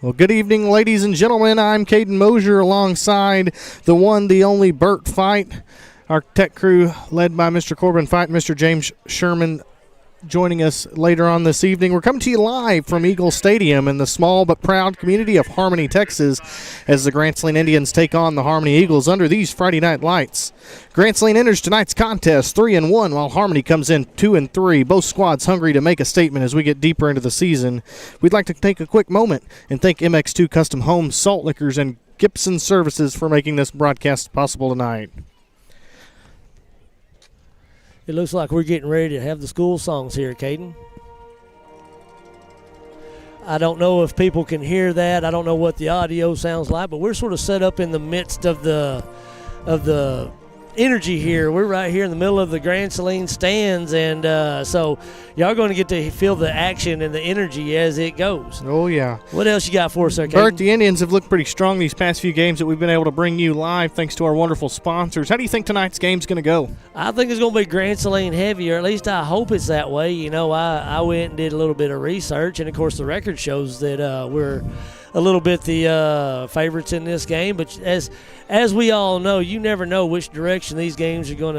Well, good evening, ladies and gentlemen. I'm Caden Mosier alongside the one, the only Burt Fight. Our tech crew led by Mr. Corbin Fight and Mr. James Sherman joining us later on this evening. We're coming to you live from Eagle Stadium in the small but proud community of Harmony, Texas, as the Grand Saline Indians take on the Harmony Eagles under these Friday night lights. Grand Saline enters tonight's contest 3-1, while Harmony comes in 2-3. Both squads hungry to make a statement as we get deeper into the season. We'd like to take a quick moment and thank MX2 Custom Homes, Salt Lickers, and Gibson Services for making this broadcast possible tonight. It looks like we're getting ready to have the school songs here, Caden. I don't know if people can hear that. I don't know what the audio sounds like, but we're sort of set up in the midst of the energy here. We're right here in the middle of the Grand Saline stands, and so y'all are going to get to feel the action and the energy as it goes. Oh, yeah. What else you got for us there, Caden? Bert, the Indians have looked pretty strong these past few games that we've been able to bring you live thanks to our wonderful sponsors. How do you think tonight's game's going to go? I think it's going to be Grand Saline heavy, or at least I hope it's that way. You know, I went and did a little bit of research, and, of course, the record shows that we're a little bit the favorites in this game. But as we all know, you never know which direction these games are going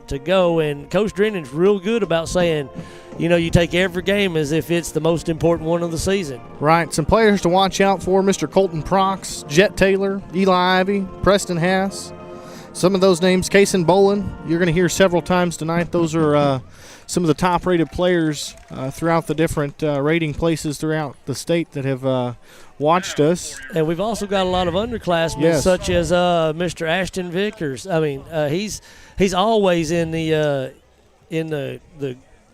to go. And Coach Drennan's real good about saying, you know, you take every game as if it's the most important one of the season. Right. Some players to watch out for: Mr. Colton Prox, Jet Taylor, Eli Ivy, Preston Haas. Some of those names, Kason Bolin, you're going to hear several times tonight. Those are some of the top-rated players throughout the different rating places throughout the state that have watched us. And we've also got a lot of underclassmen, yes, such as Mr. Ashton Vickers. I mean, he's always in the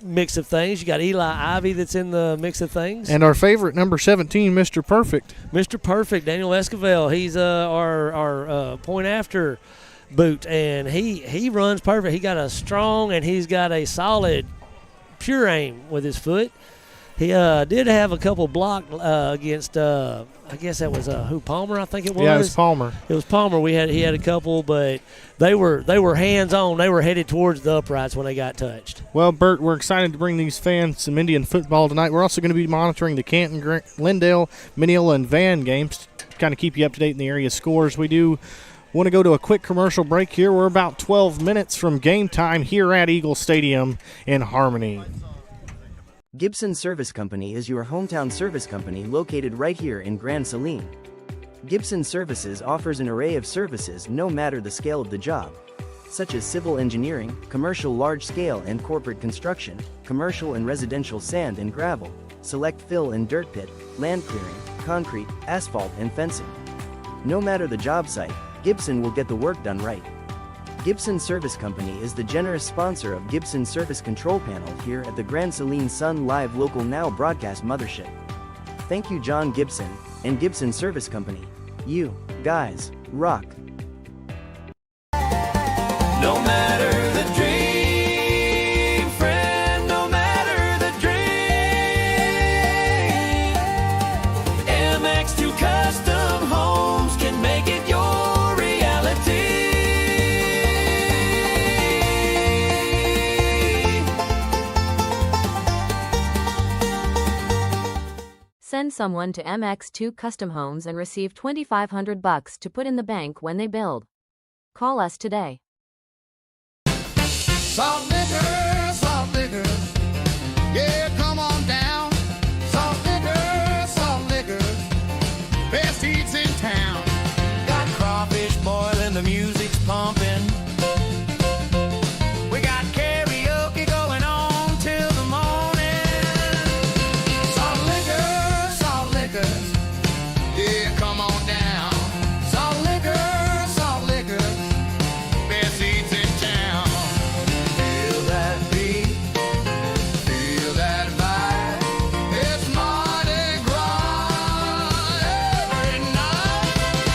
mix of things. You got Eli Ivy that's in the mix of things. And our favorite, number 17, Mr. Perfect. Mr. Perfect, Daniel Esquivel. He's our point after boot, and he runs perfect. He got a strong and he's got a solid pure aim with his foot. He did have a couple blocked against I guess that was Palmer, I think it was. Yeah, it was Palmer. It was Palmer. He had a couple, but they were hands on. They were headed towards the uprights when they got touched. Well, Bert, we're excited to bring these fans some Indian football tonight. We're also going to be monitoring the Canton, Lindale, Mineola, and Van games to kind of keep you up to date in the area scores. We do want to go to a quick commercial break here. We're about 12 minutes from game time here at Eagle Stadium in Harmony. Gibson Service Company is your hometown service company located right here in Grand Saline. Gibson Services offers an array of services no matter the scale of the job, such as civil engineering, commercial large-scale and corporate construction, commercial and residential sand and gravel, select fill and dirt pit, land clearing, concrete, asphalt and fencing. No matter the job site, Gibson will get the work done right. Gibson Service Company is the generous sponsor of Gibson Service Control Panel here at the Grand Saline Sun Live Local Now broadcast mothership. Thank you, John Gibson and Gibson Service Company. You guys rock. No matter the dream, friend, no matter the dream, MX2 Custom Homes can make it your reality. Send someone to MX2 Custom Homes and receive $2,500 to put in the bank when they build. Call us today. Salt liquor, yeah, come on down. Salt liquor, best eats in town. Got crawfish boiling, the music's pumping. We got karaoke going on till the morning. Salt liquor, yeah, come on down. Salt liquor, best eats in town. Feel that beat, Feel that vibe, it's Mardi Gras every night.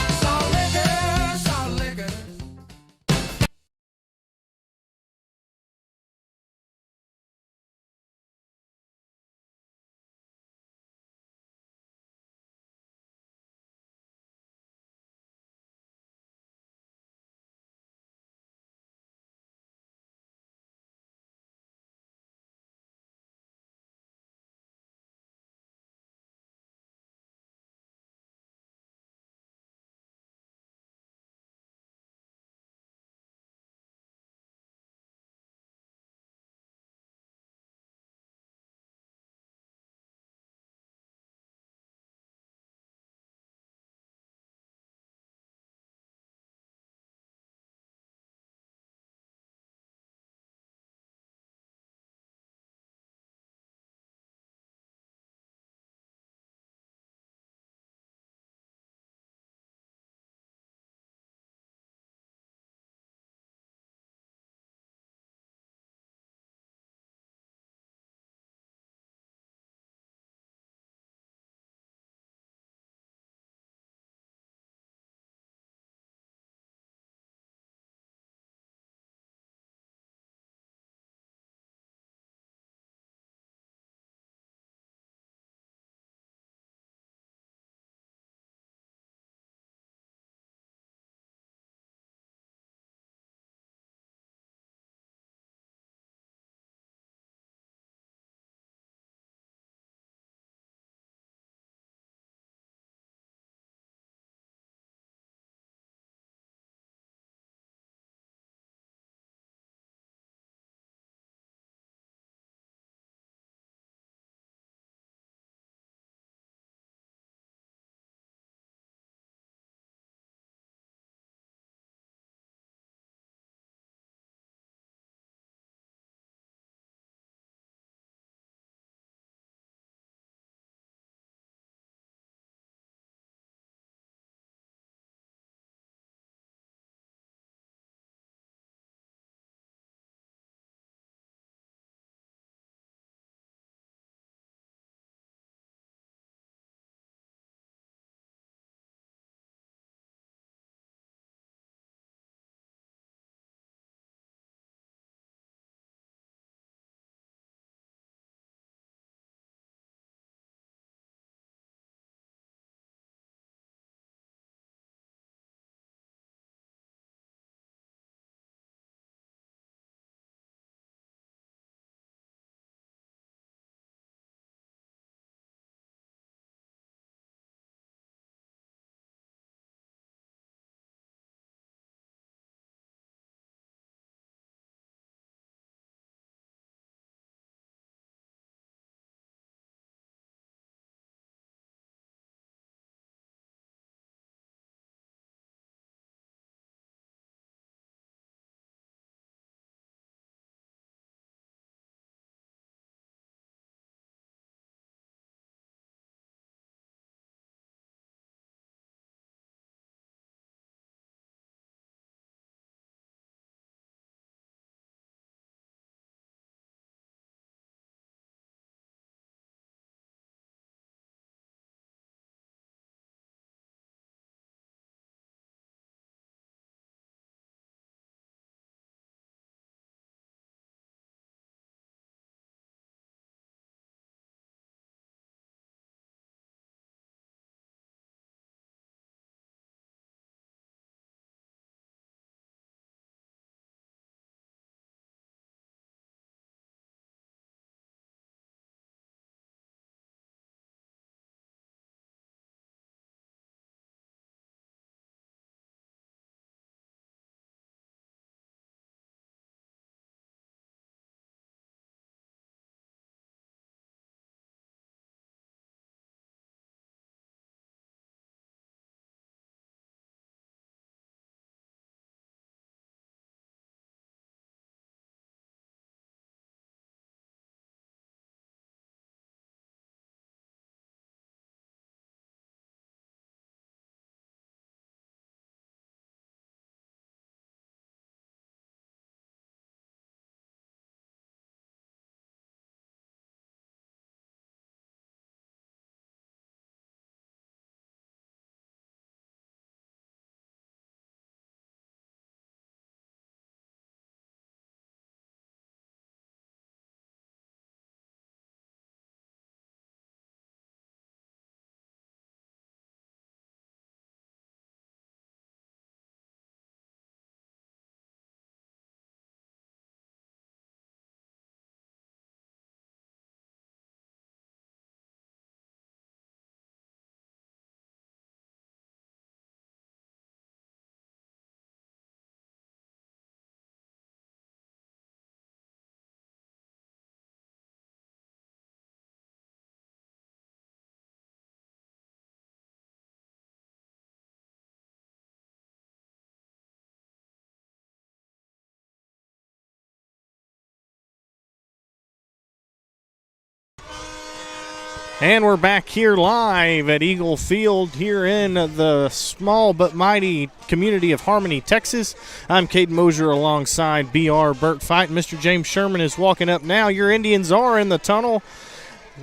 And we're back here live at Eagle Field here in the small but mighty community of Harmony, Texas. I'm Caden Mosier alongside BR Burt Fight. Mr. James Sherman is walking up now. Your Indians are in the tunnel.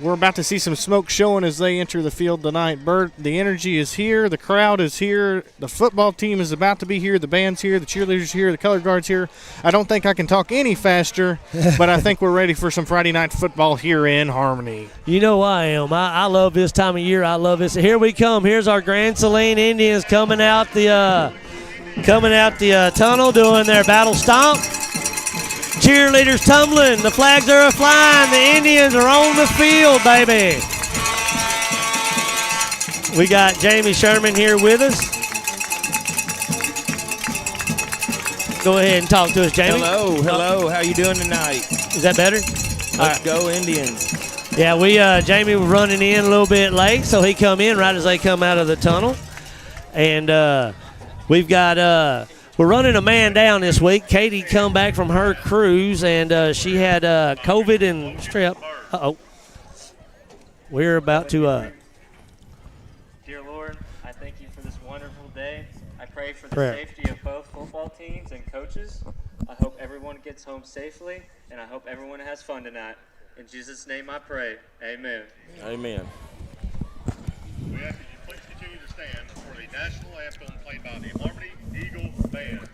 We're about to see some smoke showing as they enter the field tonight. Burt, the energy is here. The crowd is here. The football team is about to be here. The band's here. The cheerleaders are here. The color guard's here. I don't think I can talk any faster, but I think we're ready for some Friday night football here in Harmony. You know I am. I love this time of year. I love this. Here we come. Here's our Grand Saline Indians coming out the tunnel doing their battle stomp. Cheerleaders tumbling. The flags are flying. The Indians are on the field, baby. We got Jamie Sherman here with us. Go ahead and talk to us, Jamie. Hello. How you doing tonight? Is that better? Let's go Indians. Yeah, Jamie was running in a little bit late, so he come in right as they come out of the tunnel. And we've got we're running a man down this week. Katie come back from her cruise, and she had COVID and strep. Uh-oh. We're about to Dear Lord, I thank you for this wonderful day. I pray for the Prayer. safety of both football teams and coaches. I hope everyone gets home safely, and I hope everyone has fun tonight. In Jesus' name I pray. Amen. Amen. We ask that you please continue to stand for the national anthem played by the Harmony Eagle Band.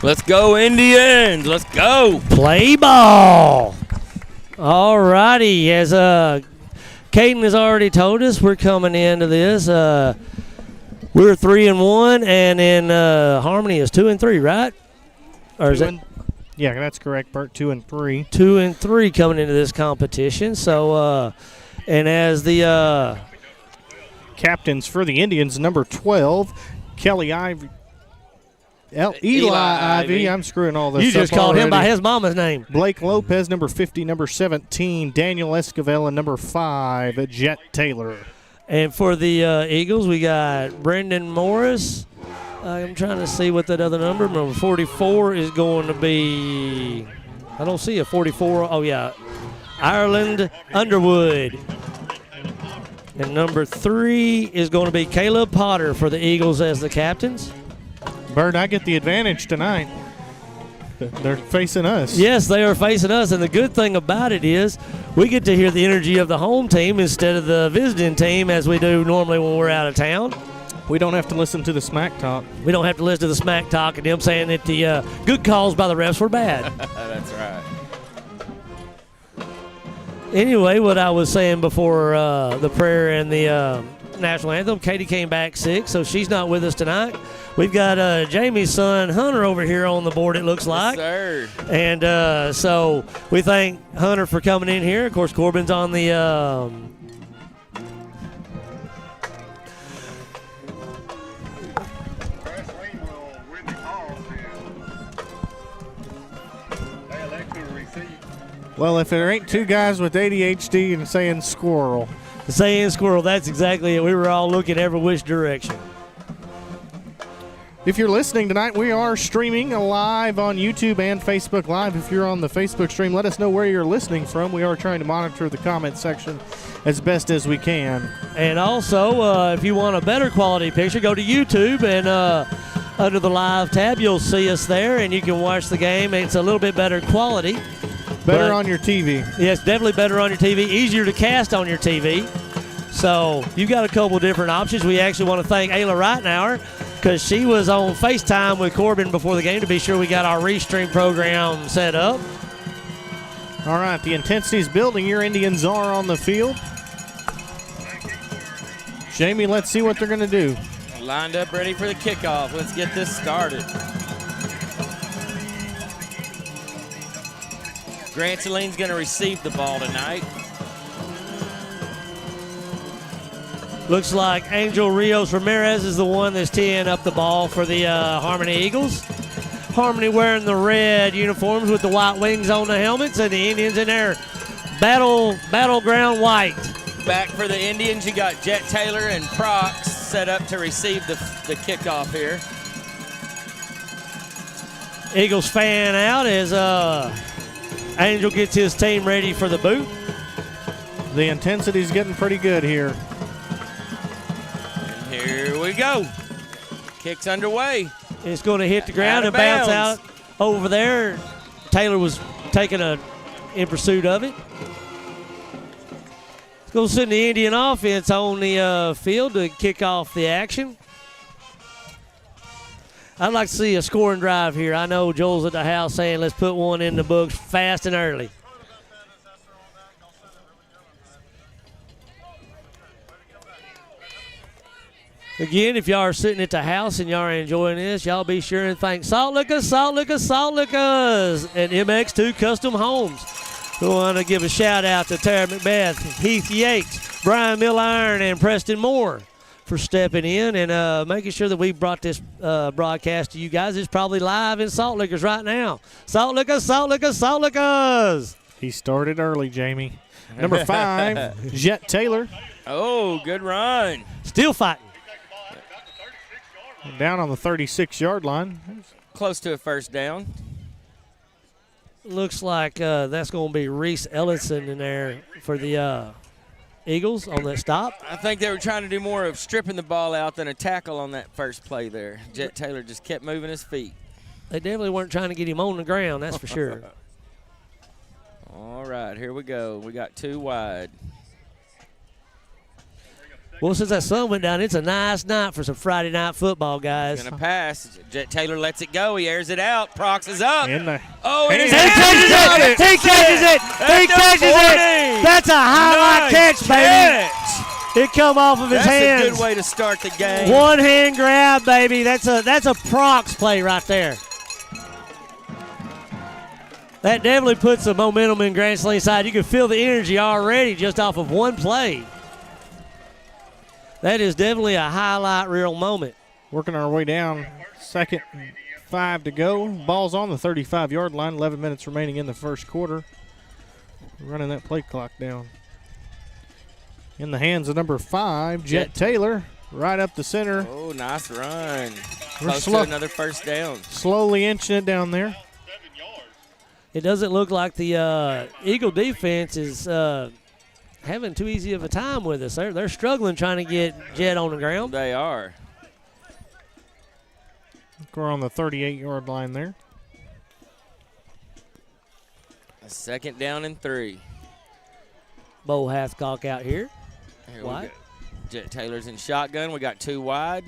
Let's go Indians. Let's go. play ball. All righty. As Caden has already told us, we're coming into this. We're 3-1, and then Harmony is 2-3, right? Or is it? Yeah, that's correct, Burt. 2-3. 2-3 coming into this competition. So, and as the Captains for the Indians, number 12, Kelly Ivy. Eli Ivy. I'm screwing all this up. You just called him by already. his mama's name. Blake Lopez, number 50, number 17, Daniel Esquivel, and number 5, Jet Taylor. And for the Eagles, we got Brendan Morris. I'm trying to see what that other number. Number 44 is going to be. I don't see a 44. Oh, yeah. Ireland Underwood. And number 3 is going to be Caleb Potter for the Eagles as the captains. Bird, I get the advantage tonight. They're facing us. Yes, they are facing us, and the good thing about it is we get to hear the energy of the home team instead of the visiting team as we do normally when we're out of town. We don't have to listen to the smack talk. We don't have to listen to the smack talk and them saying that the good calls by the refs were bad. That's right. Anyway, what I was saying before the prayer and the national anthem, Katie came back sick, so she's not with us tonight. We've got Jamie's son, Hunter, over here on the board, it looks like. Yes, sir. And so we thank Hunter for coming in here. Of course, Corbin's on the Saline will win the toss and they elect to receive. Well, if there ain't two guys with ADHD and saying squirrel. saying squirrel. That's exactly it. We were all looking every which direction. If you're listening tonight, we are streaming live on YouTube and Facebook Live. If you're on the Facebook stream, let us know where you're listening from. We are trying to monitor the comment section as best as we can. And also, if you want a better quality picture, go to YouTube and under the live tab, you'll see us there, and you can watch the game. It's a little bit better quality. Better on your TV. Yes, definitely better on your TV. Easier to cast on your TV. So you've got a couple different options. We actually want to thank Ayla Reitnauer because she was on FaceTime with Corbin before the game to be sure we got our restream program set up. All right, the intensity's building. Your Indians are on the field. Jamie, let's see what they're going to do. Lined up, ready for the kickoff. Let's get this started. Grant Saline's going to receive the ball tonight. Looks like Angel Rios Ramirez is the one that's teeing up the ball for the Harmony Eagles. Harmony wearing the red uniforms with the white wings on the helmets, and the Indians in their battleground white. Back for the Indians, you got Jet Taylor and Prox set up to receive the kickoff here. Eagles fan out as Angel gets his team ready for the boot. The intensity's getting pretty good here. And here we go. Kick's underway. It's going to hit the ground Out of and bounce bounds. out over there. Taylor was taking in pursuit of it. It's going to send the Indian offense on the field to kick off the action. I'd like to see a scoring drive here. I know Joel's at the house saying let's put one in the books fast and early. Again, if y'all are sitting at the house and y'all are enjoying this, y'all be sure and thank Salt Lickers, and MX2 Custom Homes. We want to give a shout out to Tara McBeth, Heath Yates, Brian Milliron, and Preston Moore for stepping in and making sure that we brought this broadcast to you guys. It's probably live in Salt Lickers right now. Salt Lickers. He started early, Jamie. Number 5, Jet Taylor. Oh, good run. Still fighting. Down on the 36-yard line. Close to a first down. Looks like that's going to be Reese Ellison in there for the Eagles on that stop. I think they were trying to do more of stripping the ball out than a tackle on that first play there. Jet Taylor just kept moving his feet. They definitely weren't trying to get him on the ground, that's for sure. All right, here we go. We got 2 wide. Well, since that sun went down, it's a nice night for some Friday night football, guys. Going to pass. Jet Taylor lets it go. He airs it out. Prox is up. Oh, it is. He catches it! He catches it! He catches it! That's a highlight catch, baby. It come off of his hands. That's a good way to start the game. One hand grab, baby. That's a Prox play right there. That definitely puts the momentum in Grand Saline side. You can feel the energy already just off of one play. That is definitely a highlight reel moment. Working our way down. 2nd and 5 to go. Ball's on the 35-yard line. 11 minutes remaining in the first quarter. Running that play clock down. In the hands of number 5, Jet Taylor. Right up the center. Oh, nice run. We're Close to another first down. Slowly inching it down there. It doesn't look like the Eagle defense is having too easy of a time with us. They're struggling trying to get Jet on the ground. They are. We're on the 38-yard line there. A 2nd down and 3. Bo Hathcock out here. Here Wide. we go. Jet Taylor's in shotgun. We got 2 wide.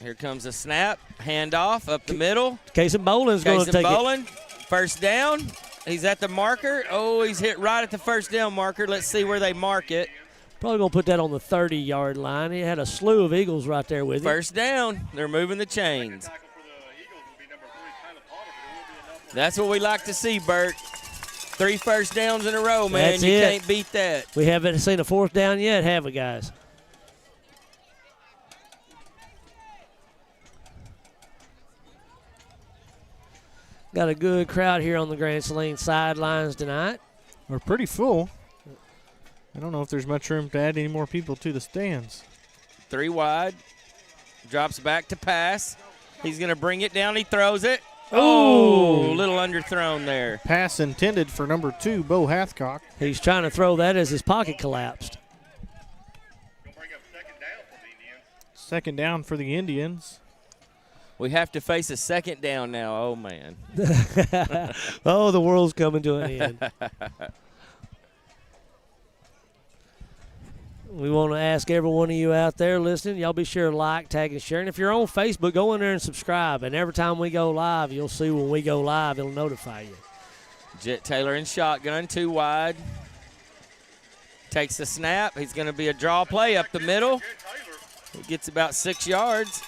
Here comes a snap. Handoff up the middle. Casey Boland's going to take Boland. First down. He's at the marker. Oh, he's hit right at the first down marker. Let's see where they mark it. Probably going to put that on the 30-yard line. He had a slew of Eagles right there with him. First down. They're moving the chains. That's what we like to see, Bert. 3 first downs in a row, man. That's you it. can't beat that. We haven't seen a 4th down yet, have we, guys? Got a good crowd here on the Grand Saline sidelines tonight. We're pretty full. I don't know if there's much room to add any more people to the stands. 3 wide. Drops back to pass. He's going to bring it down. He throws it. Oh, a little underthrown there. Pass intended for number 2, Bo Hathcock. He's trying to throw that as his pocket collapsed. Second down for the Indians. We have to face a second down now. Oh, man. Oh, the world's coming to an end. We want to ask every one of you out there listening, y'all be sure to like, tag, and share. And if you're on Facebook, go in there and subscribe. And every time we go live, you'll see when we go live, it'll notify you. Jet Taylor in shotgun, 2 wide. Takes the snap. He's going to be a draw play up the middle. He gets about 6 yards.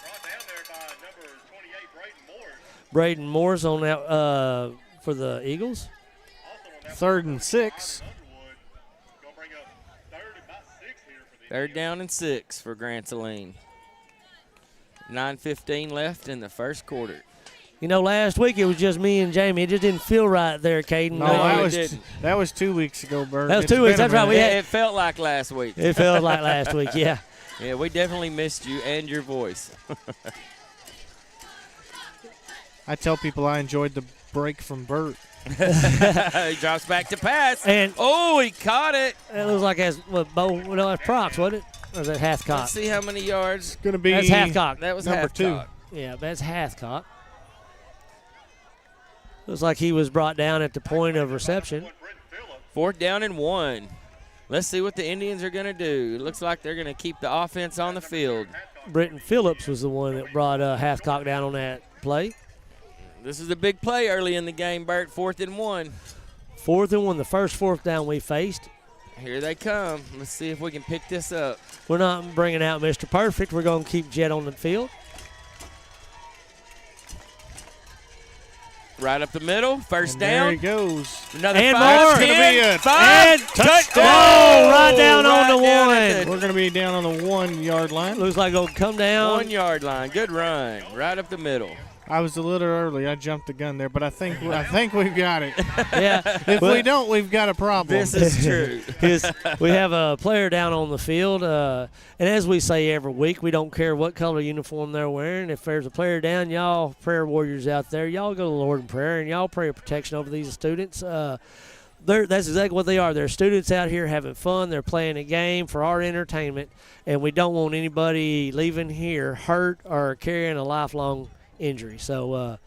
Brought down there by number 28, Braden Morris. Braden Morris on that for the Eagles. Also on that 3rd and 6. Underwood. Gonna bring up 3rd and about 6 here for the 3rd down and 6 for Grand Saline. 9:15 left in the first quarter. You know, last week it was just me and Jamie. It just didn't feel right there, Caden. No, that was 2 weeks ago, Bert. That was It's 2 weeks. been a That's right. We minute. had, It felt like last week. it felt like last week, yeah. Yeah, we definitely missed you and your voice. I tell people I enjoyed the break from Bert. He drops back to pass. And Oh, he caught it. it was like that's Prox, wasn't it? Or was it Hathcock? Let's see how many yards. Going to be That's Hathcock. That was number 2. Hathcock. Yeah, that's Hathcock. Looks like he was brought down at the point of reception. 4th down and 1. Let's see what the Indians are going to do. It looks like they're going to keep the offense on the field. Britton Phillips was the one that brought Hathcock down on that play. This is a big play early in the game, Bert. 4th and 1. 4th and 1, the first 4th down we faced. Here they come. Let's see if we can pick this up. We're not bringing out Mr. Perfect. We're going to keep Jet on the field. Right up the middle. First And down. there he goes. Another And 5, more. 10, Gonna be a 5, and touchdown. Oh, right down on the down one. at We're going to be down on the 1 yard line. Looks like it'll come down. 1 yard line. Good run. Right up the middle. I was a little early. I jumped the gun there, but I think we've got it. Yeah. If But we don't, we've got a problem. This is true. we have a player down on the field, and as we say every week, we don't care what color uniform they're wearing. If there's a player down, y'all prayer warriors out there, y'all go to the Lord in prayer, and y'all pray protection over these students. That's exactly what they are. They're students out here having fun. They're playing a game for our entertainment, and we don't want anybody leaving here hurt or carrying a lifelong injury. So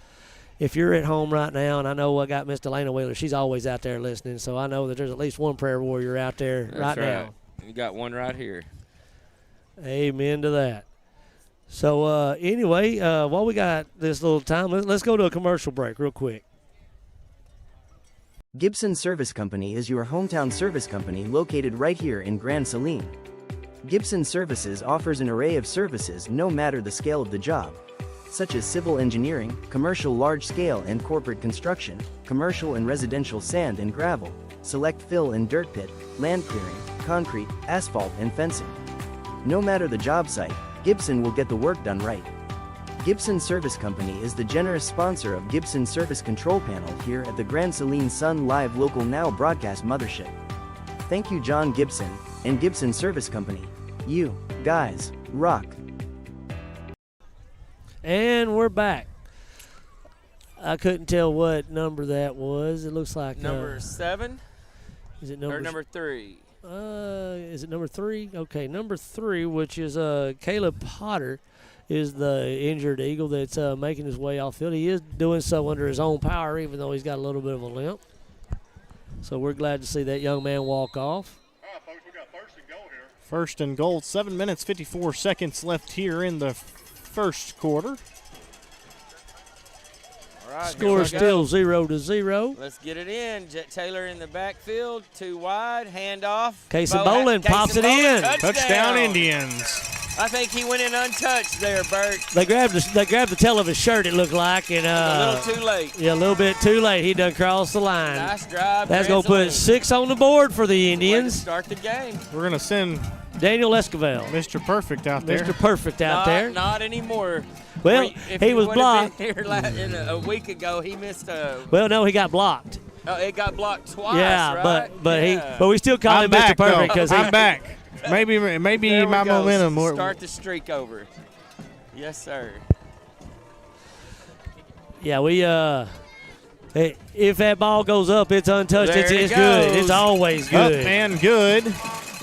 if you're at home right now, and I know I got Miss Delana Wheeler, she's always out there listening, so I know that there's at least one prayer warrior out there That's right now. You got one right here. Amen to that. So anyway, while we got this little time, let's go to a commercial break real quick. Gibson Service Company is your hometown service company located right here in Grand Saline. Gibson Services offers an array of services no matter the scale of the job, such as civil engineering, commercial large-scale and corporate construction, commercial and residential sand and gravel, select fill and dirt pit, land clearing, concrete, asphalt and fencing. No matter the job site, Gibson will get the work done right. Gibson Service Company is the generous sponsor of Gibson Service Control Panel here at the Grand Saline Sun Live Local Now broadcast mothership. Thank you, John Gibson and Gibson Service Company. You guys rock. And we're back. I couldn't tell what number that was. It looks like Number 7 is it or number 3? Is it number 3? Okay, number 3, which is Caleb Potter, is the injured Eagle that's making his way off field. He is doing so under his own power, even though he's got a little bit of a limp. So we're glad to see that young man walk off. All right, folks, we got 1st and goal here. 1st and goal. 7 minutes, 54 seconds left here in the first quarter. All right, Score here we still go. 0-0. Let's get it in. Jet Taylor in the backfield, 2 wide, handoff. Casey Bolin pops it in. Touchdown, Indians. I think he went in untouched there, Bert. They grabbed the tail of his shirt, it looked like, and A little too late. yeah, a little bit too late. He done crossed the line. Nice drive. That's going to put 6 on the board for the Way to Indians. start the game. We're going to send Daniel Esquivel, Mr. Perfect out there. Mr. Perfect out there. Not anymore. Well, If he was would've blocked. been here a week ago, he missed a. Well, no, he got blocked. It got blocked twice. Yeah, right? but we still call I'm him back, Mr. Perfect though. because I'm back. Maybe There my we go. momentum. Start the streak over. Yes, sir. Yeah, we if that ball goes up, it's untouched. There It's it good. goes. It's always Up good. and good.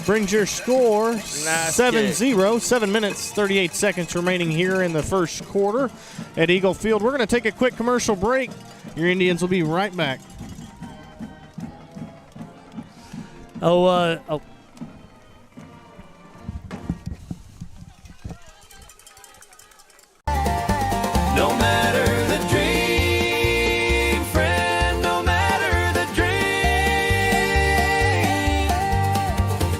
brings your score Nice 7-0. 7 minutes, 38 seconds remaining here in the first quarter at Eagle Field. We're going to take a quick commercial break. Your Indians will be right back. Oh. No matter the dream, friend, no matter the dream,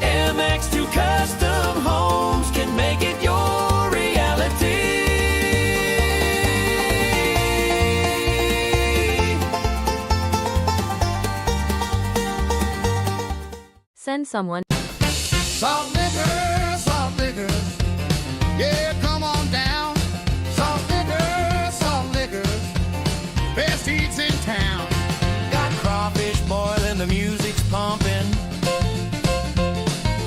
MX2 Custom Homes can make it your reality. Send someone. Salt liquor, yeah, come on down. Salt liquor, best eats in town. Got crawfish boiling, the music's pumping.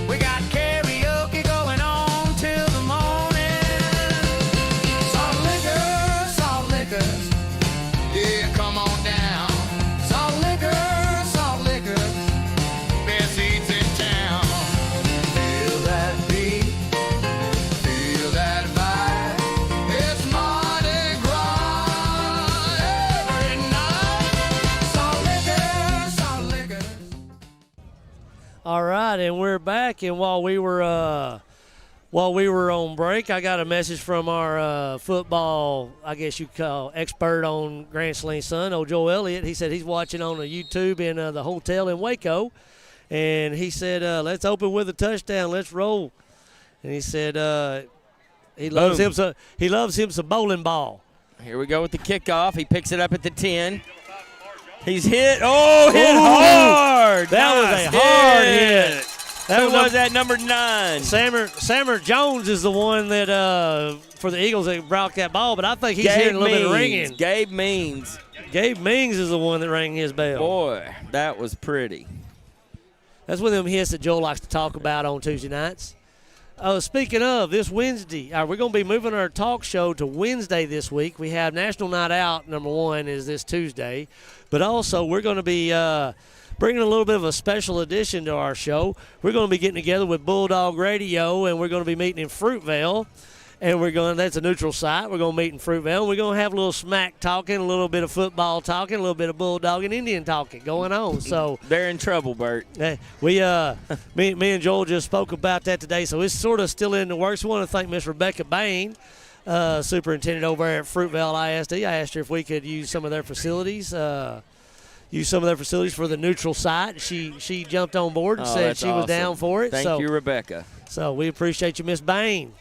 We got karaoke going on till the morning. Salt liquor, yeah, come on down. Salt liquor, best eats in town. Feel that beat, Feel that vibe, it's Mardi Gras every night. Salt liquor. All right, and we're back. And while we were on break, I got a message from our football, I guess you could call expert on Grand Saline Sun, old Joe Elliott. He said he's watching on a YouTube in the hotel in Waco, and he said, "Let's open with a touchdown. Let's roll." And he said he loves him some bowling ball. Here we go with the kickoff. He picks it up at the 10. He's hit. Oh, hit hard. That was Nice a hard hit. Who was that, number 9? Sammer Jones is the one that for the Eagles that brought that ball, but I think he's hearing a little bit of ringing. Gabe Means. Gabe Mings is the one that rang his bell. Boy, that was pretty. That's one of them hits that Joel likes to talk about on Tuesday nights. Speaking of, this Wednesday, we're going to be moving our talk show to Wednesday this week. We have National Night Out, number 1, is this Tuesday. But also, we're going to be bringing a little bit of a special edition to our show. We're going to be getting together with Bulldog Radio, and we're going to be meeting in Fruitvale. And that's a neutral site. We're going to meet in Fruitvale. We're going to have a little smack talking, a little bit of football talking, a little bit of Bulldog and Indian talking going on. So they're in trouble, Bert. Me and Joel just spoke about that today, so it's sort of still in the works. We want to thank Miss Rebecca Bain, superintendent over at Fruitvale ISD. I asked her if we could use some of their facilities. For the neutral site. She jumped on board and said she was down for it. Thank you, Rebecca. So we appreciate you, Miss Bain.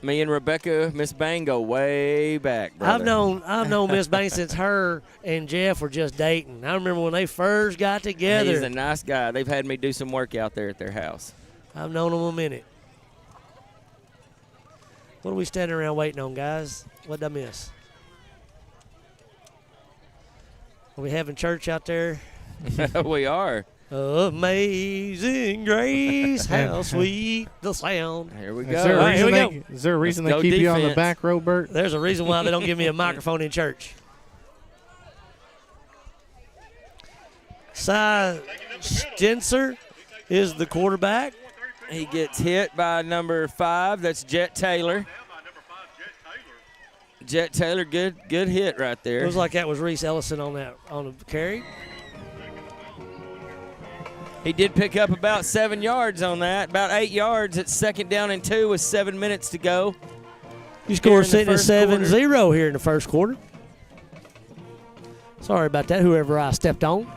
Me and Rebecca, Miss Bain, go way back, brother. I've known Miss Bain since her and Jeff were just dating. I remember when they first got together. He's a nice guy. They've had me do some work out there at their house. I've known them a minute. What are we standing around waiting on, guys? What did I miss? Are we having church out there? We are. Amazing grace, how sweet the sound. Here we go. Is there a reason they keep you on the back row, Bert? There's a reason why they don't give me a microphone in church. Cy Stenser is the quarterback. He gets hit by number 5. That's Jet Taylor. Jet Taylor, good hit right there. It was like that was Reese Ellison on the carry. He did pick up about 7 yards on that, about 8 yards. It's 2nd down and 2 with 7 minutes to go. You score sitting at 7-0 here in the first quarter. Sorry about that, whoever I stepped on.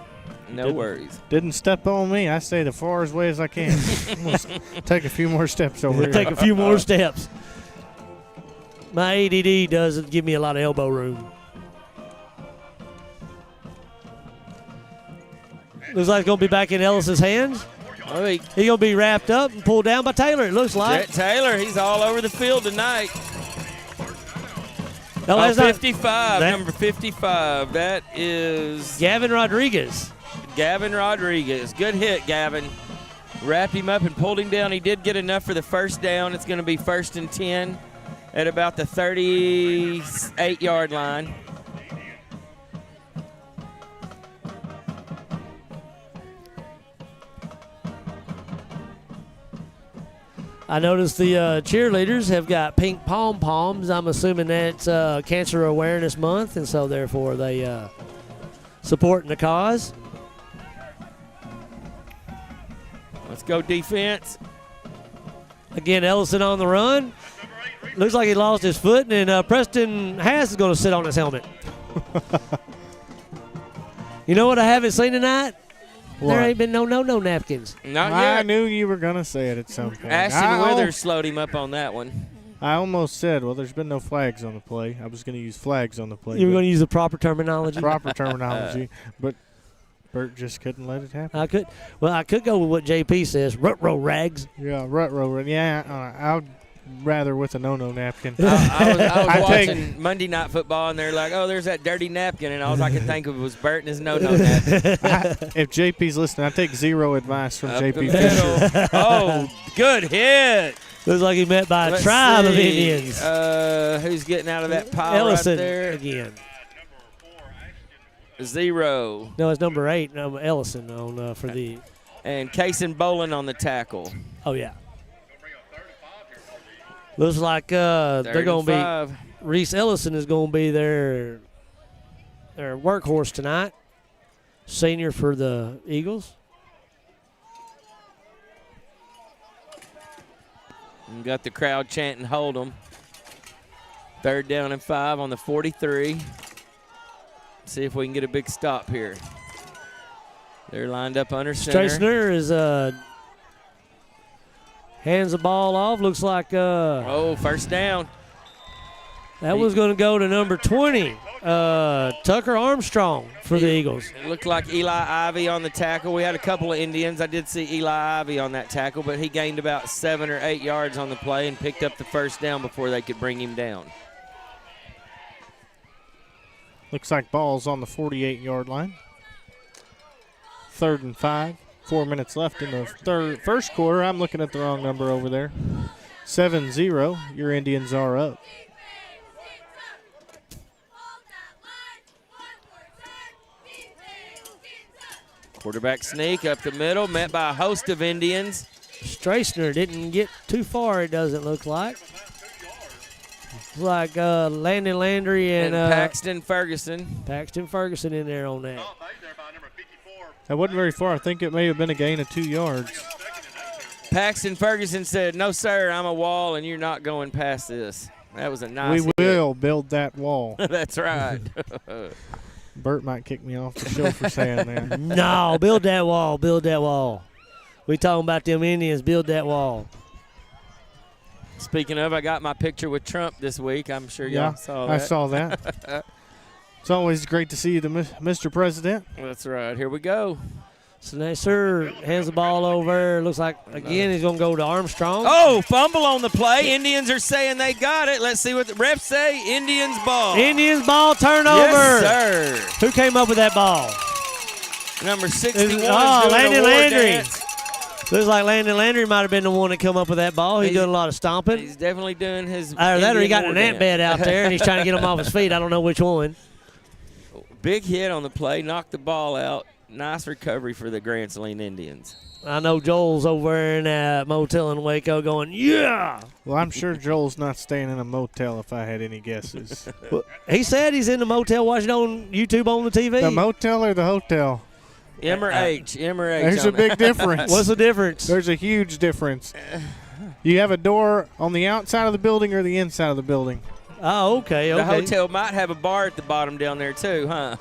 No worries. Didn't step on me. I stayed as far away as I can. Take a few more steps over here. Take a few more steps. My ADD doesn't give me a lot of elbow room. Looks like it's going to be back in Ellis's hands. He's going to be wrapped up and pulled down by Taylor, it looks like. Jet Taylor, he's all over the field tonight. No, that's 55, number 55. That is Gavin Rodriguez. Gavin Rodriguez. Good hit, Gavin. Wrapped him up and pulled him down. He did get enough for the first down. It's going to be 1st and 10 at about the 38-yard line. I noticed the cheerleaders have got pink pom-poms. I'm assuming that's Cancer Awareness Month, and so therefore they supporting the cause. Let's go defense. Again, Ellison on the run. Looks like he lost his foot, and Preston Haas is going to sit on his helmet. You know what I haven't seen tonight? What? There ain't been no napkins. Not I yet. knew you were going to say it at some point. Ashton Withers slowed him up on that one. I almost said, well, there's been no flags on the play. I was going to use flags on the play. You were but going to use the proper terminology. proper terminology, but Bert just couldn't let it happen. I could go with what JP says. Rut-row rags. Yeah, rut-row. Yeah, I'd rather with a no-no napkin. I was I watching Monday Night Football, and they're like, "Oh, there's that dirty napkin," and all I could think of was Bert and his no-no napkin. If JP's listening, I take zero advice from Up JP the Fisher. middle. Oh, good hit. Looks like he met by a Let's tribe of see. Indians. Who's getting out of that pile Ellison right there? again. 0. No, it's number 8. Ellison on for the. And Kason Bolin on the tackle. Oh yeah. Looks like they're going to be. Reese Ellison is going to be their workhorse tonight. Senior for the Eagles. And got the crowd chanting, hold them. 3rd down and 5 on the 43. See if we can get a big stop here. They're lined up under center. Straisner is hands the ball off. Looks like first down. that was going to go to number 20, Tucker Armstrong for the Eagles. It looked like Eli Ivy on the tackle. We had a couple of Indians. I did see Eli Ivy on that tackle, but he gained about 7 or 8 yards on the play and picked up the first down before they could bring him down. Looks like ball's on the 48-yard line. 3rd and 5. 4 minutes left in the first quarter. I'm looking at the wrong number over there. 7-0. Your Indians are up. Quarterback sneak up the middle, met by a host of Indians. Straisner didn't get too far, it doesn't look like. It's like Landon Landry and Paxton Ferguson. Paxton Ferguson in there on that. That wasn't very far. I think it may have been a gain of 2 yards. Paxton Ferguson said, "No, sir, I'm a wall, and you're not going past this." That was a nice We will build that wall. That's right. Bert might kick me off the show for saying that. No, build that wall. Build that wall. We talking about them Indians. Build that wall. Speaking of, I got my picture with Trump this week. I'm sure y'all saw that. I saw that. It's always great to see you, Mr. President. That's right. Here we go. So now, sir, hands the ball over. Looks like, again, he's going to go to Armstrong. Oh, fumble on the play. Indians are saying they got it. Let's see what the refs say. Indians ball. Indians ball turnover. Yes, sir. Who came up with that ball? Number 61. Landon Landry. Looks like Landon Landry might have been the one to come up with that ball. He's doing a lot of stomping. He's definitely doing his. Either that or he got an Indian ant bed out there and he's trying to get him off his feet. I don't know which one. Big hit on the play, knocked the ball out. Nice recovery for the Grand Saline Indians. I know Joel's over in that motel in Waco going, yeah. Well, I'm sure Joel's not staying in a motel if I had any guesses. Well, he said he's in the motel watching on YouTube on the TV. The motel or the hotel? M or H. M or H. There's a big difference. What's the difference? There's a huge difference. You have a door on the outside of the building or the inside of the building? Oh, okay. The hotel might have a bar at the bottom down there too, huh?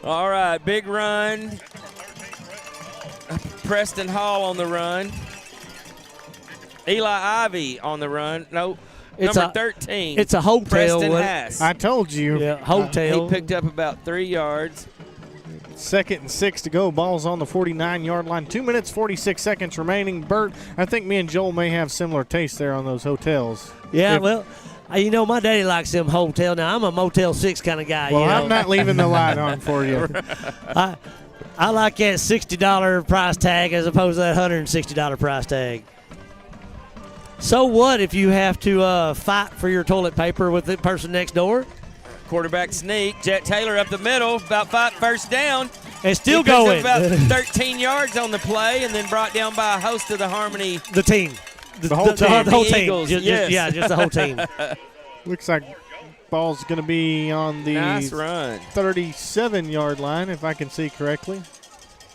All right, big run. Preston Hall on the run. Eli Ivy on the run. No, number 13. It's a hotel. Preston Haas. I told you. Yeah, hotel. He picked up about 3 yards. 2nd and 6 to go. Ball's on the 49-yard line. 2 minutes, 46 seconds remaining. Bert, I think me and Joel may have similar tastes there on those hotels. Yeah, well, you know, my daddy likes them hotel. Now, I'm a Motel 6 kind of guy. Well, you know? I'm not leaving the light on for you. I like that $60 price tag as opposed to that $160 price tag. So what if you have to fight for your toilet paper with the person next door? Quarterback sneak. Jet Taylor up the middle. About 5 first down. And still He picked up going. about 13 yards on the play and then brought down by a host of the Harmony. The team. The whole team. The whole The team. Eagles, Just, yes. yeah, just the whole team. Looks like ball's going to be on the Nice run. 37-yard line, if I can see correctly.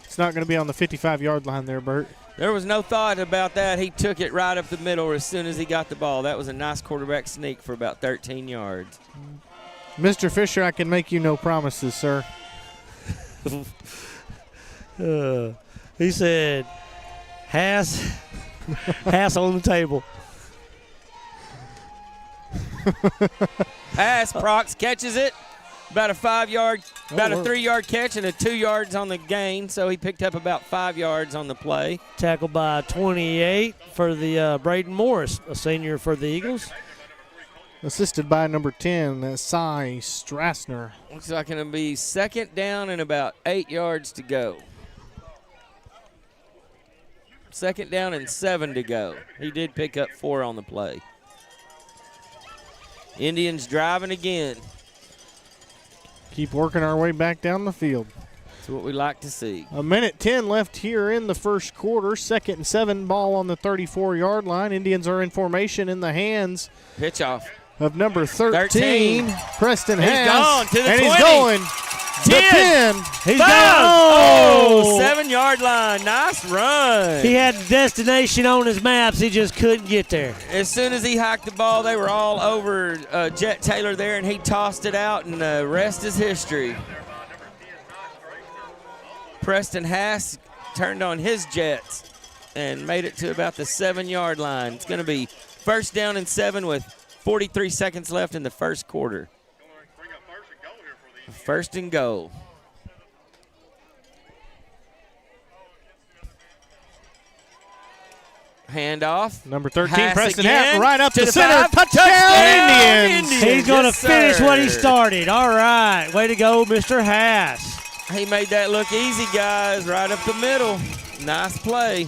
It's not going to be on the 55-yard line there, Bert. There was no thought about that. He took it right up the middle as soon as he got the ball. That was a nice quarterback sneak for about 13 yards. Mr. Fisher, I can make you no promises, sir. He said, Hass on the table. Pass, Prox catches it. About a 5-yard, about a Lord. 3-yard catch and a 2 yards on the gain. So he picked up about 5 yards on the play. Tackled by 28 for the Braden Morris, a senior for the Eagles. Assisted by number 10, Cy Strassner. Looks like it'll be second down and about 8 yards to go. Second down and 7 to go. He did pick up 4 on the play. Indians driving again. Keep working our way back down the field. That's what we like to see. A minute 10 left here in the first quarter. 2nd and 7, ball on the 34-yard line. Indians are in formation in the hands Pitch off. of number 13, Preston He's Hass. gone to the and 20. he's going. 10. The 10. He's Five. gone. 7-yard line. Nice run. He had the destination on his maps. He just couldn't get there. As soon as he hiked the ball, they were all over Jet Taylor there, and he tossed it out, and the rest is history. Preston Hass turned on his Jets and made it to about the 7-yard line. It's going to be first down and 7 with 43 seconds left in the first quarter. First and goal. Handoff. Number 13, Hass Preston again Hass, right up to the center. 5. Touchdown, Indians. He's going to Yes, finish what he sir. started. All right. Way to go, Mr. Hass. He made that look easy, guys, right up the middle. Nice play.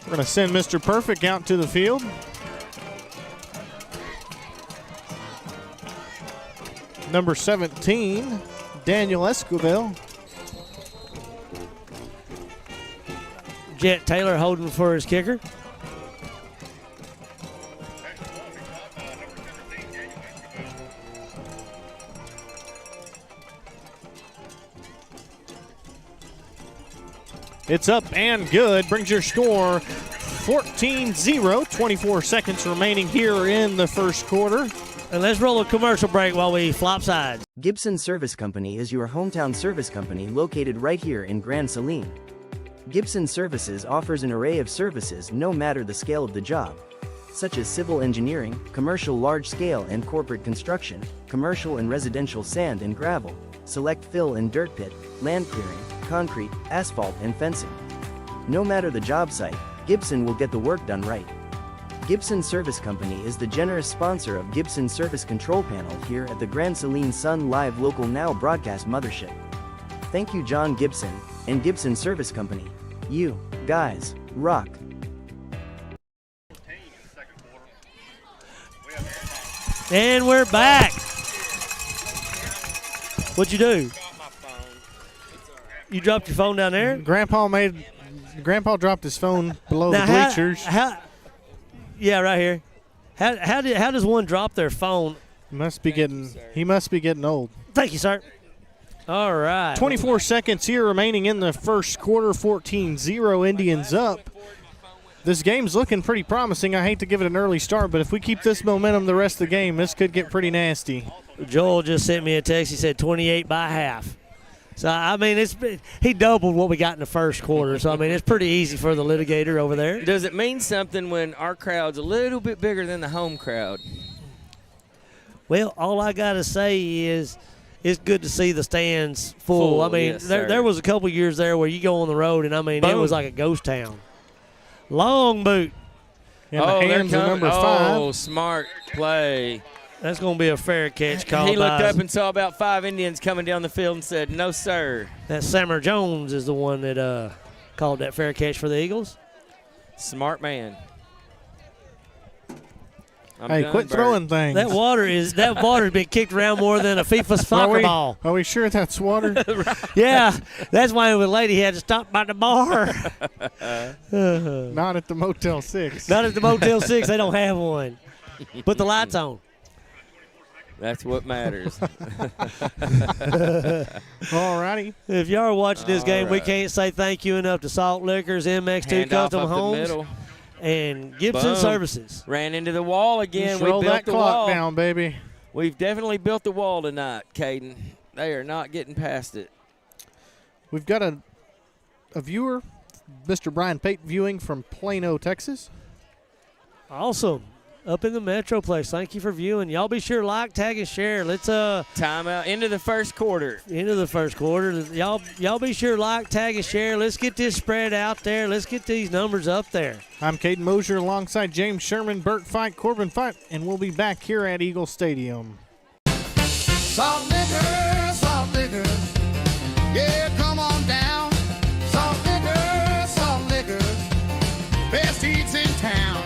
We're going to send Mr. Perfect out to the field. Number 17, Daniel Esquivel. Jet Taylor holding for his kicker. It's up and good. Brings your score 14-0. 24 seconds remaining here in the first quarter. And let's roll a commercial break while we flop sides. Gibson Service Company is your hometown service company located right here in Grand Saline. Gibson Services offers an array of services no matter the scale of the job, such as civil engineering, commercial large-scale and corporate construction, commercial and residential sand and gravel, select fill and dirt pit, land clearing, concrete, asphalt and fencing. No matter the job site, Gibson will get the work done right. Gibson Service Company is the generous sponsor of Gibson Service Control Panel here at the Grand Saline Sun Live Local Now broadcast mothership. Thank you, John Gibson and Gibson Service Company. You guys rock. And we're back. What'd you do? You dropped your phone down there? Grandpa dropped his phone below Now, the bleachers. Yeah, right here. How does one drop their phone? He must be getting old. Thank you, sir. All right. 24 seconds here remaining in the first quarter. 14-0, Indians up. This game's looking pretty promising. I hate to give it an early start, but if we keep this momentum the rest of the game, this could get pretty nasty. Joel just sent me a text. He said 28 by half. So, I mean, he doubled what we got in the first quarter. So, I mean, it's pretty easy for the litigator over there. Does it mean something when our crowd's a little bit bigger than the home crowd? Well, all I got to say is it's good to see the stands full. I mean, yes, there was a couple years there where you go on the road, and, I mean, it was like a ghost town. Long boot. In the hands of number 5. Oh, smart play. That's going to be a fair catch call. He looked up and saw about 5 Indians coming down the field and said, no, sir. That Sammer Jones is the one that called that fair catch for the Eagles. Smart man. I'm Hey, done, quit Bert. throwing things. That water's been kicked around more than a FIFA soccer ball. Are we sure that's water? Yeah, that's why the lady had to stop by the bar. Not at the Motel 6. Not at the Motel 6. They don't have one. Put the lights on. That's what matters. All righty. If y'all are watching this game, we right. can't say thank you enough to Salt Liquors, MX2 Hand off Custom up the Homes, middle. and Gibson Boom. Services. Ran into the wall again. Just We roll built that the clock wall. down, baby. We've definitely built the wall tonight, Caden. They are not getting past it. We've got a viewer, Mr. Brian Pate, viewing from Plano, Texas. Awesome. Up in the Metroplex. Thank you for viewing. Y'all be sure to like, tag, and share. Let's Timeout into the first quarter. into the first quarter. Y'all be sure to like, tag, and share. Let's get this spread out there. Let's get these numbers up there. I'm Caden Mosier alongside James Sherman, Burt Fight, Corbin Fight, and we'll be back here at Eagle Stadium. Salt liquor, yeah, come on down. Salt liquor, best eats in town.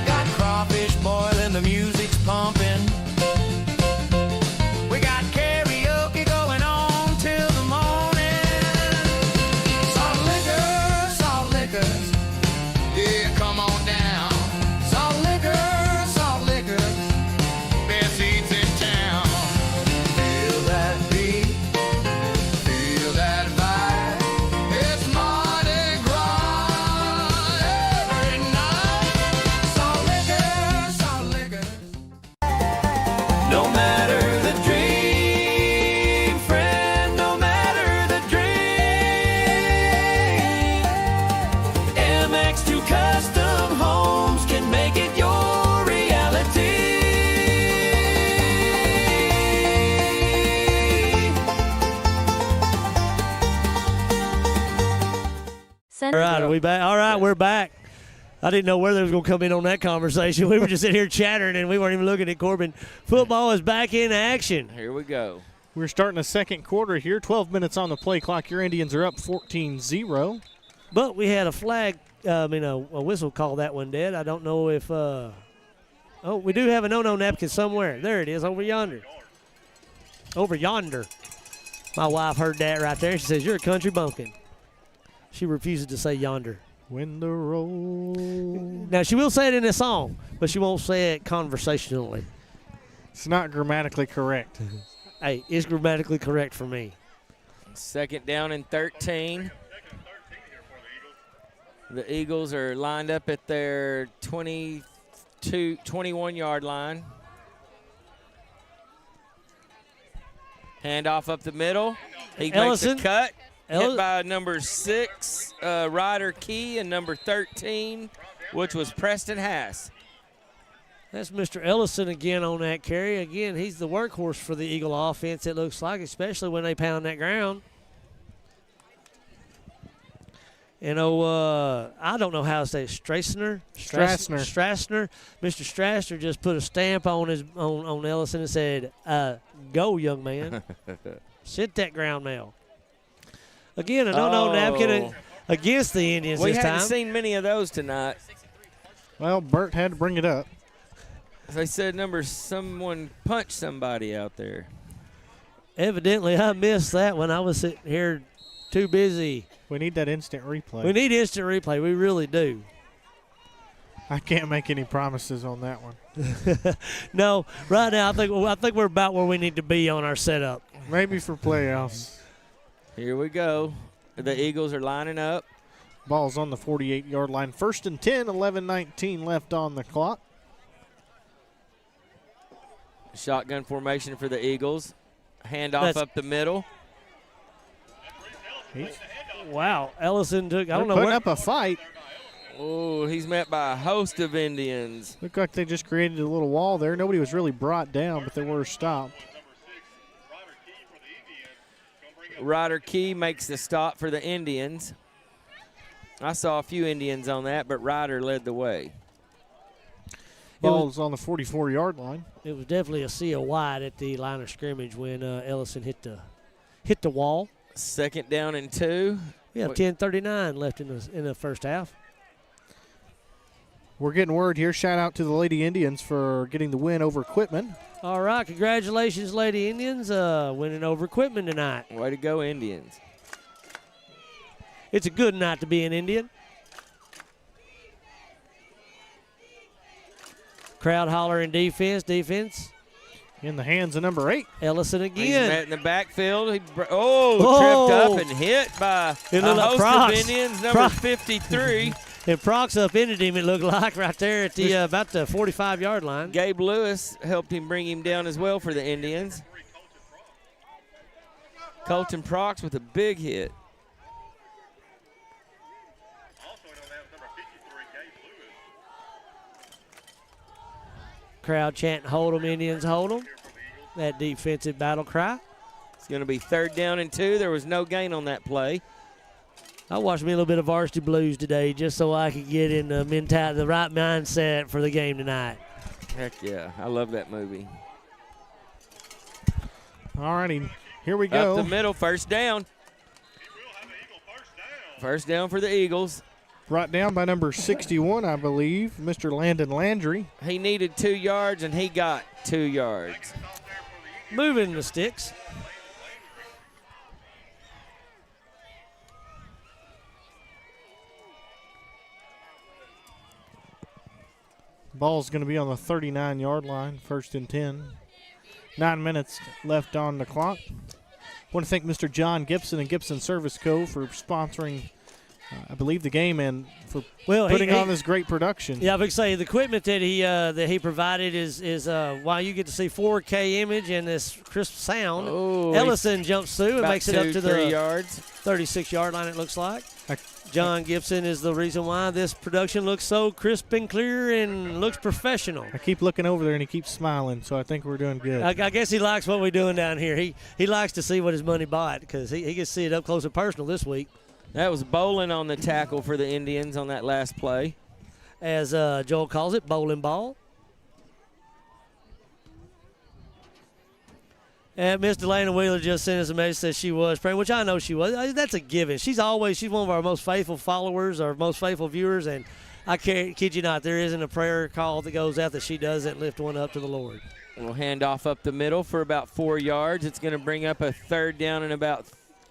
Got crawfish boiling, the music's pumping. We got karaoke going on till the morning. Salt liquor, yeah, come on down. Salt liquor, best eats in town. Feel that beat, feel that vibe. It's Mardi Gras every night. Salt liquor. No matter the dream, friend, no matter the dream, MX2 Custom Homes can make it your reality. Send All right, are we back? All right, we're back. I didn't know where they was going to come in on that conversation. We were just sitting here chattering, and we weren't even looking at Corbin. Football is back in action. Here we go. We're starting the second quarter here. 12 minutes on the play clock. Your Indians are up 14-0. But we had a flag, a whistle call that one dead. I don't know if we do have a no-no napkin somewhere. There it is, over yonder. Over yonder. My wife heard that right there. She says, "You're a country bumpkin." She refuses to say yonder. When the roll. Now, she will say it in a song, but she won't say it conversationally. It's not grammatically correct. Hey, it's grammatically correct for me. Second down and 13. The Eagles are lined up at their 21-yard line. Handoff up the middle. He Ellison. makes a cut. Ellis- Hit by number 6, Ryder Key, and number 13, which was Preston Hass. That's Mr. Ellison again on that carry. Again, he's the workhorse for the Eagle offense, it looks like, especially when they pound that ground. I don't know how to say it. Strassner. Mr. Strassner just put a stamp on on Ellison and said, "Go, young man. Sit that ground mail." Again, a no-no napkin against the Indians We this time. haven't seen many of those tonight. Well, Burt had to bring it up. They said someone punched somebody out there. Evidently, I missed that when I was sitting here too busy. We need that instant replay. We need instant replay. We really do. I can't make any promises on that one. No, right now I think we're about where we need to be on our setup. Maybe for playoffs. Here we go. The Eagles are lining up. Ball's on the 48-yard line. First and 10, 11-19 left on the clock. Shotgun formation for the Eagles. Handoff up the middle. Wow, Ellison took. I They're don't know putting where. up a fight. Oh, he's met by a host of Indians. Looked like they just created a little wall there. Nobody was really brought down, but they were stopped. Ryder Key makes the stop for the Indians. I saw a few Indians on that, but Ryder led the way. Ball's on the 44-yard line. It was definitely a sea of white at the line of scrimmage when Ellison hit the wall. Second down and 2. We have 10:39 left in the first half. We're getting word here. Shout out to the Lady Indians for getting the win over Quitman. All right, congratulations, Lady Indians, winning over Quitman tonight. Way to go, Indians. It's a good night to be an Indian. Crowd hollering defense. In the hands of number 8. Ellison He's again. met in the backfield. Tripped up and hit by a host of Indians, number 53. And Prox upended him, it looked like, right there at the about the 45-yard line. Gabe Lewis helped him bring him down as well for the Indians. Colton Prox with a big hit. Crowd chanting, hold 'em, Indians, hold 'em. That defensive battle cry. It's going to be 3rd down and 2. There was no gain on that play. I watched me a little bit of Varsity Blues today just so I could get in the right mindset for the game tonight. Heck yeah, I love that movie. All righty, here we go. Up the middle, 1st down. First down for the Eagles. Brought down by number 61, I believe, Mr. Landon Landry. He needed 2 yards, and he got 2 yards. Moving the sticks. Ball's going to be on the 39-yard line, 1st and 10. 9 minutes left on the clock. Want to thank Mr. John Gibson and Gibson Service Co. for sponsoring, I believe, the game and for putting on this great production. Yeah, I would say the equipment that he provided is why you get to see 4K image and this crisp sound. Oh, Ellison jumps through and makes it up to the 3 yards. 36-yard line, it looks like. John Gibson is the reason why this production looks so crisp and clear and looks professional. I keep looking over there, and he keeps smiling, so I think we're doing good. I guess he likes what we're doing down here. He likes to see what his money bought because he gets to see it up close and personal this week. That was bowling on the tackle for the Indians on that last play. As Joel calls it, bowling ball. And Miss Delana Wheeler just sent us a message that she was praying, which I know she was. That's a given. She's one of our most faithful followers, our most faithful viewers, and I kid you not, there isn't a prayer call that goes out that she doesn't lift one up to the Lord. We'll hand off up the middle for about 4 yards. It's going to bring up a 3rd down and about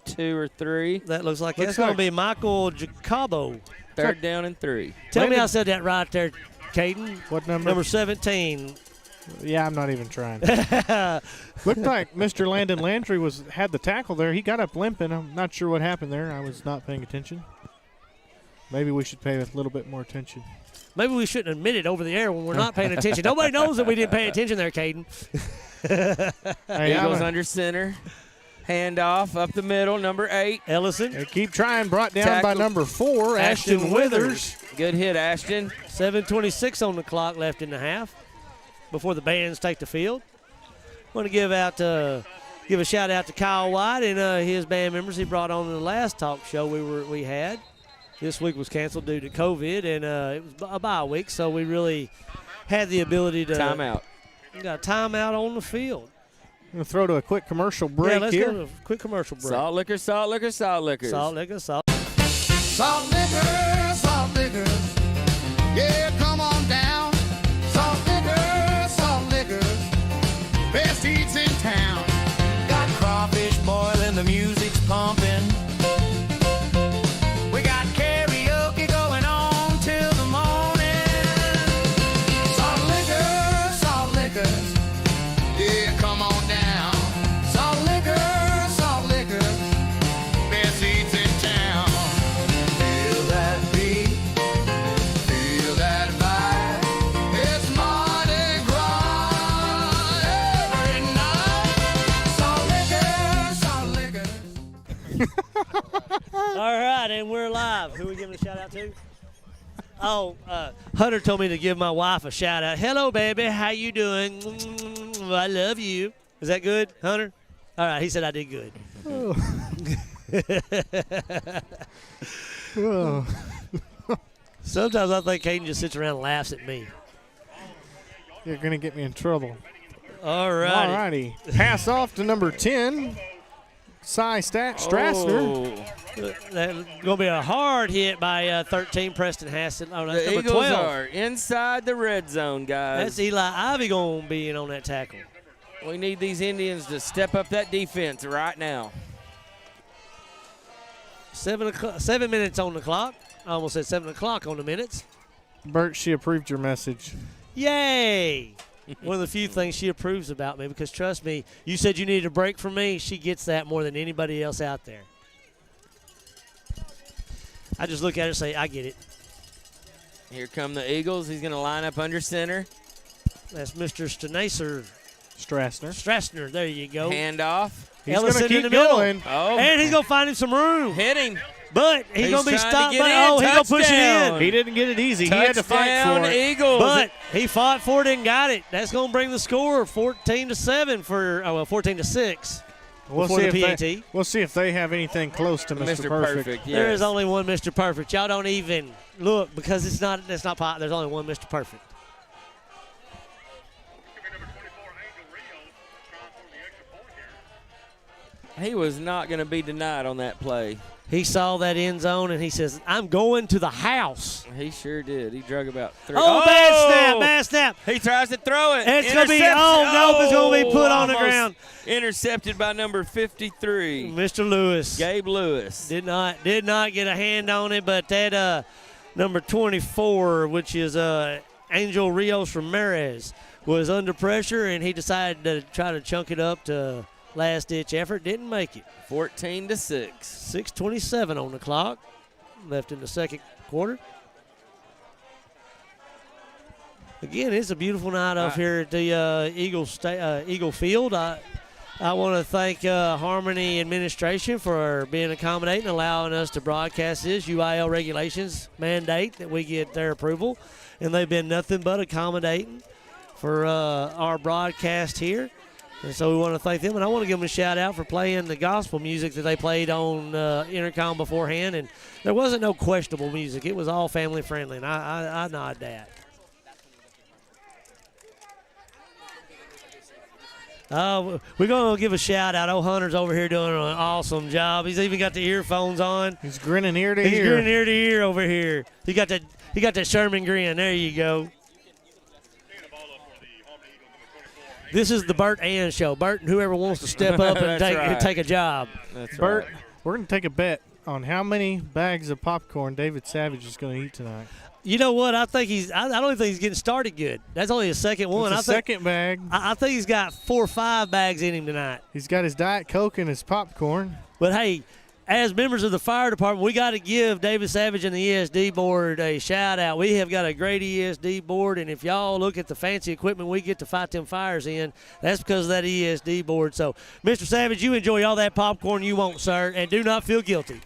2 or 3. That looks like it's going to be Michael Jacobo. 3rd down and 3. Tell me I said that right there, Caden. What number? Number 17. Yeah, I'm not even trying. Looked like Mr. Landon Landry had the tackle there. He got up limping. I'm not sure what happened there. I was not paying attention. Maybe we should pay a little bit more attention. Maybe we shouldn't admit it over the air when we're not paying attention. Nobody knows that we didn't pay attention there, Caden. Eagles under center. Hand off up the middle, number 8. Ellison. They keep trying. Brought down by number 4, Ashton Withers. Good hit, Ashton. 7:26 on the clock left in the half before the bands take the field. Want to give a shout out to Kyle White and his band members he brought on in the last talk show we had. This week was canceled due to COVID, and it was a bye week, so we really had the ability to timeout. We got a timeout on the field. I'm going to throw to a quick commercial break let's here. go to a quick commercial break. Salt liquor, salt liquor, salt liquor. Salt liquor, salt. Salt liquor, salt liquor. Yeah, come on down. Salt liquor. Best eats in town. Got crawfish boiling, the music's pumping. We got karaoke going on till the morning. Salt liquor. Yeah, come on down. Salt liquor. Best eats in town. Feel that beat. Feel that vibe. It's Mardi Gras every night. Salt liquor. All right, and we're live. Who are we giving a shout out to? Oh, Hunter told me to give my wife a shout out. Hello, baby. How you doing? I love you. Is that good, Hunter? All right, he said I did good. Oh. Sometimes I think Caden just sits around and laughs at me. You're going to get me in trouble. All right. All righty. Pass off to number 10. Strassner. That's going to be a hard hit by 13 Preston Hassan. Oh, that's The number Eagles 12. are inside the red zone, guys. That's Eli Ivy going to be in on that tackle. We need these Indians to step up that defense right now. 7 minutes on the clock. I almost said 7 o'clock on the minutes. Bert, she approved your message. Yay! One of the few things she approves about me, because trust me, you said you needed a break from me. She gets that more than anybody else out there. I just look at her and say, I get it. Here come the Eagles. He's going to line up under center. That's Mr. Strassner. There you go. Handoff. He's going to Ellison keep in the middle. going. Oh, And he's going to find him some room. hit him. But he's going to be trying stopped. to get But, in. he's going to push it Touchdown. in. He didn't get it easy. He had to fight Touchdown, for it. Eagles. But he fought for it and got it. That's going to bring the score 14-7 for 14-6. We'll before see, the if PAT. we'll see if they have anything close to Mr. Perfect. Yes. There is only one Mr. Perfect. Y'all don't even look because it's not. That's not. There's only one Mr. Perfect. He was not going to be denied on that play. He saw that end zone and he says, "I'm going to the house." He sure did. He drug about 3. Oh, bad snap. He tries to throw it. It's going to be. Interception. Oh no! It's going to be put on the Almost ground. Intercepted by number 53, Mr. Lewis Gabe Lewis. did not get a hand on it, but that number 24, which is Angel Rios Ramirez, was under pressure and he decided to try to chunk it up to last-ditch effort. Didn't make it. 14-6. 6:27 on the clock. Left in the second quarter. Again, it's a beautiful night up here at the Eagle Field. I want to thank Harmony Administration for being accommodating, allowing us to broadcast this. UIL regulations mandate that we get their approval, and they've been nothing but accommodating for our broadcast here. And so we want to thank them, and I want to give them a shout-out for playing the gospel music that they played on intercom beforehand. And there wasn't no questionable music. It was all family-friendly, and I nod that. We're going to give a shout-out. Old Hunter's over here doing an awesome job. He's even got the earphones on. He's grinning ear to He's ear. grinning ear to ear over here. He got that Sherman grin. There you go. This is the Bert Ann Show. Bert and whoever wants to step up and take a job. That's Bert, right. we're going to take a bet on how many bags of popcorn David Savage is going to eat tonight. You know what? I think I don't even think he's getting started good. That's only his second one. It's the second bag. I think he's got 4 or 5 bags in him tonight. He's got his Diet Coke and his popcorn. But, hey, as members of the fire department, we got to give David Savage and the ESD board a shout-out. We have got a great ESD board, and if y'all look at the fancy equipment we get to fight them fires in, that's because of that ESD board. So, Mr. Savage, you enjoy all that popcorn you want, sir, and do not feel guilty.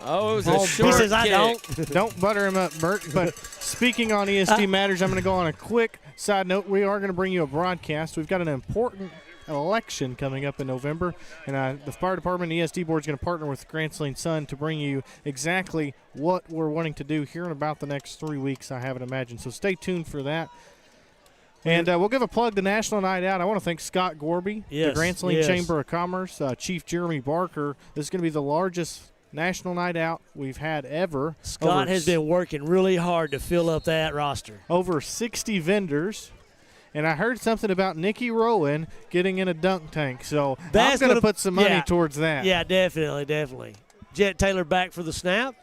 Oh, it was a short He says, I kick. don't. Don't butter him up, Bert. But speaking on ESD matters, I'm going to go on a quick side note. We are going to bring you a broadcast. We've got an important election coming up in November, and the fire department and ESD board is going to partner with Grand Saline Sun to bring you exactly what we're wanting to do here in about the next 3 weeks, I have it imagined. So stay tuned for that. And we'll give a plug to National Night Out. I want to thank Scott Gorby, the Grand Saline Chamber of Commerce, Chief Jeremy Barker. This is going to be the largest National Night Out we've had ever. Scott has been working really hard to fill up that roster. Over 60 vendors. And I heard something about Nikki Rowan getting in a dunk tank. So I'm going to put some money towards that. Yeah, definitely. Jet Taylor back for the snap.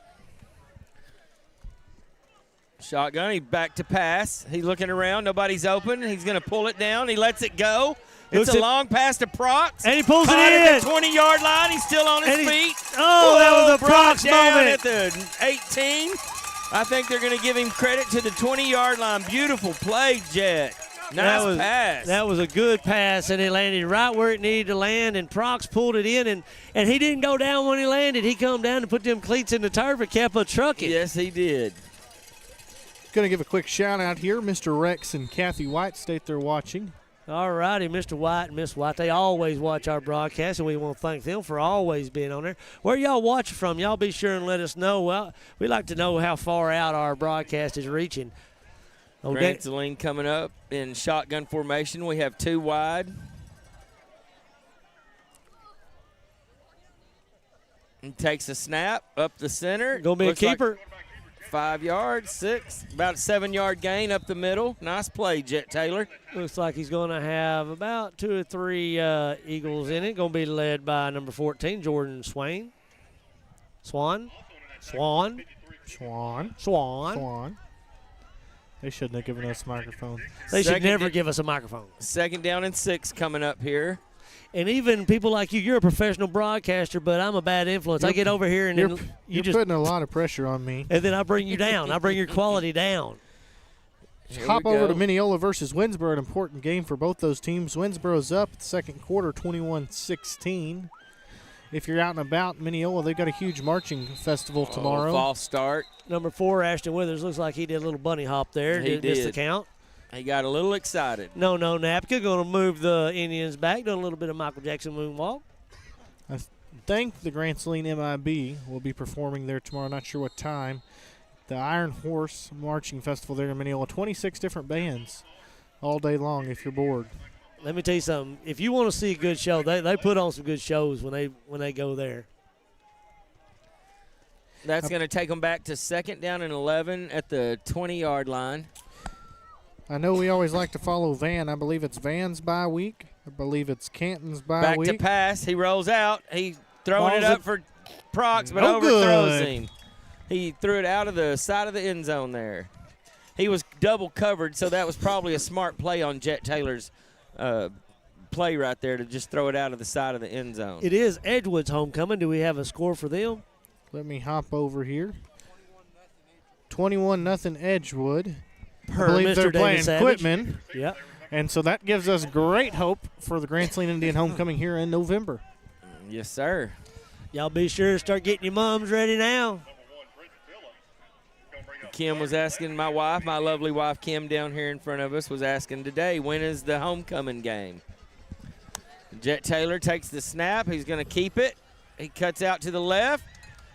Shotgun, he back to pass. He's looking around. Nobody's open. He's going to pull it down. He lets it go. It's a long pass to Prox. And he pulls Caught it in. at the 20-yard line. He's still on his feet. Oh, that was a Prox Prox down moment. at the 18. I think they're going to give him credit to the 20-yard line. Beautiful play, Jet. Nice pass. That was a good pass, and it landed right where it needed to land, and Prox pulled it in, and he didn't go down when he landed. He come down and put them cleats in the turf and kept a trucking. Yes, he did. Going to give a quick shout-out here. Mr. Rex and Kathy White state they're watching. All righty, Mr. White and Miss White, they always watch our broadcast, and we want to thank them for always being on there. Where y'all watching from, y'all be sure and let us know. Well, we like to know how far out our broadcast is reaching. Grand Saline coming up in shotgun formation. We have 2 wide. He takes a snap up the center. Gonna be Looks a like keeper. 5 yards, 6, about a 7-yard gain up the middle. Nice play, Jet Taylor. Looks like he's going to have about 2 or 3 Eagles in it. Going to be led by number 14, Jordan Swain. Swan. They shouldn't have given us microphones. They should never give us a microphone. 2nd down and 6 coming up here. And even people like you're a professional broadcaster, but I'm a bad influence. I get over here and then you're putting a lot of pressure on me. And then I bring you down. I bring your quality down. Hop over to Mineola versus Winsboro, an important game for both those teams. Winsboro's up the second quarter, 21-16. If you're out and about, Mineola, they've got a huge marching festival tomorrow. False start. Number 4, Ashton Withers, looks like he did a little bunny hop there. He did. Missed the count. He got a little excited. No, Napka going to move the Indians back, doing a little bit of Michael Jackson moonwalk. I think the Grand Saline MIB will be performing there tomorrow. Not sure what time. The Iron Horse Marching Festival there in Mineola. 26 different bands all day long if you're bored. Let me tell you something. If you want to see a good show, they put on some good shows when they go there. That's going to take them back to 2nd down and 11 at the 20-yard line. I know we always like to follow Van. I believe it's Van's bye week. I believe it's Canton's bye week. Back to pass. He rolls out. He throwing Balls it up it. for Prox, but No overthrows good. him. He threw it out of the side of the end zone there. He was double covered, so that was probably a smart play on Jet Taylor's play right there to just throw it out of the side of the end zone. It is Edgewood's homecoming. Do we have a score for them? Let me hop over here. 21-0 Edgewood. I believe they're playing Quitman. Yep. And so that gives us great hope for the Grand Saline Indian homecoming here in November. Yes, sir. Y'all be sure to start getting your moms ready now. Kim was asking my wife, my lovely wife Kim down here in front of us, was asking today, when is the homecoming game? Jet Taylor takes the snap. He's going to keep it. He cuts out to the left,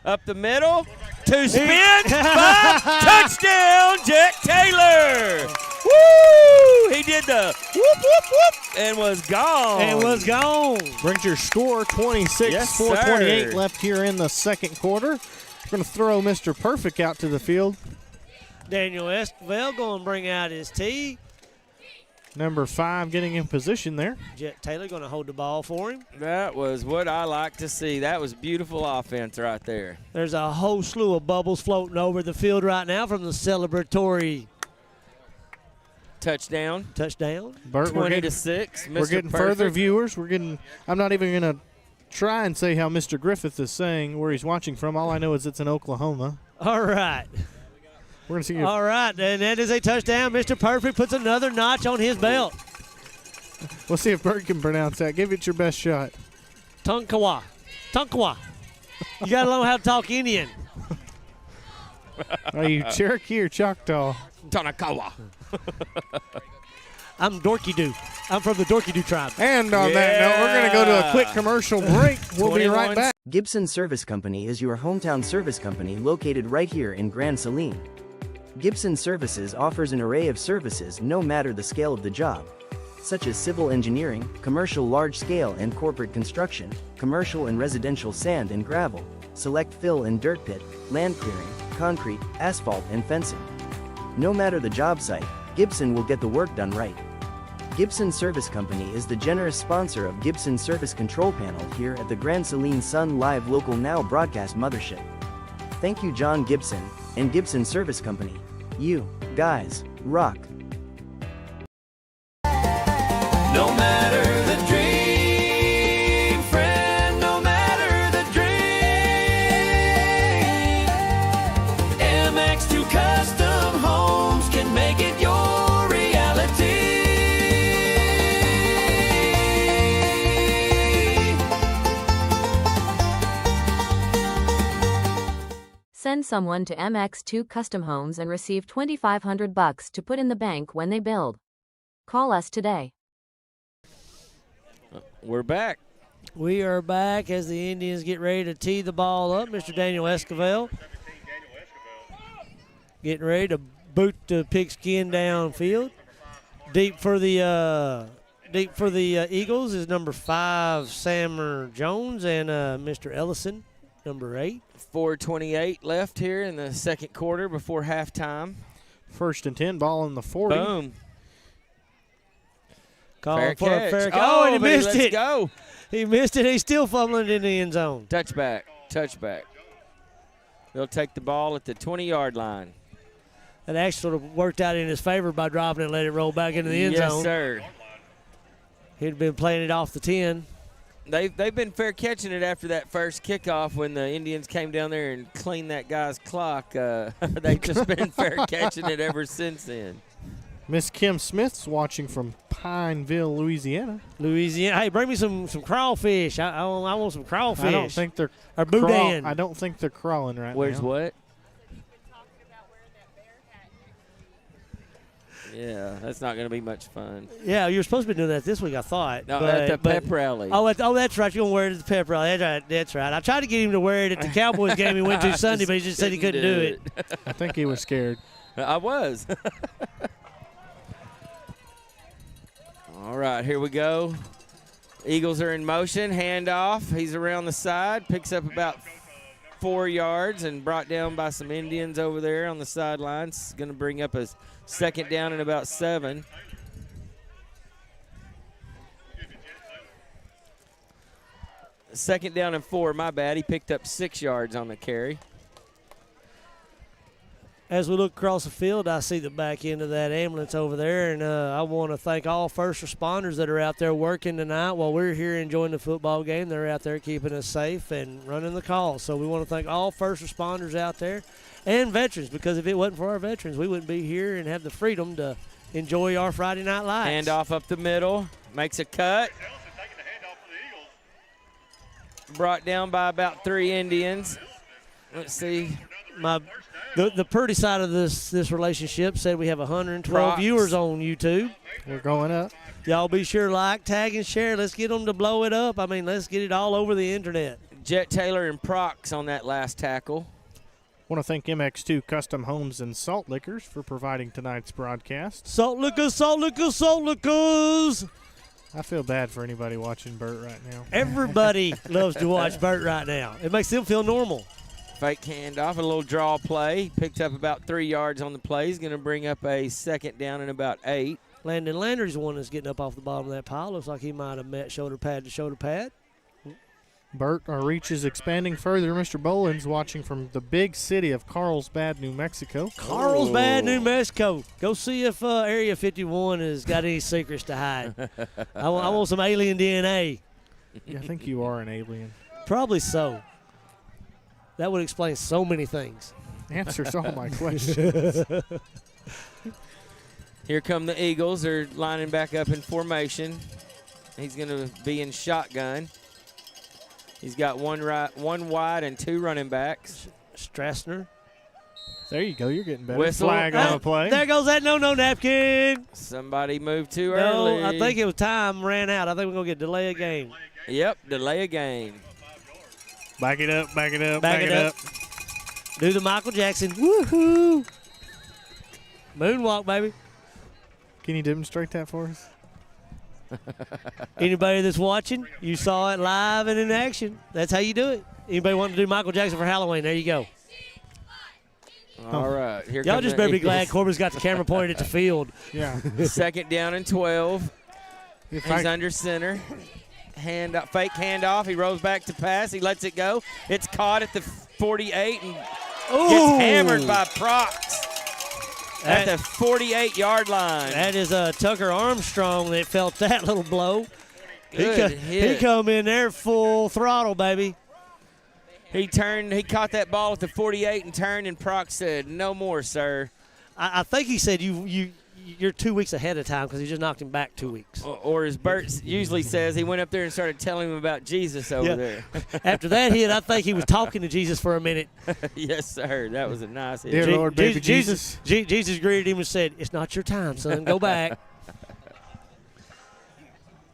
up the middle, 2 spins, 5, touchdown, Jet Taylor. Woo! He did the whoop, whoop, whoop, and was gone. Brings your score 26, Yes, 4:28 sir. left here in the second quarter. We're going to throw Mr. Perfect out to the field. Daniel Esquivel going to bring out his tee. Number 5 getting in position there. Jet Taylor going to hold the ball for him. That was what I like to see. That was beautiful offense right there. There's a whole slew of bubbles floating over the field right now from the celebratory touchdown. Bert, 20-6. We're getting further viewers. I'm not even going to try and say how Mr. Griffith is saying where he's watching from. All I know is it's in Oklahoma. All right. We're going to see. All right, and that is a touchdown. Mr. Perfect puts another notch on his belt. We'll see if Bert can pronounce that. Give it your best shot. Tonkawa. You got to learn how to talk Indian. Are you Cherokee or Choctaw? Tonakawa. I'm Dorky Doo. I'm from the Dorky Doo tribe. And on that note, we're going to go to a quick commercial break. We'll be right back. Gibson Service Company is your hometown service company located right here in Grand Saline. Gibson Services offers an array of services no matter the scale of the job, such as civil engineering, commercial large-scale and corporate construction, commercial and residential sand and gravel, select fill and dirt pit, land clearing, concrete, asphalt and fencing. No matter the job site, Gibson will get the work done right. Gibson Service Company is the generous sponsor of Gibson Service Control Panel here at the Grand Saline Sun Live Local Now broadcast mothership. Thank you, John Gibson and Gibson Service Company. You guys rock. No matter the dream, friend, no matter the dream, MX2 Custom Homes can make it your reality. Send someone to MX2 Custom Homes and receive $2,500 to put in the bank when they build. Call us today. We're back. We are back as the Indians get ready to tee the ball up. Mr. Daniel Esquivel getting ready to boot the pigskin downfield. Deep for the Eagles is number 5, Sammer Jones, and Mr. Ellison. number 8. 4:28 left here in the second quarter before halftime. 1st and 10, ball in the 40. Boom. Calling for catch. a fair catch. Oh, and he but missed let's it. go. He missed it. He's still fumbling in the end zone. Touchback. They'll take the ball at the 20-yard line. That actually sort of worked out in his favor by dropping it and let it roll back into the end zone. Yes, sir. He'd been playing it off the 10. They've been fair catching it after that first kickoff when the Indians came down there and cleaned that guy's clock. They've just been fair catching it ever since then. Miss Kim Smith's watching from Pineville, Louisiana. Hey, bring me some crawfish. I want some crawfish. I don't think they're or boudin. I don't think they're crawling right Where's now. what? Yeah, that's not going to be much fun. Yeah, you were supposed to be doing that this week, I thought. No, at the pep rally. Oh, that's right. You're going to wear it at the pep rally. That's right. I tried to get him to wear it at the Cowboys game he went to Sunday, but he just said he couldn't do it. I think he was scared. I was. All right, here we go. Eagles are in motion. Handoff. He's around the side. Picks up about 4 yards and brought down by some Indians over there on the sidelines. Going to bring up a 2nd down and about 7. Second down and 4, my bad. He picked up 6 yards on the carry. As we look across the field, I see the back end of that ambulance over there, and I want to thank all first responders that are out there working tonight while we're here enjoying the football game. They're out there keeping us safe and running the call. So we want to thank all first responders out there and veterans, because if it wasn't for our veterans, we wouldn't be here and have the freedom to enjoy our Friday night lights. Handoff up the middle, makes a cut. Brought down by about 3 Indians. Let's see. The Purdy side of this relationship said we have 112 Props. viewers on YouTube. We're going up. Y'all be sure to like, tag, and share. Let's get them to blow it up. I mean, let's get it all over the internet. Jet Taylor and Prox on that last tackle. Want to thank MX2 Custom Homes and Salt Liquors for providing tonight's broadcast. Salt liquors, salt liquors, salt liquors. I feel bad for anybody watching Bert right now. Everybody loves to watch Bert right now. It makes them feel normal. Fake handoff, a little draw play. Picked up about 3 yards on the play. He's going to bring up a 2nd down and about 8. Landon Landry's the one that's getting up off the bottom of that pile. Looks like he might have met shoulder pad to shoulder pad. Bert, our reach is expanding further. Mr. Boland's watching from the big city of Carlsbad, New Mexico. Carlsbad, New Mexico. Go see if Area 51 has got any secrets to hide. I want some alien DNA. Yeah, I think you are an alien. Probably so. That would explain so many things. Answers all my questions. Here come the Eagles. They're lining back up in formation. He's going to be in shotgun. He's got one wide and 2 running backs. Strassner. There you go. You're getting better. Whistle. Flag on the play. There goes that no napkin. Somebody moved too No, early. I think it was time ran out. I think we're going to get delay a game. Yep, delay a game. Back it up, back it up, Back it up. Do the Michael Jackson. Woohoo. Moonwalk, baby. Can you demonstrate that for us? Anybody that's watching, you saw it live and in action. That's how you do it. Anybody want to do Michael Jackson for Halloween? There you go. All right. Here Y'all come just the better be Eagles. glad Corbin's got the camera pointed at the field. Yeah. 2nd down and 12. If He's under center. Fake handoff. He rolls back to pass. He lets it go. It's caught at the 48 and gets hammered by Prox at the 48-yard line. That is Tucker Armstrong that felt that little blow. Good He hit. come in there full throttle, baby. He caught that ball at the 48 and turned, and Prox said, "No more, sir." I think he said you're 2 weeks ahead of time because he just knocked him back 2 weeks. Or as Bert usually says, he went up there and started telling him about Jesus over there. After that hit, I think he was talking to Jesus for a minute. Yes, sir. That was a nice hit. Dear Lord, baby Jesus. Jesus greeted him and said, "It's not your time, son. Go back."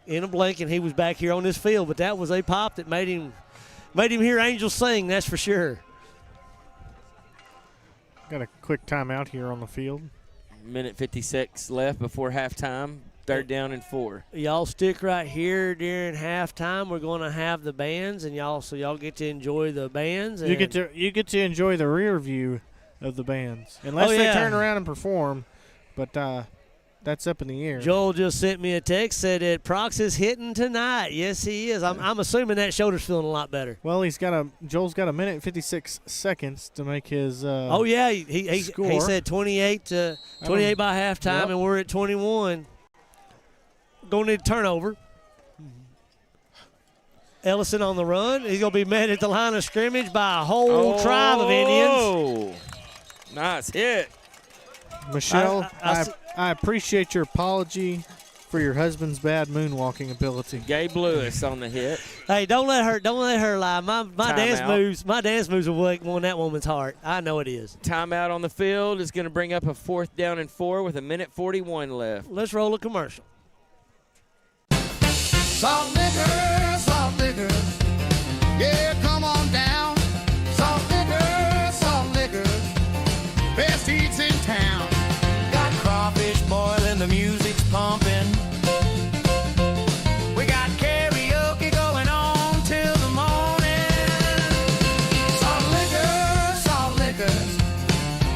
In a blink, and he was back here on this field. But that was a pop that made him hear angels sing, that's for sure. Got a quick timeout here on the field. Minute 56 left before halftime. 3rd down and 4. Y'all stick right here during halftime. We're going to have the bands, and y'all get to enjoy the bands. You get to enjoy the rear view of the bands, unless they turn around and perform. But that's up in the air. Joel just sent me a text, said that Prox is hitting tonight. Yes, he is. I'm assuming that shoulder's feeling a lot better. Well, Joel's got a minute and 56 seconds to make his he score. He said 28 by halftime, Yep. and we're at 21. Going to need a turnover. Ellison on the run. He's going to be met at the line of scrimmage by a whole tribe of Indians. Oh, nice hit. Michelle, I appreciate your apology for your husband's bad moonwalking ability. Gabe Lewis on the hit. Hey, don't let her lie. My dance Timeout. my dance moves will win that woman's heart. I know it is. Timeout on the field is going to bring up a 4th down and 4 with a minute 41 left. Let's roll a commercial. Salt liquor, yeah, come on down. Salt liquor, best eats in town. Got crawfish boiling, the music's pumping. We got karaoke going on till the morning. Salt liquor,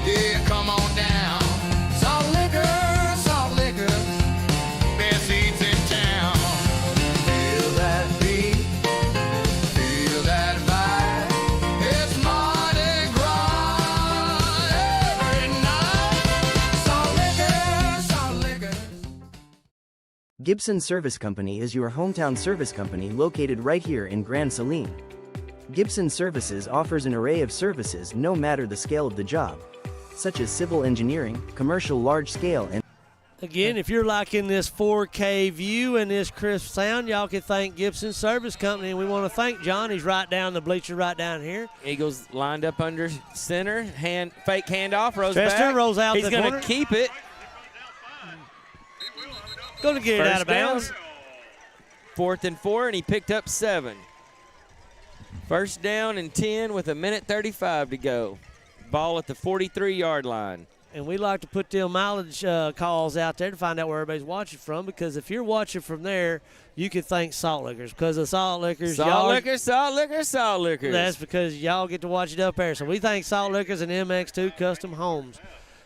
yeah, come on down. Salt liquor, best eats in town. Feel that beat, feel that vibe. It's Mardi Gras every night. Salt liquor. Gibson Service Company is your hometown service company located right here in Grand Saline. Gibson Services offers an array of services no matter the scale of the job, such as civil engineering, commercial large-scale, and Again, if you're liking this 4K view and this crisp sound, y'all can thank Gibson Service Company. And we want to thank John. He's right down the bleacher right down here. Eagles lined up under center. Fake handoff. Rolls Chester back. rolls out He's the going corner. to keep it. Going to get it First out of down. bounds. 4th and 4, and he picked up 7. 1st down and 10 with a minute 35 to go. Ball at the 43-yard line. And we like to put the mileage calls out there to find out where everybody's watching from, because if you're watching from there, you can thank Salt Lickers, because the Salt Lickers. Salt Lickers. That's because y'all get to watch it up there. So we thank Salt Lickers and MX2 Custom Homes,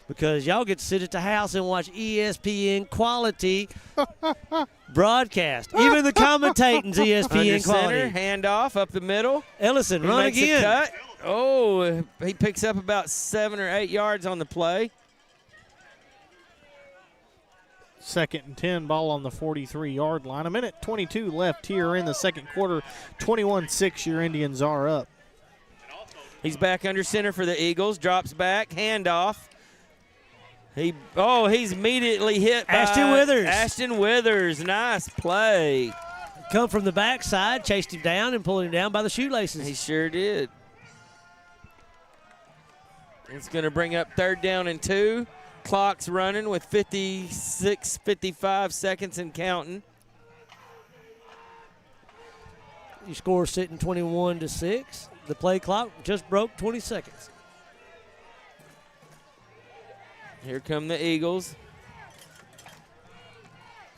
because y'all get to sit at the house and watch ESPN quality broadcast. Even the commentating's ESPN Under quality. center, handoff up the middle. Ellison, He run makes again. a cut. Oh, he picks up about 7 or 8 yards on the play. 2nd and 10, ball on the 43-yard line. A minute 22 left here in the second quarter. 21-6, your Indians are up. He's back under center for the Eagles. Drops back, handoff. He's immediately hit by Ashton Withers. Ashton Withers, nice play. Come from the backside, chased him down, and pulled him down by the shoelaces. He sure did. It's going to bring up 3rd down and 2. Clock's running with 55 seconds and counting. Your score sitting 21-6. The play clock just broke 20 seconds. Here come the Eagles.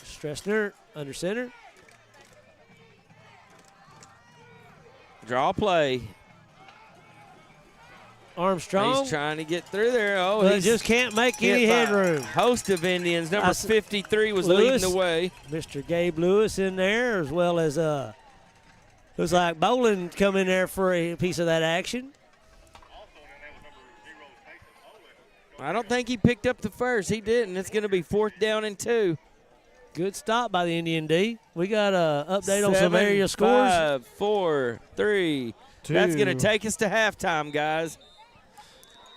Stressner under center. Draw play. Armstrong. He's trying to get through there. Oh, but he just can't make hit any by headroom. a host of Indians. Number 53 was Lewis, leading the way. Mr. Gabe Lewis in there, as well as looks like Bolin come in there for a piece of that action. I don't think he picked up the first. He didn't. It's going to be 4th down and 2. Good stop by the Indian D. We got an update on some area scores. 5, 4, 3. 2. That's going to take us to halftime, guys.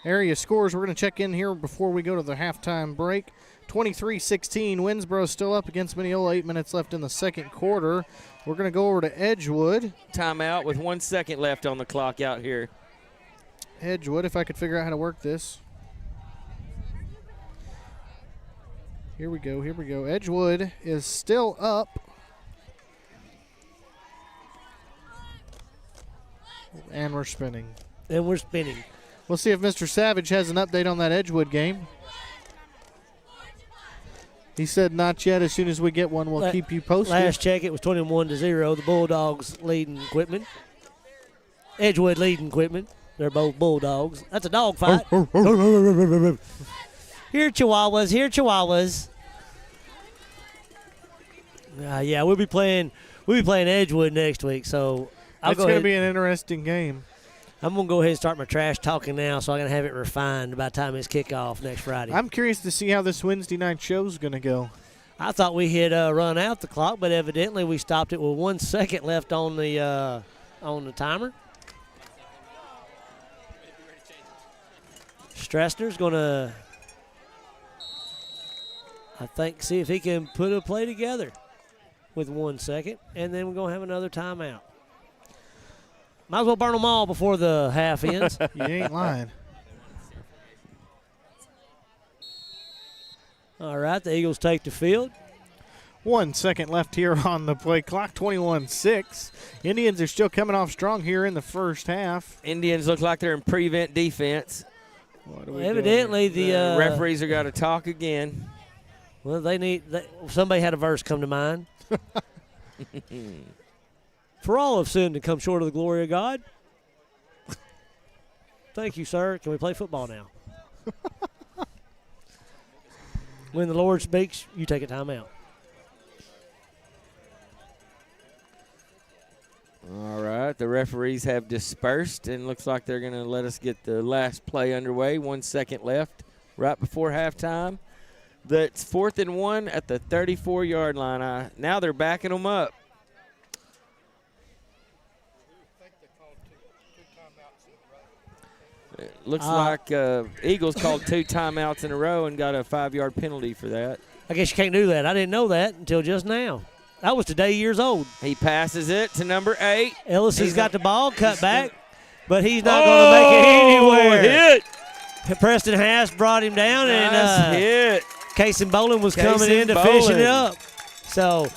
Area scores, we're going to check in here before we go to the halftime break. 23-16, Winsboro still up against Mineola. 8 minutes left in the second quarter. We're going to go over to Edgewood. Timeout with 1 second left on the clock out here. Edgewood, if I could figure out how to work this. Here we go. Edgewood is still up. And we're spinning. We'll see if Mr. Savage has an update on that Edgewood game. He said not yet. As soon as we get one, we'll keep you posted. Last check, it was 21-0. The Bulldogs leading Quitman. Edgewood leading Quitman. They're both Bulldogs. That's a dog fight. Here, Chihuahuas. Here, Chihuahuas. Yeah, we'll be playing Edgewood next week. So it's going to be an interesting game. I'm going to go ahead and start my trash talking now, so I'm going to have it refined by the time it's kickoff next Friday. I'm curious to see how this Wednesday night show is going to go. I thought we had run out the clock, but evidently we stopped it with 1 second left on the timer. Stressner's going to, I think, see if he can put a play together with 1 second, and then we're going to have another timeout. Might as well burn them all before the half ends. You ain't lying. All right, the Eagles take the field. 1 second left here on the play clock, 21-6. Indians are still coming off strong here in the first half. Indians look like they're in prevent defense. Evidently, the referees are got to talk again. Well, somebody had a verse come to mind. For all have sinned and come short of the glory of God. Thank you, sir. Can we play football now? When the Lord speaks, you take a timeout. All right, the referees have dispersed, and looks like they're going to let us get the last play underway. 1 second left right before halftime. That's 4th and 1 at the 34-yard line. Now they're backing them up. It looks like Eagles called 2 timeouts in a row and got a 5-yard penalty for that. I guess you can't do that. I didn't know that until just now. That was today years old. He passes it to number 8. Ellis has got the ball cut back, but he's not going to make it anywhere. Hit. Preston Haas brought him down, Nice hit. Casey Bolin was coming in to finish it up. So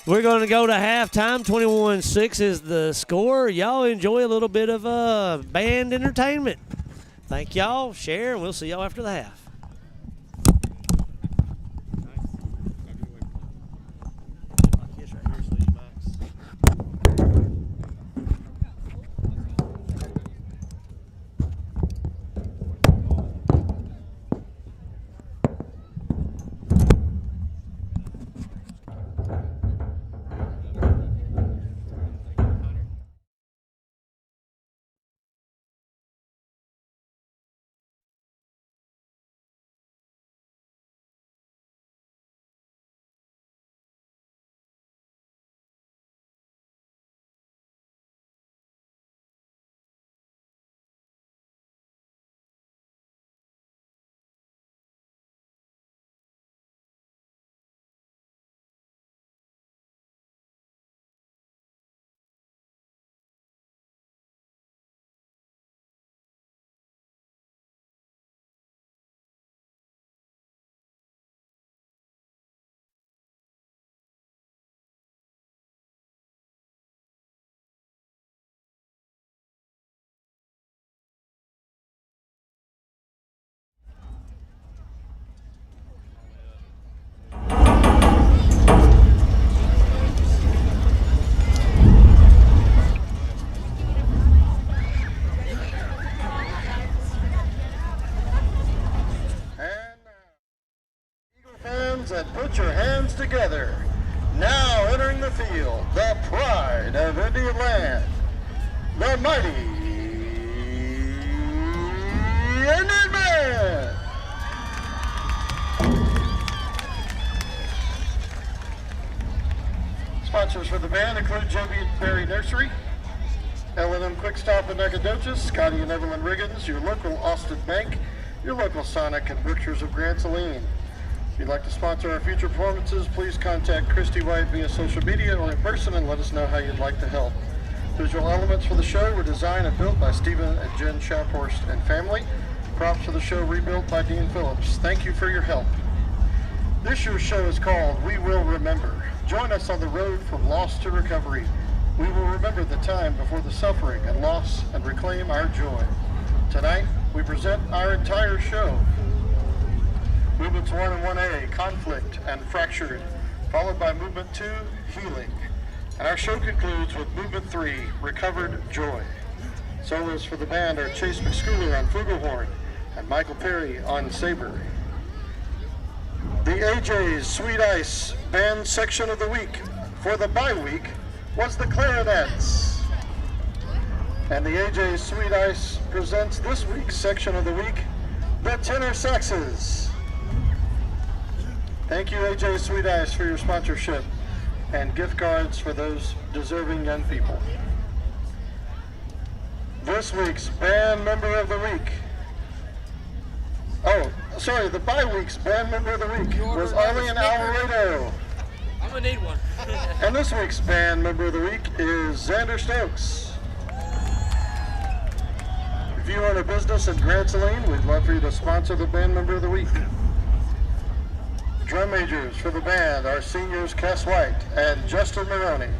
we're going to go to halftime. 21-6 is the score. Y'all enjoy a little bit of band entertainment. Thank y'all. Share, and we'll see y'all after the half. And put your hands together. Now entering the field, the pride of Indian land, the mighty Indian Band. Sponsors for the band include J.B. Berry Nursery, L&M Quick Stop in Nacogdoches, Scotty and Evelyn Riggins, your local Austin Bank, your local Sonic, and Brookshires of Grand Saline. If you'd like to sponsor our future performances, please contact Christy White via social media or in person and let us know how you'd like to help. Visual elements for the show were designed and built by Stephen and Jen Shaphorst and family. Props for the show rebuilt by Dean Phillips. Thank you for your help. This year's show is called We Will Remember. Join us on the road from loss to recovery. We will remember the time before the suffering and loss and reclaim our joy. Tonight, we present our entire show. Movements 1 and 1A, conflict and fractured, followed by movement 2, healing. And our show concludes with movement 3, recovered joy. Solos for the band are Chase McSchooler on flugelhorn and Michael Perry on saber. The AJ's Sweet Ice band section of the week for the bye week was the clarinets. And the AJ's Sweet Ice presents this week's section of the week, the tenor saxes. Thank you, AJ's Sweet Ice, for your sponsorship and gift cards for those deserving young people. This week's band member of the week. The bye week's band member of the week was Arlene Alvarado. I'm gonna need one. And this week's band member of the week is Xander Stokes. If you own a business in Grand Saline, we'd love for you to sponsor the band member of the week. Drum majors for the band are seniors Cass White and Justin Maroney.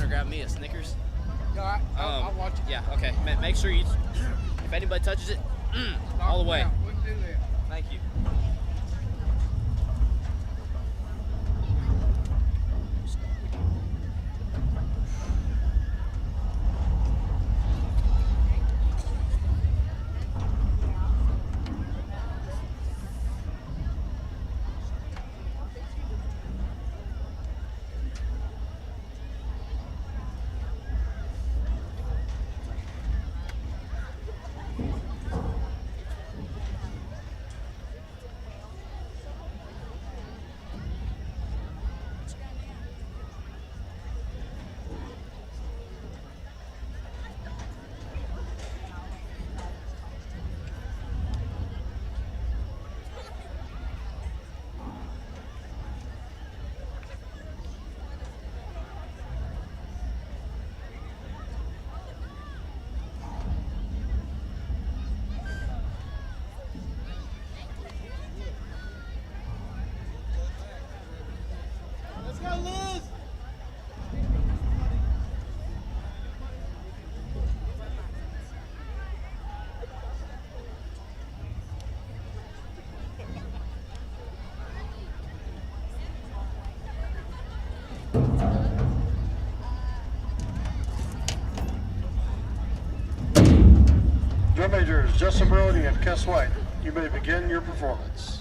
Grab me a Snickers. No, I'll watch it. Yeah, okay. Make sure you, if anybody touches it, all the way. Yeah, we can do that. Thank you. Drum majors Justin Brody and Cass White, you may begin your performance.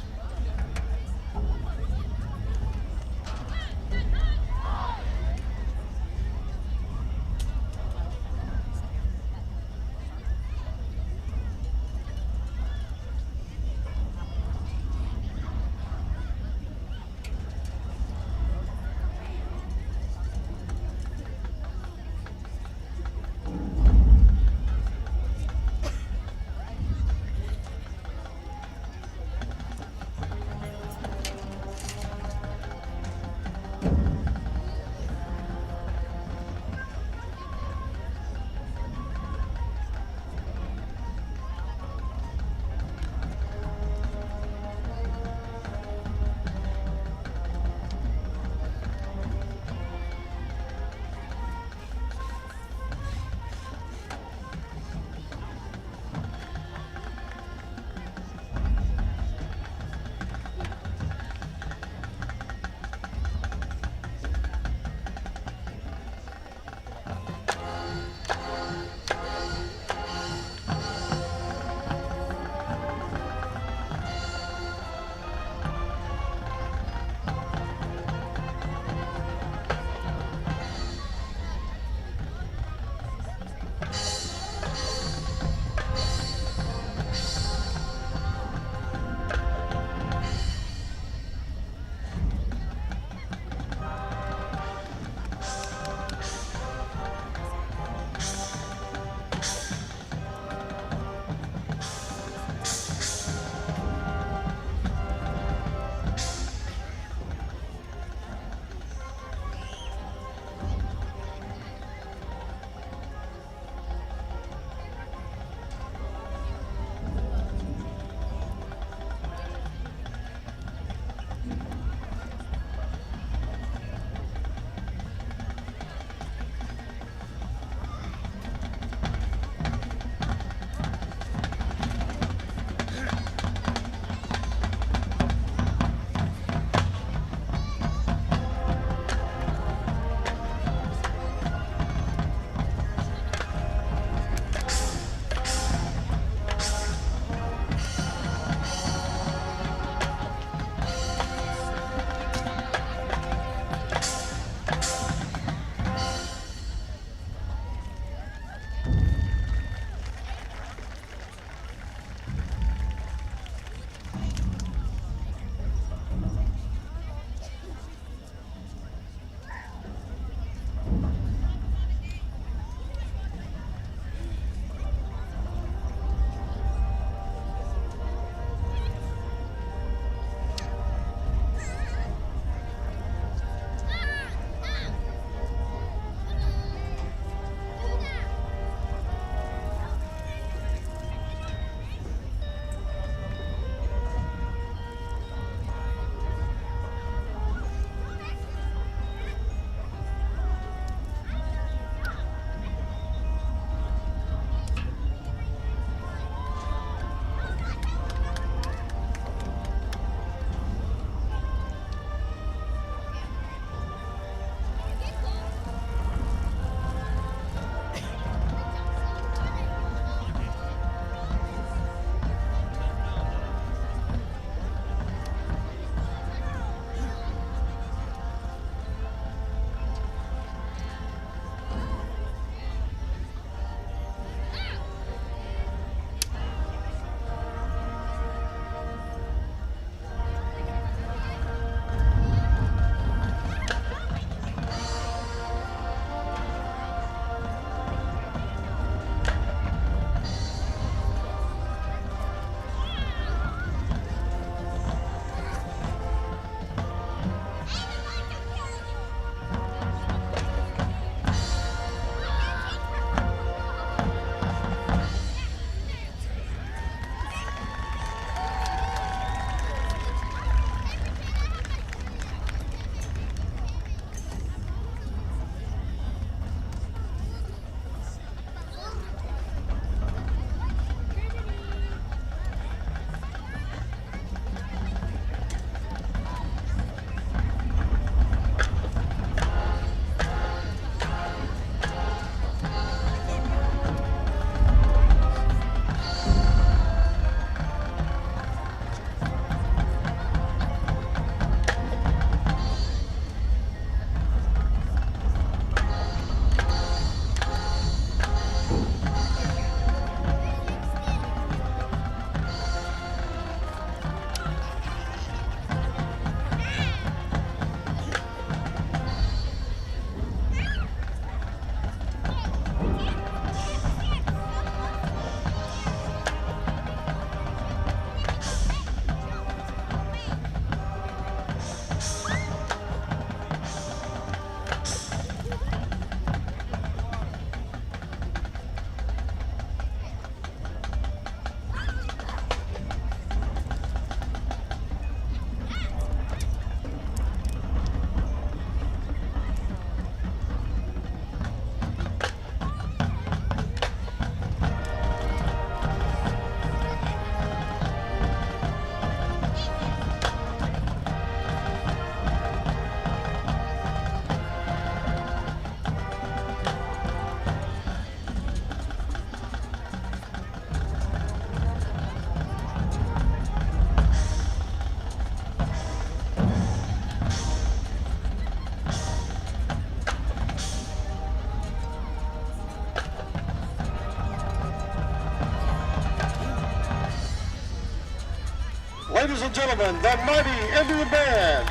and gentlemen, the mighty Indian Band.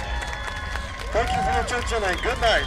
Thank you for your attention and good night.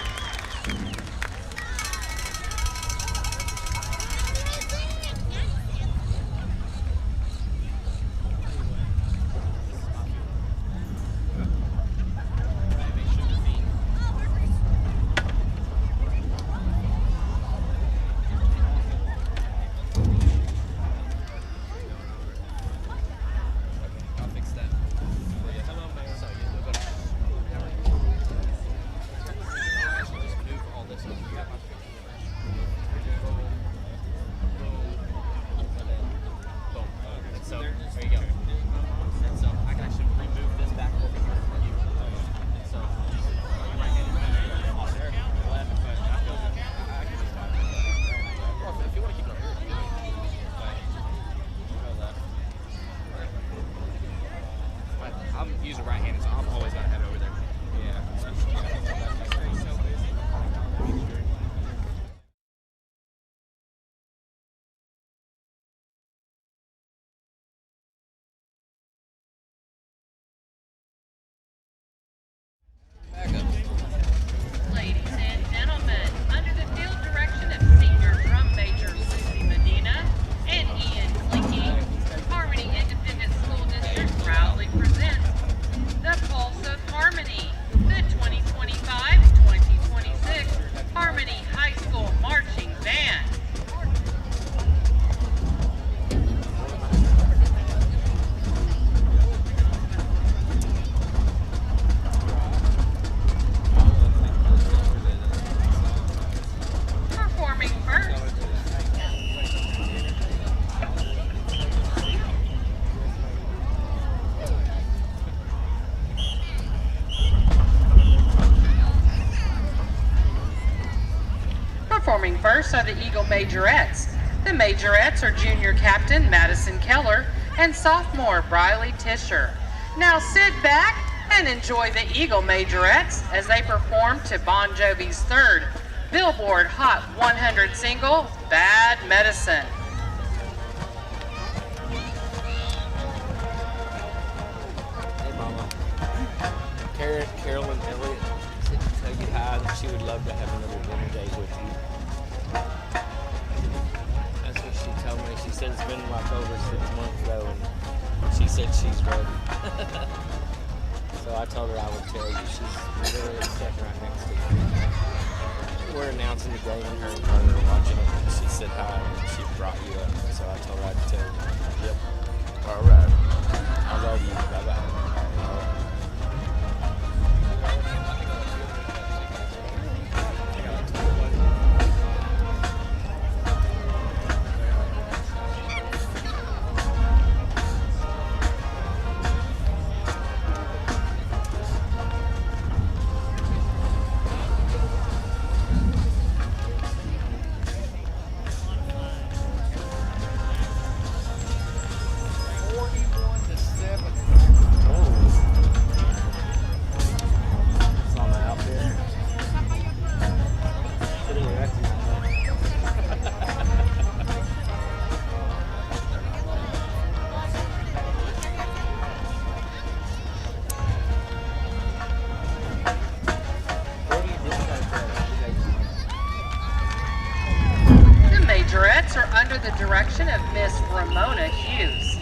Ladies and gentlemen, under the field direction of Senior Drum Major Lucy Medina and Ian Klinke, Harmony Independent School District proudly presents the Pulse of Harmony, the 2025-2026 Harmony High School Marching Band. Performing first, are the Eagle Majorettes. The Majorettes are junior captain Madison Keller and sophomore Briley Tischer. Now sit back and enjoy the Eagle Majorettes as they perform to Bon Jovi's third Billboard Hot 100 single, Bad Medicine. Hey, Mama. Carolyn Elliott said to tell you hi, that she would love to have another dinner date with you. That's what she told me. She said it's been like over 6 months though, and she said she's ready. So I told her I would tell you. She's literally sitting right next to you. We're announcing the game, and her and Carter are watching it. And she said hi, and she brought you up. So I told her I'd tell you. Yep. All right. I love you. Bye-bye. Majorettes are under the direction of Miss Ramona Hughes.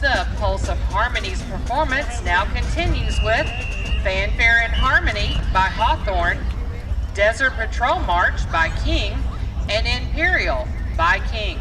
The Pulse of Harmony's performance now continues with Fanfare in Harmony by Hawthorne, Desert Patrol March by King, and Imperial by King.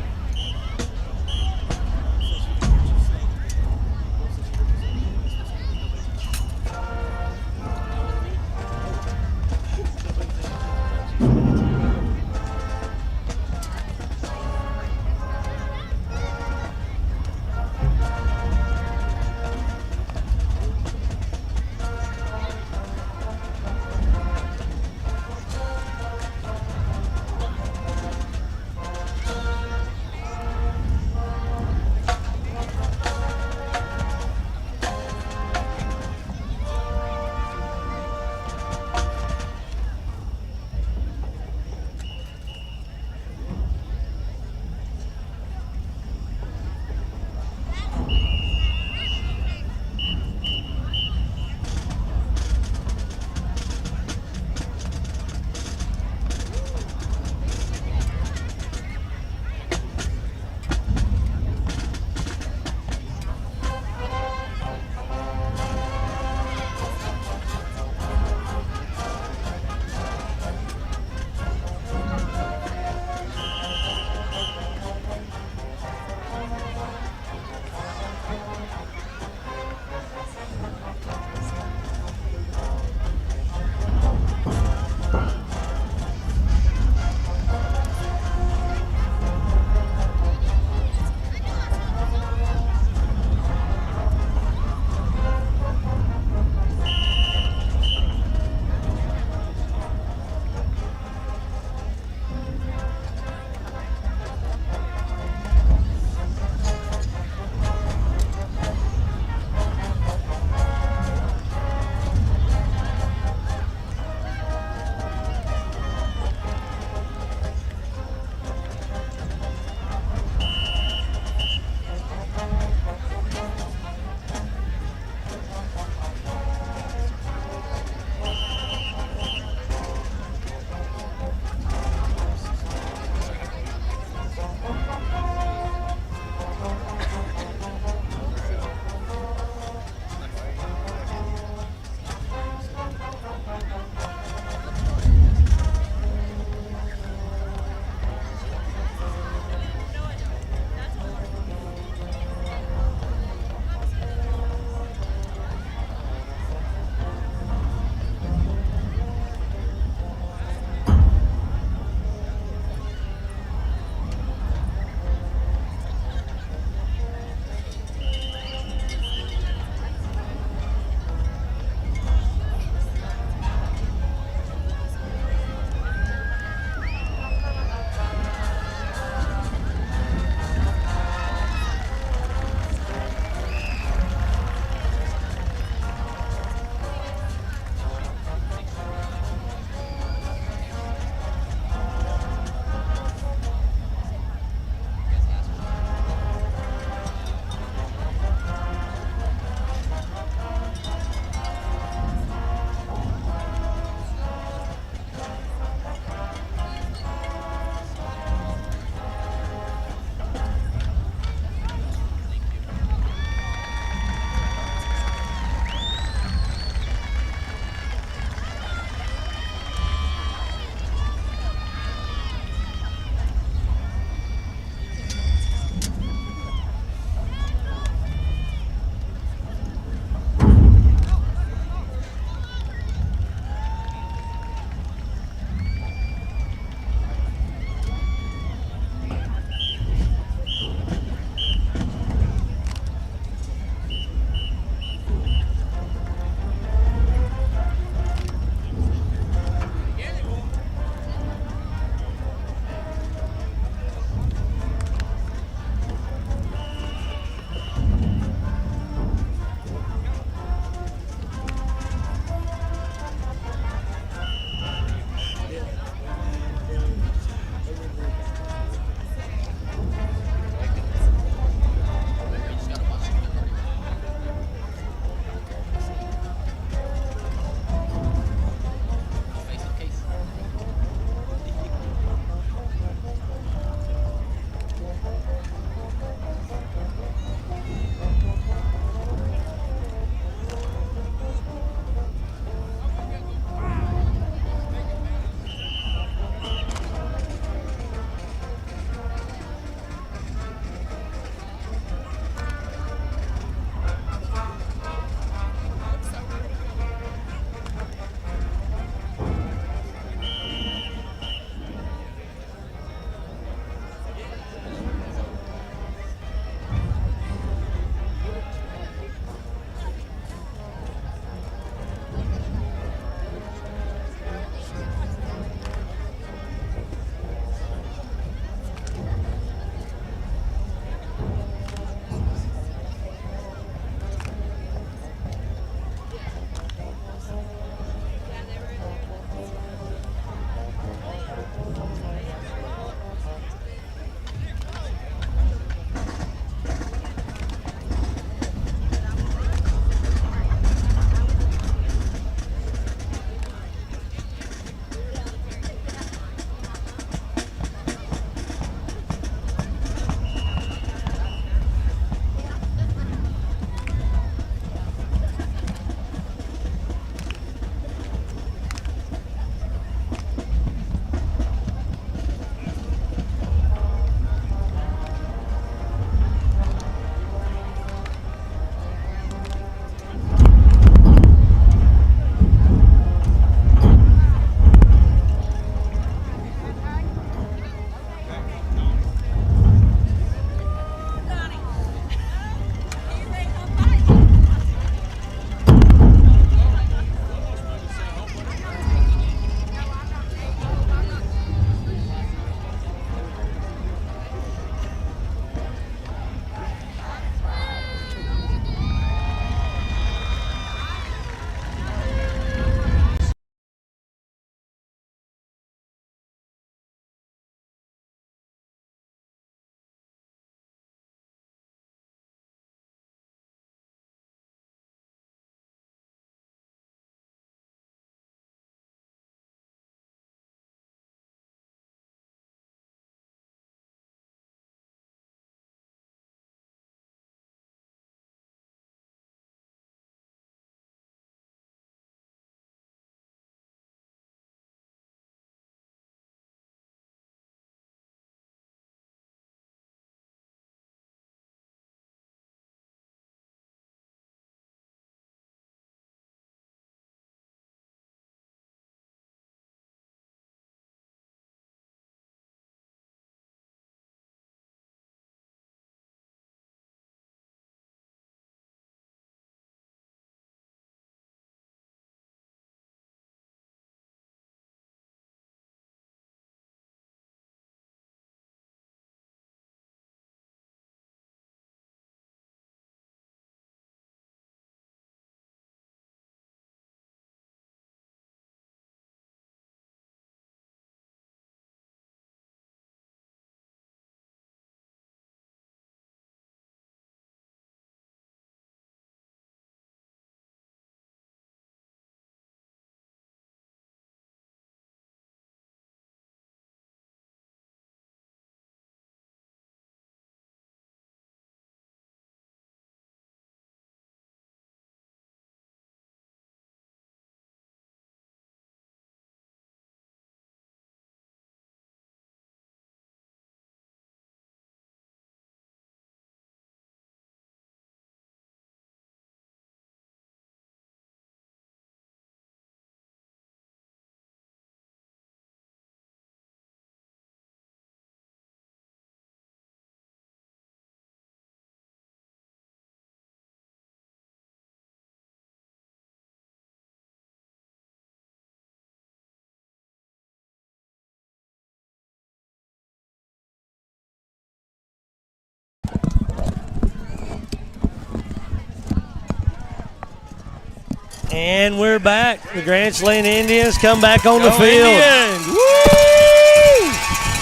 And we're back. The Grand Saline Indians come back on the Go field. Indians. Woo!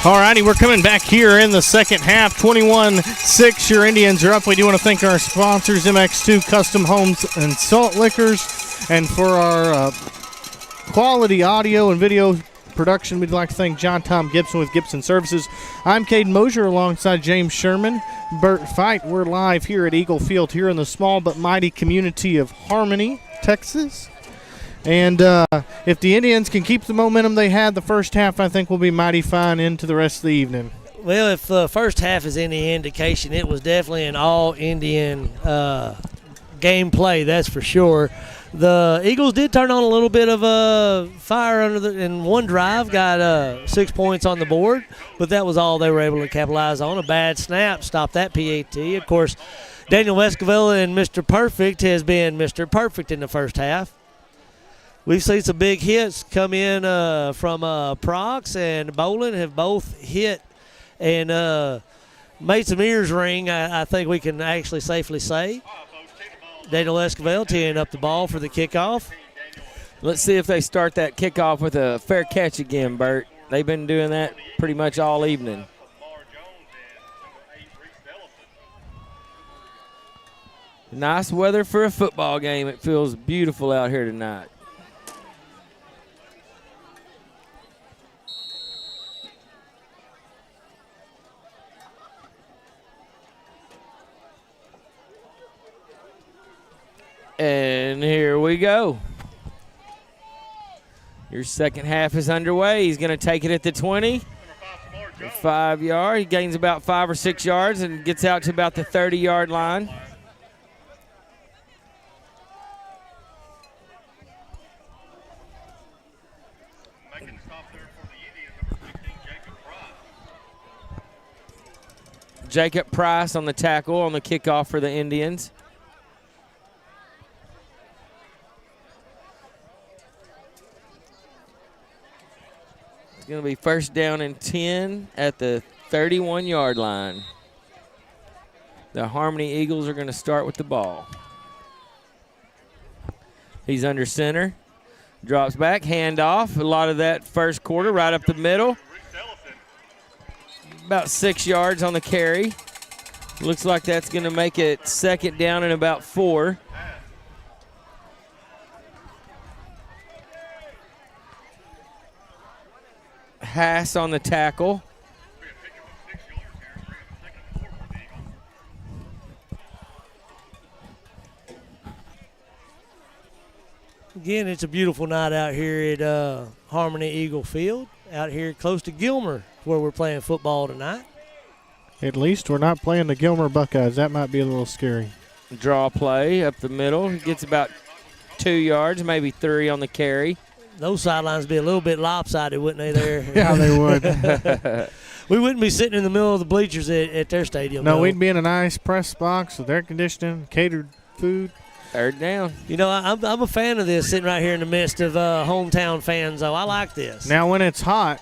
All righty, we're coming back here in the second half. 21-6, your Indians are up. We do want to thank our sponsors, MX2 Custom Homes and Salt Liquors. And for our quality audio and video production, we'd like to thank John Tom Gibson with Gibson Services. I'm Caden Mosier alongside James Sherman, Bert Fight. We're live here at Eagle Field here in the small but mighty community of Harmony, Texas. And if the Indians can keep the momentum they had the first half, I think we'll be mighty fine into the rest of the evening. Well, if the first half is any indication, it was definitely an all-Indian game play, that's for sure. The Eagles did turn on a little bit of a fire in one drive, got 6 points on the board, but that was all they were able to capitalize on. A bad snap stopped that PAT. Of course, Daniel Esquivel and Mr. Perfect has been Mr. Perfect in the first half. We've seen some big hits come in from Prox and Bolin have both hit and made some ears ring, I think we can actually safely say. Daniel Esquivel teeing up the ball for the kickoff. Let's see if they start that kickoff with a fair catch again, Bert. They've been doing that pretty much all evening. Nice weather for a football game. It feels beautiful out here tonight. And here we go. Your second half is underway. He's going to take it at the 20. 5 yard. He gains about 5 or 6 yards and gets out to about the 30-yard line. Jacob Price on the tackle on the kickoff for the Indians. It's going to be first down and 10 at the 31-yard line. The Harmony Eagles are going to start with the ball. He's under center. Drops back, handoff. A lot of that first quarter right up the middle. About 6 yards on the carry. Looks like that's going to make it second down and about 4. Haas on the tackle. Again, it's a beautiful night out here at Harmony Eagle Field, out here close to Gilmer, where we're playing football tonight. At least we're not playing the Gilmer Buckeyes. That might be a little scary. Draw play up the middle. He gets about 2 yards, maybe 3 on the carry. Those sidelines would be a little bit lopsided, wouldn't they, there? Yeah, they would. We wouldn't be sitting in the middle of the bleachers at their stadium. No, though. we'd be in a nice press box with air conditioning, catered food. Third down. You know, I'm a fan of this, sitting right here in the midst of hometown fans, though. I like this. Now, when it's hot,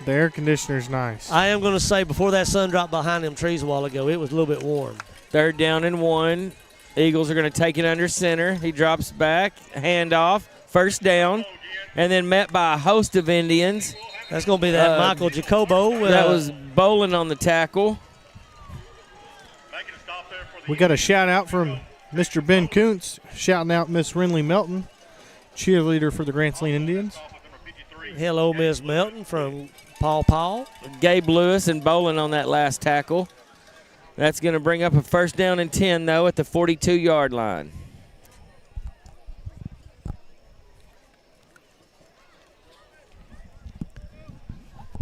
the air conditioner's nice. I am going to say, before that sun dropped behind them trees a while ago, it was a little bit warm. Third down and 1. Eagles are going to take it under center. He drops back, handoff, first down, and then met by a host of Indians. That's going to be that Michael Jacobo. That was Bolin on the tackle. We got a shout-out from Mr. Ben Kuntz, shouting out Miss Renly Melton, cheerleader for the Grand Saline Indians. Hello, Miss Melton from Paul. Gabe Lewis and Bolin on that last tackle. That's going to bring up a first down and 10, though, at the 42-yard line.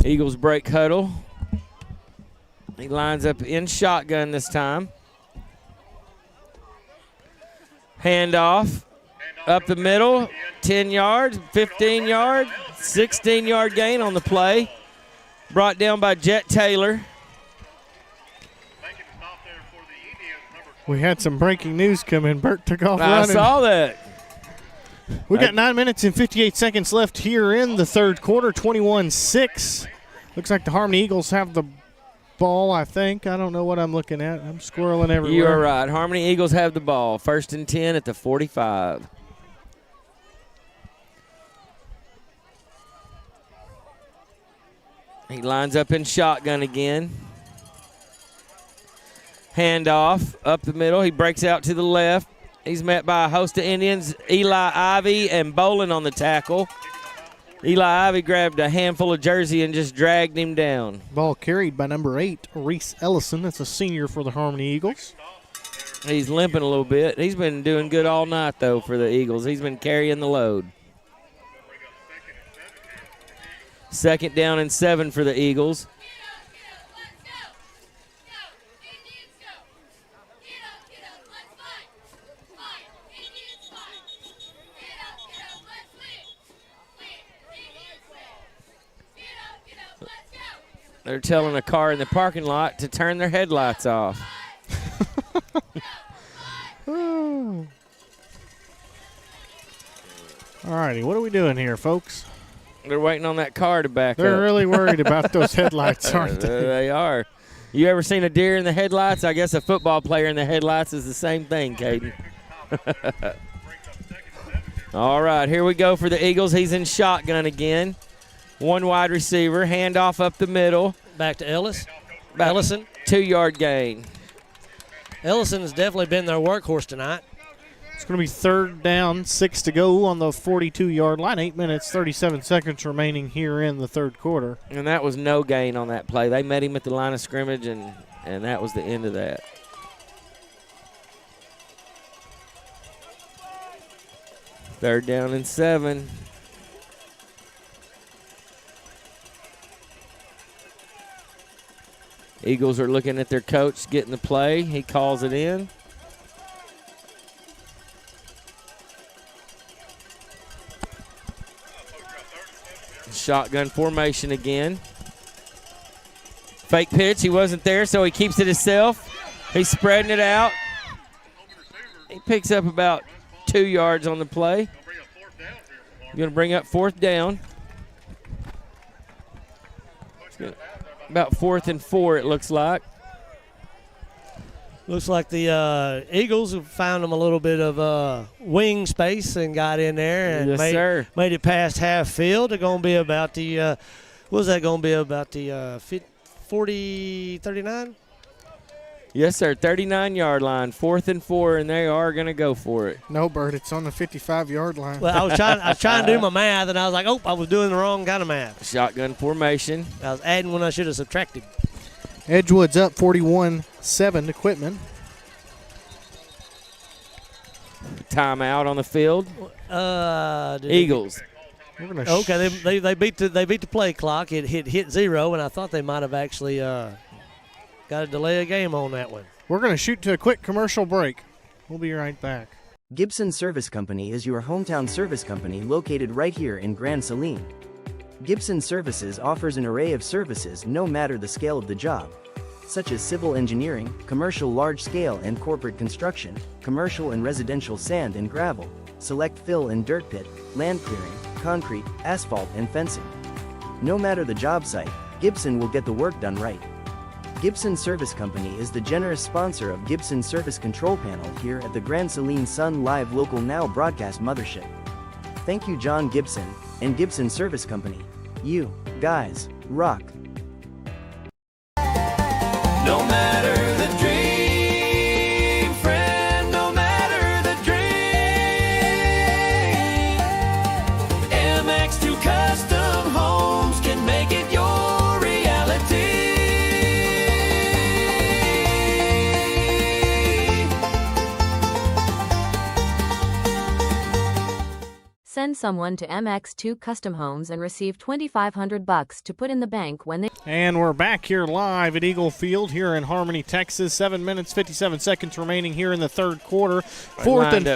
Eagles break huddle. He lines up in shotgun this time. Handoff up the middle, 10 yards, 15 yard, 16-yard gain on the play. Brought down by Jet Taylor. We had some breaking news come in. Bert took off I running. saw that. We got 9 minutes and 58 seconds left here in the third quarter, 21-6. Looks like the Harmony Eagles have the ball, I think. I don't know what I'm looking at. I'm squirreling everywhere. You are right. Harmony Eagles have the ball. First and 10 at the 45. He lines up in shotgun again. Handoff up the middle. He breaks out to the left. He's met by a host of Indians, Eli Ivy and Bolin on the tackle. Eli Ivy grabbed a handful of jersey and just dragged him down. Ball carried by number 8, Reese Ellison. That's a senior for the Harmony Eagles. He's limping a little bit. He's been doing good all night, though, for the Eagles. He's been carrying the load. 2nd down and 7 for the Eagles. They're telling a car in the parking lot to turn their headlights off. All righty, what are we doing here, folks? They're waiting on that car to back up. They're really worried about those headlights, aren't they? They are. You ever seen a deer in the headlights? I guess a football player in the headlights is the same thing, Caden. All right, here we go for the Eagles. He's in shotgun again. 1 wide receiver, handoff up the middle. Back to Ellison. 2-yard gain. Ellison has definitely been their workhorse tonight. It's going to be 3rd down, 6 to go on the 42-yard line. 8 minutes, 37 seconds remaining here in the 3rd quarter. And that was no gain on that play. They met him at the line of scrimmage, and that was the end of that. Third down and 7. Eagles are looking at their coach getting the play. He calls it in. Shotgun formation again. Fake pitch. He wasn't there, so he keeps it himself. He's spreading it out. He picks up about 2 yards on the play. Going to bring up 4th down. About 4th and 4, it looks like. Looks like the Eagles have found them a little bit of wing space and got in there and made it past half field. They're going to be about the, what was that going to be, about the 40, 39? Yes, sir, 39-yard line, 4th and 4, and they are going to go for it. No, Bert, it's on the 55-yard line. Well, I was trying to do my math, and I was like, oh, I was doing the wrong kind of math. Shotgun formation. I was adding when I should have subtracted. Edgewood's up 41-7 to Quitman. Timeout on the field. Eagles. Okay, they beat the play clock. It hit 0, and I thought they might have actually got to delay a game on that one. We're going to shoot to a quick commercial break. We'll be right back. Gibson Service Company is your hometown service company located right here in Grand Saline. Gibson Services offers an array of services no matter the scale of the job, such as civil engineering, commercial large-scale and corporate construction, commercial and residential sand and gravel, select fill and dirt pit, land clearing, concrete, asphalt and fencing. No matter the job site, Gibson will get the work done right. Gibson Service Company is the generous sponsor of Gibson Service Control Panel here at the Grand Saline Sun Live Local Now broadcast mothership. Thank you, John Gibson and Gibson Service Company. You guys rock. No matter the dream, friend, no matter the dream, MX2 Custom Homes can make it your reality. Send someone to MX2 Custom Homes and receive $2,500 to put in the bank when they... And we're back here live at Eagle Field here in Harmony, Texas. 7 minutes, 57 seconds remaining here in the 3rd quarter. Fourth and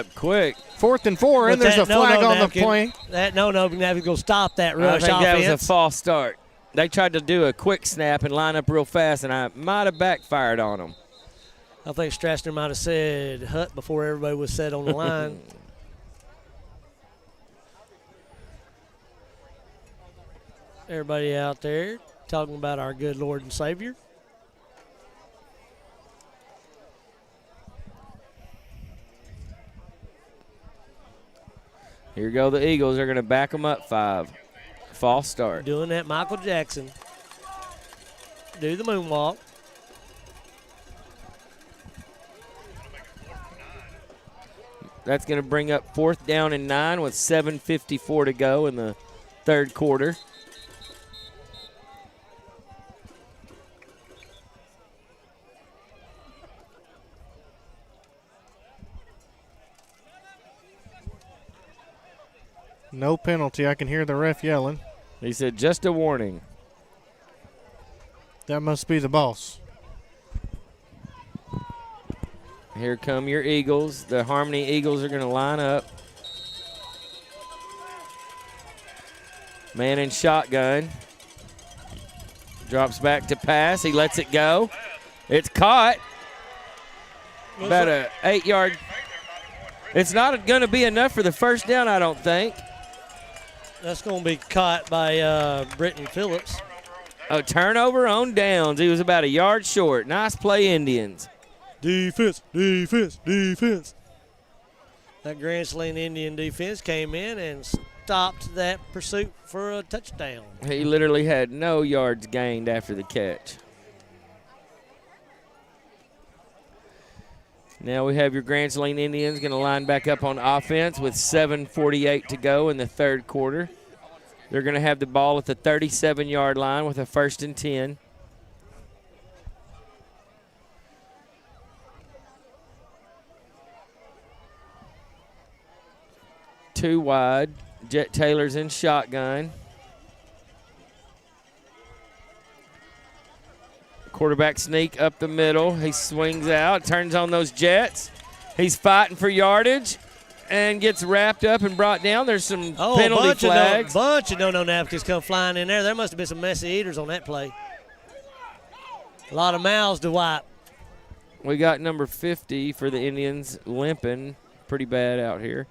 4, and there's a flag on the play. That napkin will stop that rush I think offense. that was a false start. They tried to do a quick snap and line up real fast, and I might have backfired on them. I think Strassner might have said hut before everybody was set on the line. Everybody out there talking about our good Lord and Savior. Here go the Eagles. They're going to back them up 5. False start. Doing that Michael Jackson. Do the moonwalk. That's going to bring up 4th down and 9 with 7:54 to go in the third quarter. No penalty. I can hear the ref yelling. He said just a warning. That must be the boss. Here come your Eagles. The Harmony Eagles are going to line up. Man in shotgun. Drops back to pass. He lets it go. It's caught. About a 8-yard. It's not going to be enough for the first down, I don't think. That's going to be caught by Britton Phillips. A turnover on downs. He was about a yard short. Nice play, Indians. Defense, defense, defense. That Grand Saline Indian defense came in and stopped that pursuit for a touchdown. He literally had no yards gained after the catch. Now we have your Grand Saline Indians going to line back up on offense with 7:48 to go in the third quarter. They're going to have the ball at the 37-yard line with a 1st and 10. Two wide. Jet Taylor's in shotgun. Quarterback sneak up the middle. He swings out, turns on those Jets. He's fighting for yardage and gets wrapped up and brought down. There's some penalty flags. Bunch of no-no napkins come flying in there. There must have been some messy eaters on that play. A lot of mouths to wipe. We got number 50 for the Indians limping pretty bad out here.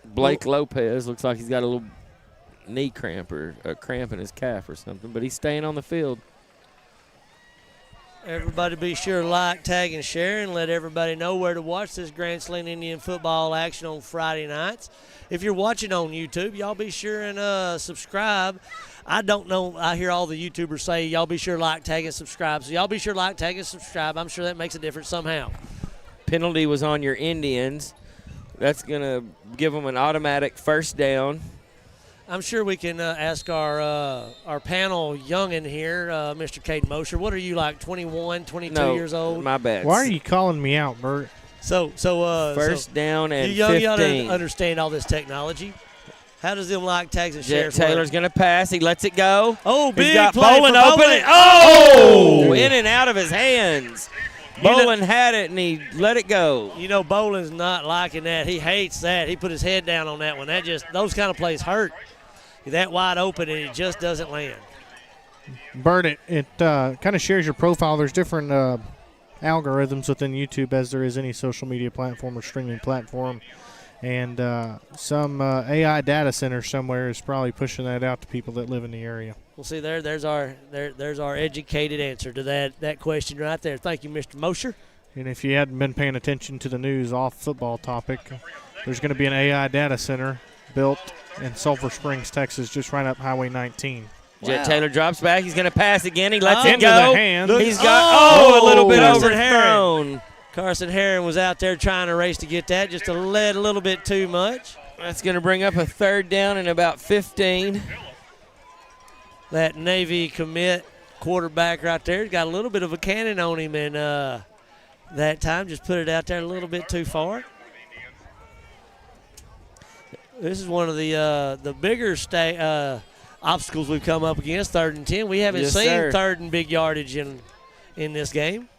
Blake Lopez looks like he's got a little knee cramp or a cramp in his calf or something, but he's staying on the field. Everybody be sure to like, tag, and share, and let everybody know where to watch this Grand Saline Indian football action on Friday nights. If you're watching on YouTube, y'all be sure and subscribe. I don't know. I hear all the YouTubers say y'all be sure to like, tag, and subscribe. So y'all be sure to like, tag, and subscribe. I'm sure that makes a difference somehow. Penalty was on your Indians. That's going to give them an automatic first down. I'm sure we can ask our panel youngin here, Mr. Caden Mosher. What are you, like 21, 22 years old? My bad. Why are you calling me out, Bert? First down and you 15. You ought to understand all this technology. How does them like, tags, and shares Jet Taylor's going to pass. He lets it go. Oh, big He's got play Bolin for open. Bolin. Oh! In and out of his hands. Bolin had it, and he let it go. You know, Bolin's not liking that. He hates that. He put his head down on that one. Those kind of plays hurt. That wide open, and it just doesn't land. Bert, it kind of shares your profile. There's different algorithms within YouTube as there is any social media platform or streaming platform. And some AI data center somewhere is probably pushing that out to people that live in the area. Well, see, there's our educated answer to that question right there. Thank you, Mr. Mosher. And if you hadn't been paying attention to the news off football topic, there's going to be an AI data center built in Sulphur Springs, Texas, just right up Highway 19. Jet Taylor drops back. He's going to pass again. He lets it into go. the hand. He's got a little bit overthrown. Carson Herron was out there trying to race to get that, just a little bit too much. That's going to bring up a third down and about 15. That Navy commit quarterback right there got a little bit of a cannon on him, and that time just put it out there a little bit too far. This is one of the bigger obstacles we've come up against, 3rd and 10. We haven't seen 3rd and big yardage in this game.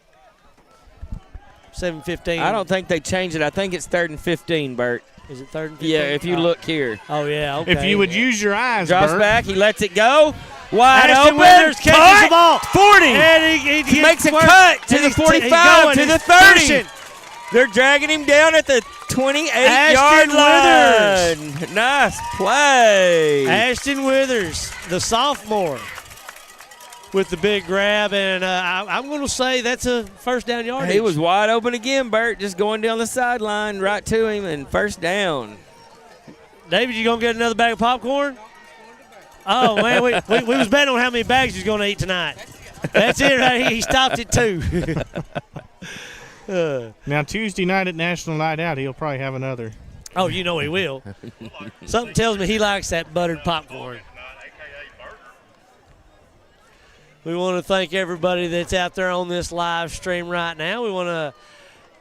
7:15. I don't think they changed it. I think it's 3rd and 15, Bert. Is it 3rd and 15? Yeah, if you look here. Oh, yeah, okay. If you would use your eyes, Drops Bert. back. He lets it go. Wide Ashton open. Withers catches the ball. 40. And he makes a cut to the 45, to the 30. Pushing. They're dragging him down at the 28-yard line. Nice play. Ashton Withers, the sophomore, with the big grab, and I'm going to say that's a first down yardage. He was wide open again, Bert, just going down the sideline right to him, and first down. David, you gonna get another bag of popcorn? Oh man, we was betting on how many bags he's gonna eat tonight. That's it, right? He stopped at 2. Now Tuesday night at National Night Out, he'll probably have another. Oh, you know he will. Something tells me he likes that buttered popcorn. We want to thank everybody that's out there on this live stream right now. We want to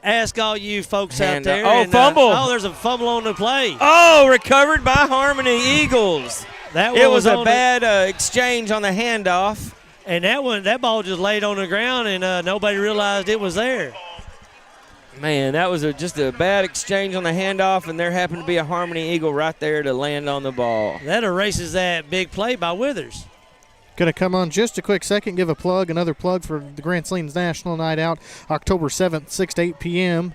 ask all you folks out there. Fumble. There's a fumble on the play. Oh, recovered by Harmony Eagles. It was a bad exchange on the handoff. And that ball just laid on the ground, and nobody realized it was there. Man, that was just a bad exchange on the handoff, and there happened to be a Harmony Eagle right there to land on the ball. That erases that big play by Withers. Going to come on just a quick second, give another plug for the Grand Saline's National Night Out, October 7th, 6 to 8 p.m.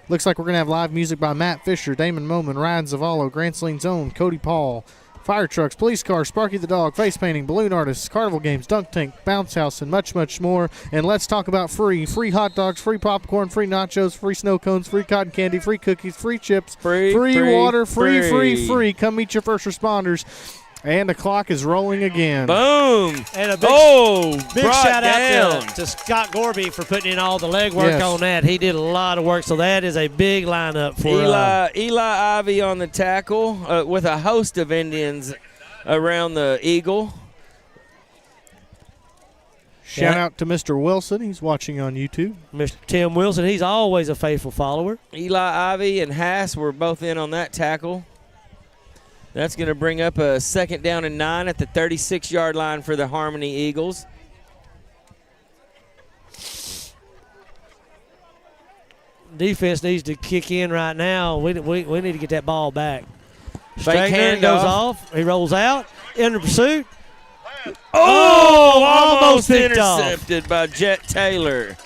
Looks like we're going to have live music by Matt Fisher, Damon Moman, Ryan Zavallo, Grand Saline's own Cody Paul, fire trucks, police cars, Sparky the dog, face painting, balloon artists, carnival games, dunk tank, bounce house, and much, much more. And let's talk about free hot dogs, free popcorn, free nachos, free snow cones, free cotton candy, free cookies, free chips, free water, free. Come meet your first responders. And the clock is rolling again. Boom. And a big shout out to Scott Gorby for putting in all the legwork on that. He did a lot of work, so that is a big lineup for Eli Ivy on the tackle with a host of Indians around the Eagle. Shout out to Mr. Wilson. He's watching on YouTube. Mr. Tim Wilson, he's always a faithful follower. Eli Ivy and Haas were both in on that tackle. That's going to bring up a 2nd down and 9 at the 36-yard line for the Harmony Eagles. Defense needs to kick in right now. We need to get that ball back. Fake handoff. Goes off. He rolls out. In pursuit. Almost intercepted by Jet Taylor.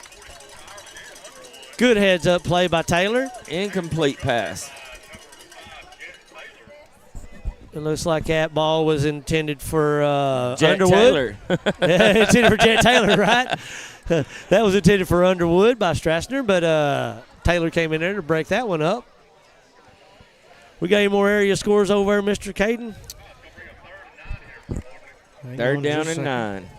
Good heads-up play by Taylor. Incomplete pass. It looks like that ball was intended for Jet Underwood. Taylor. Intended for Jet Taylor, right? That was intended for Underwood by Strassner, but Taylor came in there to break that one up. We got any more area scores over, Mr. Caden? 3rd down and 9.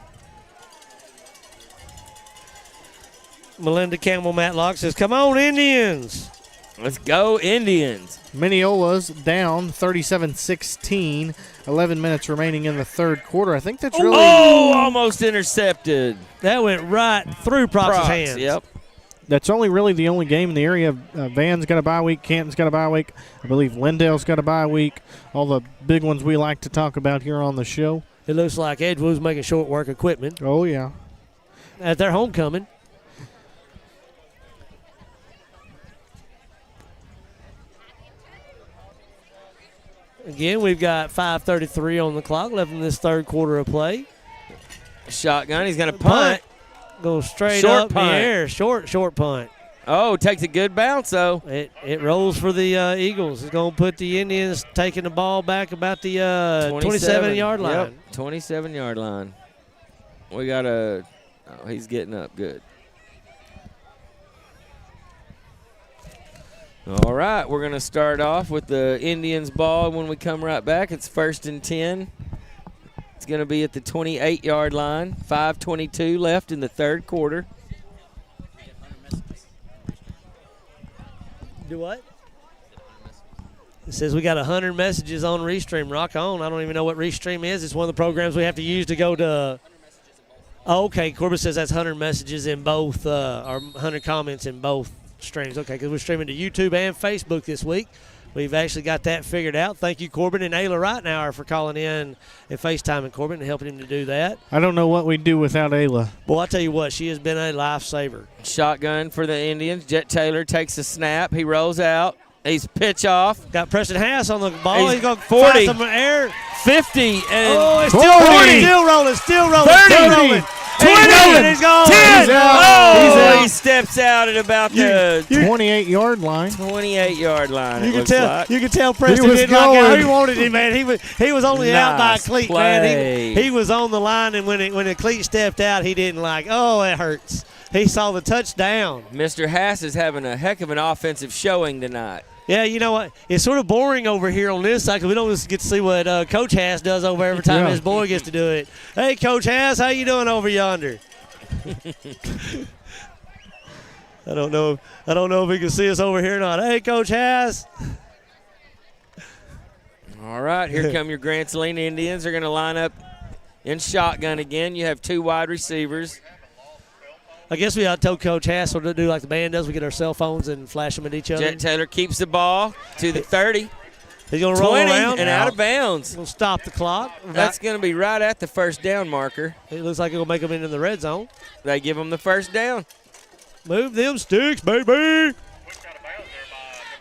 Melinda Campbell Matlock says, come on, Indians. Let's go, Indians. Mineola's down 37-16. 11 minutes remaining in the third quarter. I think that's really... almost intercepted. That went right through Prox's hands. Yep. That's really the only game in the area. Van's got a bye week. Canton's got a bye week. I believe Lindale's got a bye week. All the big ones we like to talk about here on the show. It looks like Edgewood's making short work equipment. Oh, yeah. At their homecoming. Again, we've got 5:33 on the clock left in this third quarter of play. Shotgun. He's going to punt. Go straight Short up punt. in the air. Short punt. Oh, takes a good bounce, though. It rolls for the Eagles. It's going to put the Indians taking the ball back about the 27-yard line. Yep, 27-yard line. We got a – oh, he's getting up good. All right, we're going to start off with the Indians ball when we come right back. It's 1st and 10. It's going to be at the 28-yard line. 5:22 left in the third quarter. Do what? It says we got 100 messages on Restream. Rock on. I don't even know what Restream is. It's one of the programs we have to use to go to. Oh, okay. Corbett says that's 100 messages in both, or 100 comments in both streams. Okay, because we're streaming to YouTube and Facebook this week. We've actually got that figured out. Thank you, Corbin and Ayla Rightnour, for calling in and FaceTiming Corbin and helping him to do that. I don't know what we'd do without Ayla. Well, I tell you what, she has been a lifesaver. Shotgun for the Indians. Jet Taylor takes a snap. He rolls out. He's pitch off. Got Preston Haas on the ball. He's going to 40. find some air. 50. And it's still rolling. 30. 20. He's gone. 10. He's out. He steps out at about the 28-yard line. 28-yard line. You can tell Preston didn't like how he wanted him, man. He was only out by a cleat, man. He was on the line, and when the cleat stepped out, he didn't like. Oh, it hurts. He saw the touchdown. Mr. Haas is having a heck of an offensive showing tonight. Yeah, you know what? It's sort of boring over here on this side because we don't get to see what Coach Hass does over every time his boy gets to do it. Hey, Coach Hass, how you doing over yonder? I don't know if he can see us over here or not. Hey, Coach Hass. All right, here come your Grand Saline Indians. They're going to line up in shotgun again. You have 2 wide receivers. I guess we ought to tell Coach Hassel to do like the band does. We get our cell phones and flash them at each other. Jet Taylor keeps the ball to the 30. He's going to roll around. And out of bounds. We'll stop the clock. That's going to be right at the first down marker. It looks like it'll make them into the red zone. They give them the first down. Move them sticks, baby.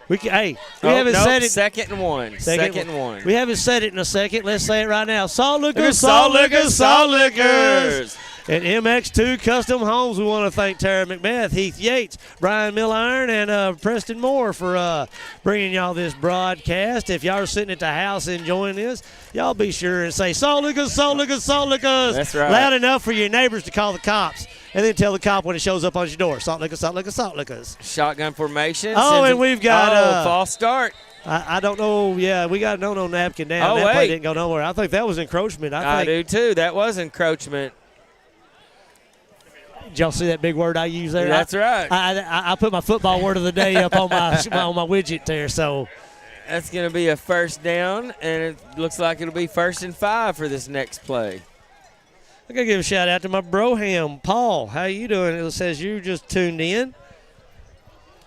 We haven't said it. Second and one. Second and one. We haven't said it in a second. Let's say it right now. Salt Lickers, Salt Lickers, Salt Lickers. At MX2 Custom Homes, we want to thank Tara McBeth, Heath Yates, Brian Milliron, and Preston Moore for bringing y'all this broadcast. If y'all are sitting at the house enjoying this, y'all be sure and say, Salt Lickers, Salt Lickers, Salt Lickers. That's right. Loud enough for your neighbors to call the cops. And then tell the cop when it shows up on your door. Salt Lickers, Salt Lickers, Salt Lickers. Shotgun formation. Oh, and we've got false start. I don't know. Yeah, we got a no napkin down. That play didn't go nowhere. I think that was encroachment. I do, too. That was encroachment. Did y'all see that big word I used there? That's right. I put my football word of the day up on my on my widget there. So that's going to be a first down, and it looks like it'll be 1st and 5 for this next play. I got to give a shout out to my broham, Paul. How you doing? It says you just tuned in.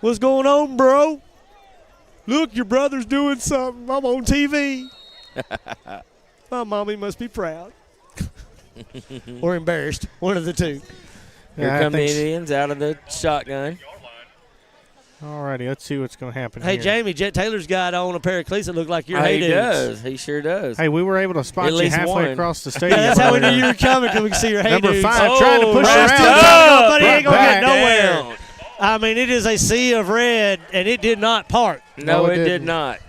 What's going on, bro? Look, your brother's doing something. I'm on TV. My mommy must be proud. Or embarrassed. One of the two. Here come the Indians out of the shotgun. All righty, let's see what's going to happen Hey, here. Jamie, Jet Taylor's got on a pair of cleats that look like your He heydays. does. He sure does. Hey, we were able to spot At you least halfway one. across the stadium. That's how we knew you were coming because we can see your heydays. Number 5 trying to push rest around. up, but he ain't going to get Back nowhere. down. I mean, it is a sea of red, and it did not part. No, it did didn't. not.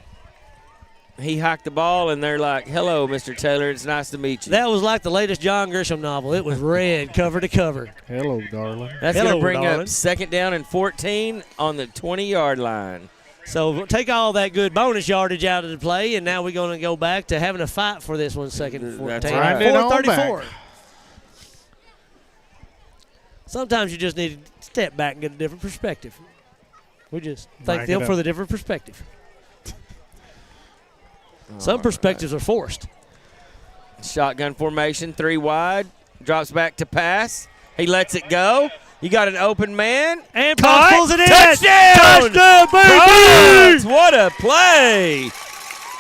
He hiked the ball, and they're like, hello, Mr. Taylor. It's nice to meet you. That was like the latest John Grisham novel. It was red cover to cover. Hello, darling. That's going to Hello, bring darling. up 2nd down and 14 on the 20-yard line. So we'll take all that good bonus yardage out of the play, and now we're going to go back to having a fight for this one, 2nd and 14. That's right. 4:34. Sometimes you just need to step back and get a different perspective. We just thank them for the different perspective. Some perspectives are forced. Shotgun formation, 3 wide. Drops back to pass. He lets it go. You got an open man. And Bob pulls it in. Touchdown! Touchdown, baby! Bucks! What a play.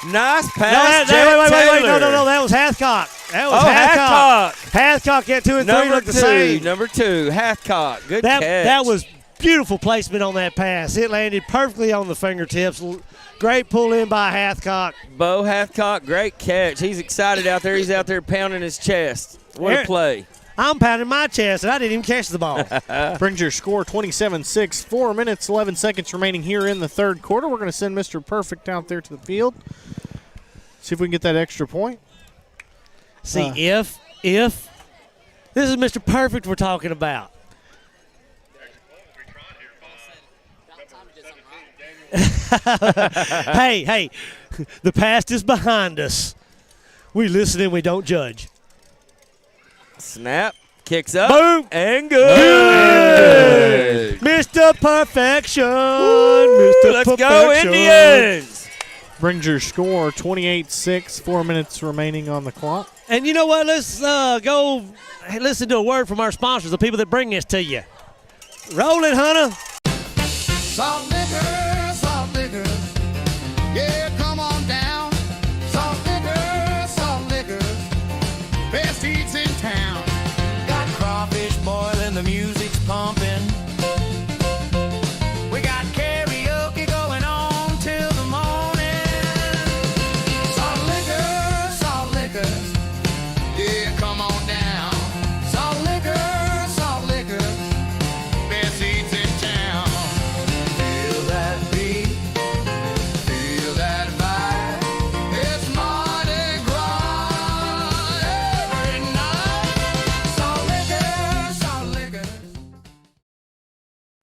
Nice pass, Wait. No. That was Hathcock. Hathcock. Hathcock at 2 and 3 look the same. Number 2, Hathcock. Good catch. That was beautiful placement on that pass. It landed perfectly on the fingertips. Great pull in by Hathcock. Bo Hathcock, great catch. He's excited out there. He's out there pounding his chest. What a play. I'm pounding my chest, and I didn't even catch the ball. Brings your score 27-6. 4 minutes, 11 seconds remaining here in the third quarter. We're going to send Mr. Perfect out there to the field. See if we can get that extra point. See, if this is Mr. Perfect we're talking about. Hey, the past is behind us. We listen and we don't judge. Snap, kicks up, boom, and good. Mr. Perfection. Mr. Let's Perfection. go, Indians. Brings your score 28-6. 4 minutes remaining on the clock. And you know what? Let's go listen to a word from our sponsors, the people that bring this to you. Roll it, Hunter. Salt liquor, salt liquor. Yeah, come on down. Salt liquor. Best eats in town. Got crawfish boiling, the music's pumping. We got karaoke going on till the morning. Salt liquor. Yeah, come on down. Salt liquor. Best eats in town. Feel that beat. Feel that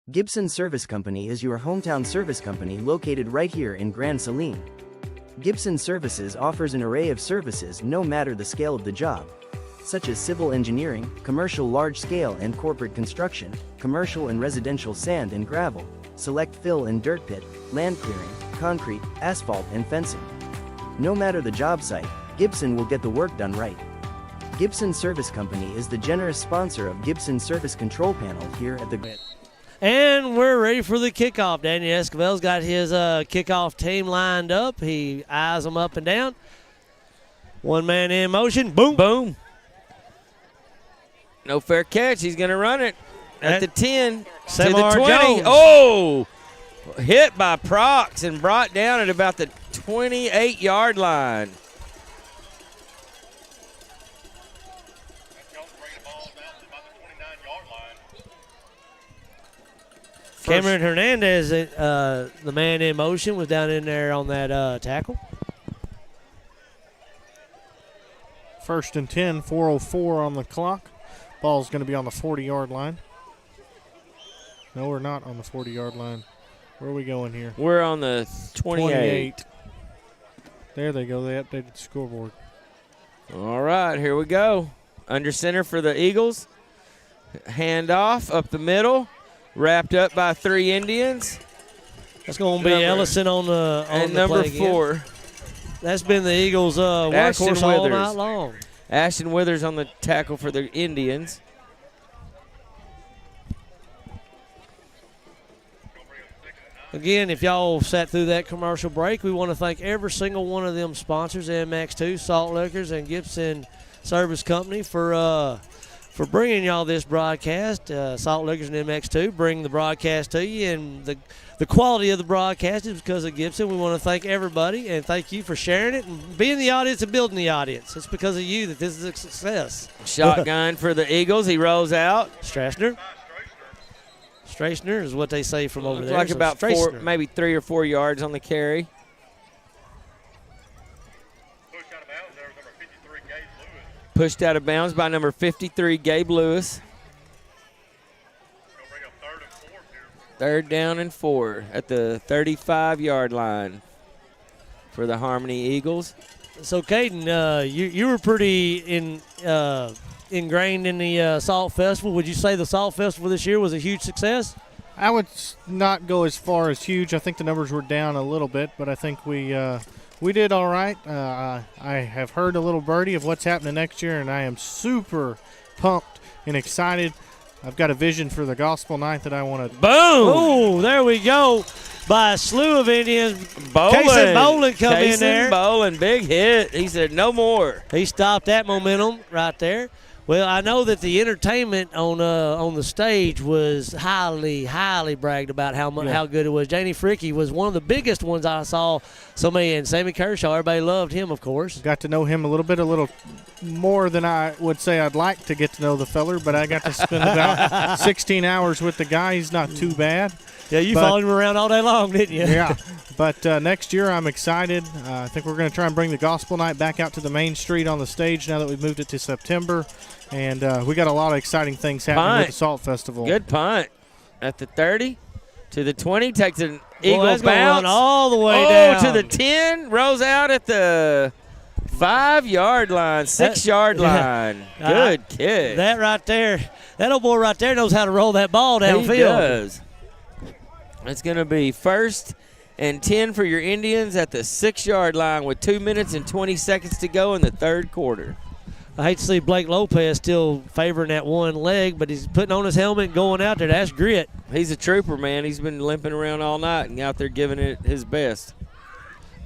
Gibson Service Company is your hometown service company located right here in Grand Saline. Gibson Services offers an array of services no matter the scale of the job, such as civil engineering, commercial large-scale and corporate construction, commercial and residential sand and gravel, select fill and dirt pit, land clearing, concrete, asphalt and fencing. No matter the job site, Gibson will get the work done right. Gibson Service Company is the generous sponsor of Gibson Service Control Panel here at the... And we're ready for the kickoff. Daniel Escobar's got his kickoff team lined up. He eyes them up and down. One man in motion. Boom. Boom. No fair catch. He's going to run it at the 10 to the 20. Jones. Oh! Hit by Prox and brought down at about the 28-yard line. Cameron Hernandez, the man in motion, was down in there on that tackle. 1st and 10, 4:04 on the clock. Ball's going to be on the 40-yard line. No, we're not on the 40-yard line. Where are we going here? We're on the 28. There they go. They updated the scoreboard. All right, here we go. Under center for the Eagles. Handoff up the middle. Wrapped up by 3 Indians. That's going to be Ellison on the number play 4. Again. That's been the Eagles' workhorse all night long. Ashton Withers on the tackle for the Indians. Again, if y'all sat through that commercial break, we want to thank every single one of them sponsors, MX2, Salt Liquors, and Gibson Service Company for bringing y'all this broadcast. Salt Liquors and MX2 bring the broadcast to you, and the quality of the broadcast is because of Gibson. We want to thank everybody, and thank you for sharing it and being the audience and building the audience. It's because of you that this is a success. Shotgun for the Eagles. He rolls out. Strasner is what they say from over Looks there. like so about Strasner. maybe 3 or 4 yards on the carry. Pushed out of bounds by number 53, Gabe Lewis. 3rd down and 4 at the 35-yard line for the Harmony Eagles. So, Caden, you were pretty ingrained in the Salt Festival. Would you say the Salt Festival this year was a huge success? I would not go as far as huge. I think the numbers were down a little bit, but I think we did all right. I have heard a little birdie of what's happening next year, and I am super pumped and excited. I've got a vision for the gospel night that I want to. Boom! Oh, there we go. By a slew of Indians. Casey Boland come in there. Boland, big hit. He said no more. He stopped that momentum right there. Well, I know that the entertainment on the stage was highly bragged about how good it was. Janie Fricky was one of the biggest ones I saw. And Sammy Kershaw, everybody loved him, of course. Got to know him a little more than I would say I'd like to get to know the feller, but I got to spend about 16 hours with the guy. He's not too bad. Yeah, you followed him around all day long, didn't you? Yeah, but next year I'm excited. I think we're going to try and bring the gospel night back out to the main street on the stage now that we've moved it to September. And we got a lot of exciting things happening with the Salt Festival. Good punt at the 30 to the 20. Takes an Eagle bounce. Run all the way down. To the 10. Rolls out at the 5-yard line, 6-yard line. Good kick. That right there, that old boy right there knows how to roll that ball downfield. He does. It's going to be 1st and 10 for your Indians at the 6-yard line with 2 minutes and 20 seconds to go in the 3rd quarter. I hate to see Blake Lopez still favoring that one leg, but he's putting on his helmet and going out there. That's grit. He's a trooper, man. He's been limping around all night and out there giving it his best.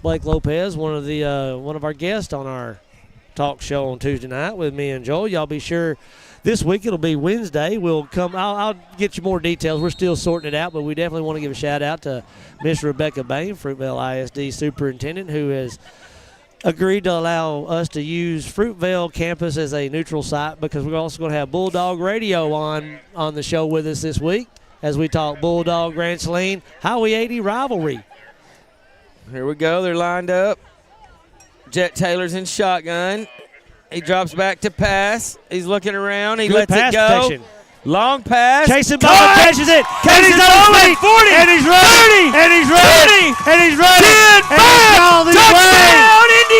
Blake Lopez, one of our guests on our talk show on Tuesday night with me and Joel. Y'all be sure this week it'll be Wednesday. We'll come. I'll get you more details. We're still sorting it out, but we definitely want to give a shout out to Miss Rebecca Bain, Fruitvale ISD superintendent, who has agreed to allow us to use Fruitvale campus as a neutral site, because we're also going to have Bulldog Radio on the show with us this week as we talk Bulldog Grand Saline Highway 80 rivalry. Here we go. They're lined up. Jet Taylor's in shotgun. He drops back to pass. He's looking around. He lets it go. Protection. Long pass. Jason Bowling catches it. And he's on his feet. 40. And he's running. 30. And he's running. 20. And he's running. 10. And he's gone this way.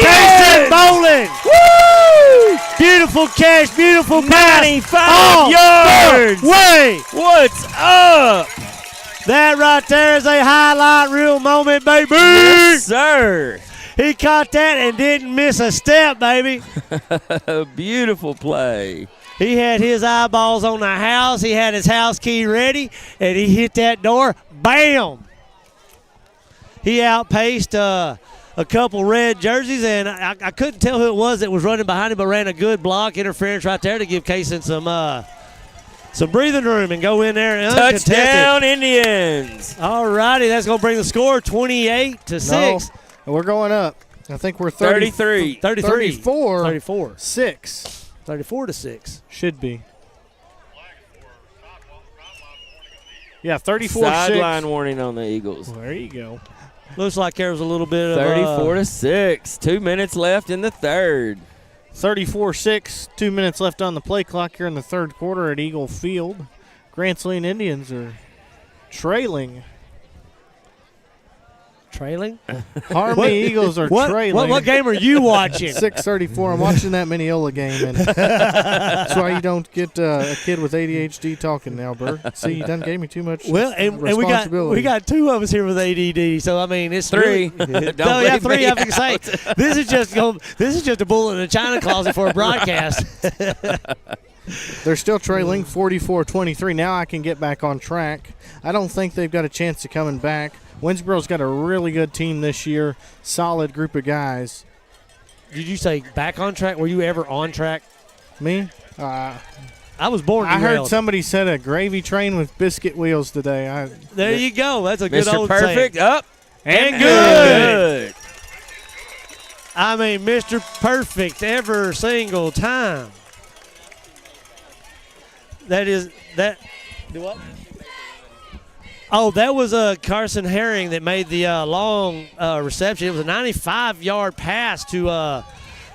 Jason Bowling. Woo! Beautiful catch. Beautiful pass. 95 yards. Wait. What's up? That right there is a highlight reel moment, baby. Yes, sir. He caught that and didn't miss a step, baby. Beautiful play. He had his eyeballs on the house. He had his house key ready, and he hit that door. Bam! He outpaced a couple red jerseys, and I couldn't tell who it was that was running behind him, but ran a good block interference right there to give Kaysen some breathing room and go in there and uncontested. Touchdown, Indians. All righty, that's going to bring the score 28-6. No, we're going up. I think we're 33. 34. 34. 6. 34-6. Should be. Yeah, 34-6. Sideline warning on the Eagles. Well, there you go. Looks like there was a little bit of 34-6. 2 minutes left in the third. 34-6. 2 minutes left on the play clock here in the third quarter at Eagle Field. Grand Saline Indians are trailing. Harmony Eagles are trailing. What game are you watching? 6:34. I'm watching that Mineola game, and that's why you don't get a kid with ADHD talking now, Bert. See, you done gave me too much responsibility. we got two of us here with ADD, so I mean it's three. Really, Don't yeah, leave three. me I can say this is just a bullet in a china closet for a broadcast. They're still trailing 44-23. Now I can get back on track. I don't think they've got a chance of coming back. Winsboro's got a really good team this year, solid group of guys. Did you say back on track? Were you ever on track? Me? I was born I derailed. heard somebody said a gravy train with biscuit wheels today. There you go. That's a good Mr. old Perfect saying. Up and good. I mean, Mr. Perfect every single time. That. Do what? Oh, that was Carson Herring that made the long reception. It was a 95-yard pass to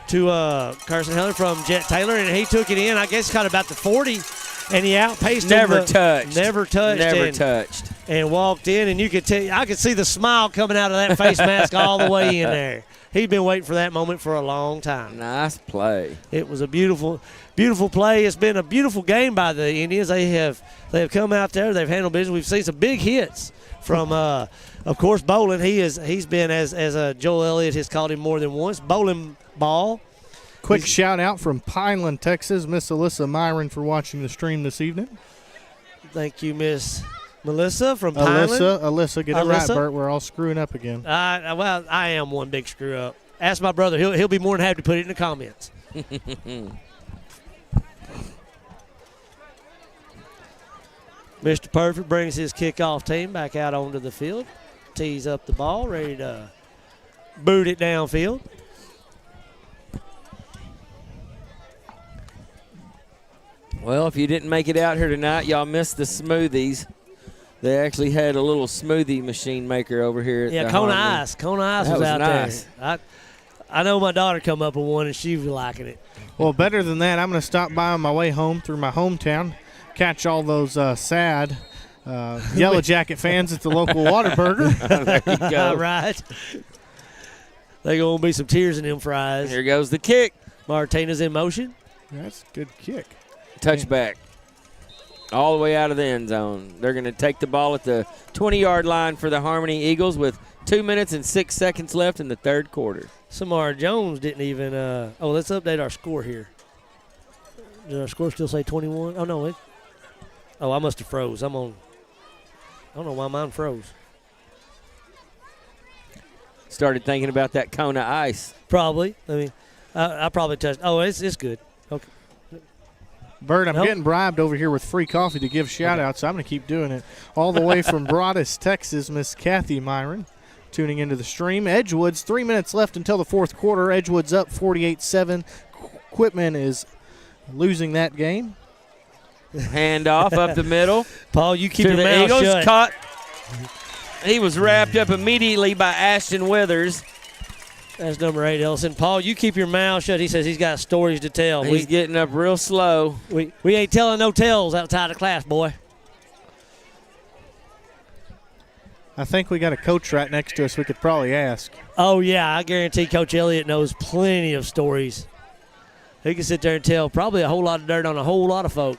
Carson Herring from Jet Taylor, and he took it in. I guess caught about the 40, and he outpaced him. Never touched. And walked in, and I could see the smile coming out of that face mask all the way in there. He'd been waiting for that moment for a long time. Nice play. It was a beautiful, beautiful play. It's been a beautiful game by the Indians. They have come out there. They've handled business. We've seen some big hits from, of course, Bowling. He's been, as Joel Elliott has called him more than once, Bowling Ball. Quick shout out from Pineland, Texas, Miss Alyssa Myron for watching the stream this evening. Thank you, Miss Melissa from Pineland. Alyssa, get it right, Bert. We're all screwing up again. Well, I am one big screw up. Ask my brother. He'll be more than happy to put it in the comments. Mr. Perfect brings his kickoff team back out onto the field. Tees up the ball, ready to boot it downfield. Well, if you didn't make it out here tonight, y'all missed the smoothies. They actually had a little smoothie machine maker over here. At the Kona Harmony. Ice. Kona Ice was out nice. there. I know my daughter come up with one, and she was liking it. Well, better than that, I'm going to stop by on my way home through my hometown, catch all those sad Yellow Jacket fans at the local Whataburger. There you go. All right. There's going to be some tears in them fries. Here goes the kick. Martinez in motion. That's a good kick. Touchback. All the way out of the end zone. They're going to take the ball at the 20-yard line for the Harmony Eagles with 2 minutes and 6 seconds left in the third quarter. Samara Jones didn't even let's update our score here. Does our score still say 21? Oh, no. I must have froze. I don't know why mine froze. Started thinking about that Kona Ice. Probably. I mean, I probably touched. Oh, it's good. Okay. Bert, I'm getting bribed over here with free coffee to give shout-outs, so I'm going to keep doing it. All the way from Broadus, Texas, Miss Kathy Myron tuning into the stream. Edgewood's 3 minutes left until the fourth quarter. Edgewood's up 48-7. Quitman is losing that game. Handoff up the middle. Paul, you keep to your the mouth Eagles. shut. Caught. He was wrapped up immediately by Ashton Withers. That's number 8, Ellison. Paul, you keep your mouth shut. He says he's got stories to tell. He's getting up real slow. We ain't telling no tales outside of class, boy. I think we got a coach right next to us we could probably ask. Oh, yeah, I guarantee Coach Elliott knows plenty of stories. He can sit there and tell probably a whole lot of dirt on a whole lot of folk.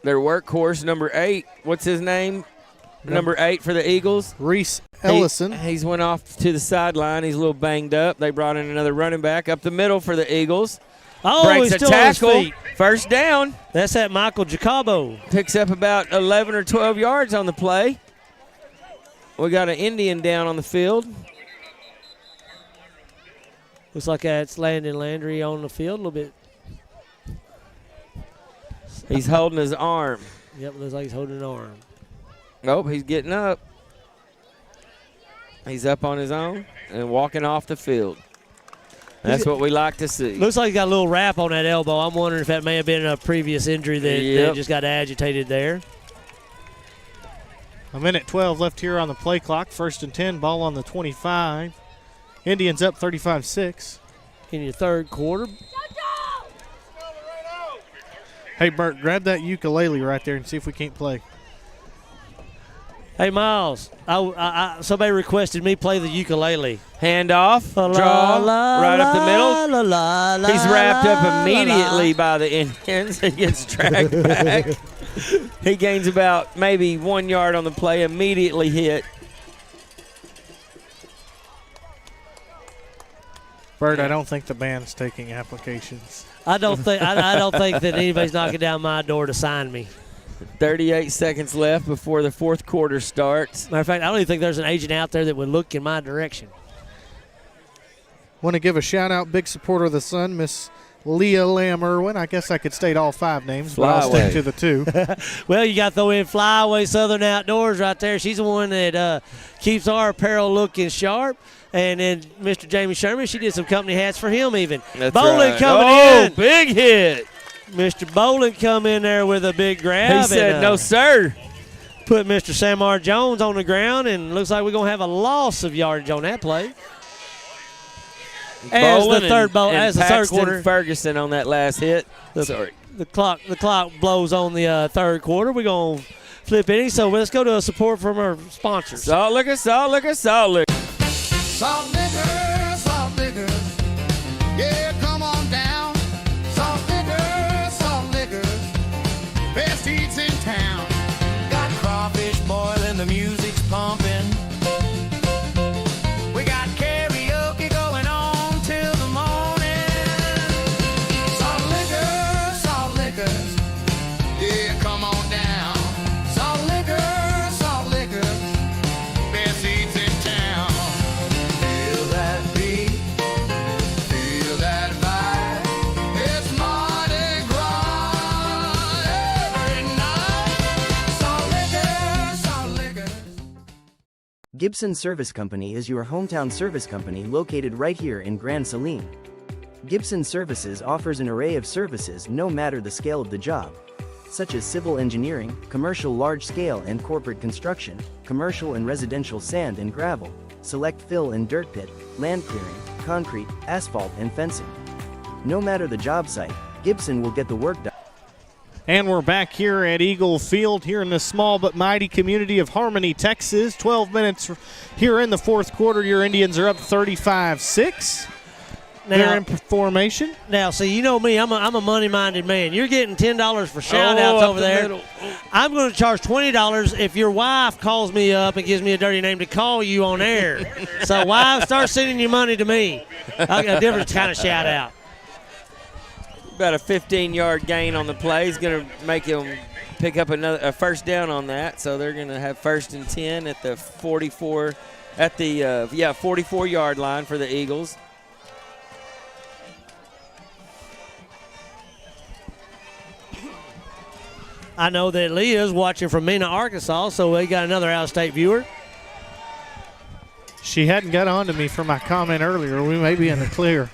Their workhorse, number 8. What's his name? Number 8 for the Eagles. Reese Ellison. He's went off to the sideline. He's a little banged up. They brought in another running back up the middle for the Eagles. Oh, breaks he's a still tackle. on his feet. First down. That's that Michael Jacobo. Picks up about 11 or 12 yards on the play. We got an Indian down on the field. Looks like that's Landon Landry on the field a little bit. He's holding his arm. Yep, looks like he's holding an arm. Nope, he's getting up. He's up on his own and walking off the field. That's what we like to see. Looks like he got a little wrap on that elbow. I'm wondering if that may have been a previous injury that just got agitated there. A minute 12 left here on the play clock. 1st and 10, ball on the 25. Indians up 35-6. In your third quarter. Hey, Bert, grab that ukulele right there and see if we can't play. Hey, Miles, somebody requested me play the ukulele. Handoff, draw, right up the middle. He's wrapped up immediately by the Indians. He gets dragged back. He gains about maybe 1 yard on the play, immediately hit. Bert, I don't think the band's taking applications. I don't think that anybody's knocking down my door to sign me. 38 seconds left before the fourth quarter starts. Matter of fact, I don't even think there's an agent out there that would look in my direction. Want to give a shout-out, big supporter of the Sun, Miss Leah Lamb Irwin. I guess I could state all 5 names, but I'll stick to the 2. Well, you got to throw in Flyaway Southern Outdoors right there. She's the one that keeps our apparel looking sharp. And then Mr. Jamie Sherman, she did some company hats for him even. That's Bowling right. coming in. Big hit. Mr. Bowling come in there with a big grab. He said, no, sir. Put Mr. Samar Jones on the ground, and looks like we're going to have a loss of yardage on that play. As the third quarter. Ferguson on that last hit. The clock blows on the third quarter. We're going to flip inning, so let's go to a support from our sponsors. Salt liquor, salt liquor, salt liquor. Salt liquor, yeah, come on down. Salt liquor, best eats in town. Got crawfish boiling, the music's pumping. We got karaoke going on till the morning. Salt liquor, yeah, come on down. Salt liquor, best eats in town. Feel that beat, feel that vibe. It's Mardi Gras every night. Salt liquor. Gibson Service Company is your hometown service company located right here in Grand Saline. Gibson Services offers an array of services no matter the scale of the job, such as civil engineering, commercial large-scale and corporate construction, commercial and residential sand and gravel, select fill and dirt pit, land clearing, concrete, asphalt and fencing. No matter the job site, Gibson will get the work done. And we're back here at Eagle Field here in the small but mighty community of Harmony, Texas. 12 minutes here in the fourth quarter. Your Indians are up 35-6. They're in formation. Now, see, you know me. I'm a money-minded man. You're getting $10 for shout-outs over there. I'm going to charge $20 if your wife calls me up and gives me a dirty name to call you on air. So, wives, start sending your money to me. I got a different kind of shout-out. About a 15-yard gain on the play. He's going to make him pick up a first down on that. So they're going to have 1st and 10 at the 44 at the 44-yard line for the Eagles. I know that Leah's watching from Mena, Arkansas, so we got another out-of-state viewer. She hadn't got on to me for my comment earlier. We may be in the clear.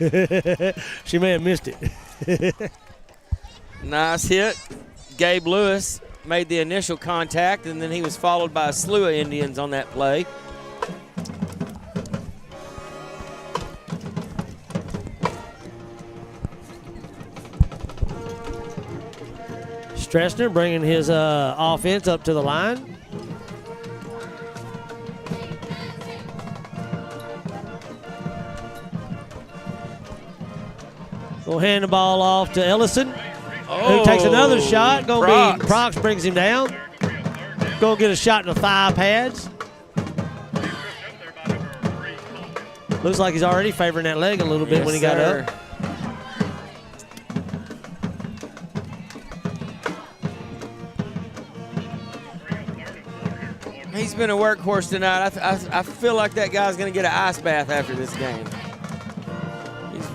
She may have missed it. Nice hit. Gabe Lewis made the initial contact, and then he was followed by a slew of Indians on that play. Stressner bringing his offense up to the line. We'll hand the ball off to Ellison, who takes another shot. Prox brings him down. Going to get a shot in the thigh pads. Looks like he's already favoring that leg a little bit when he got up. He's been a workhorse tonight. I feel like that guy's going to get an ice bath after this game. He's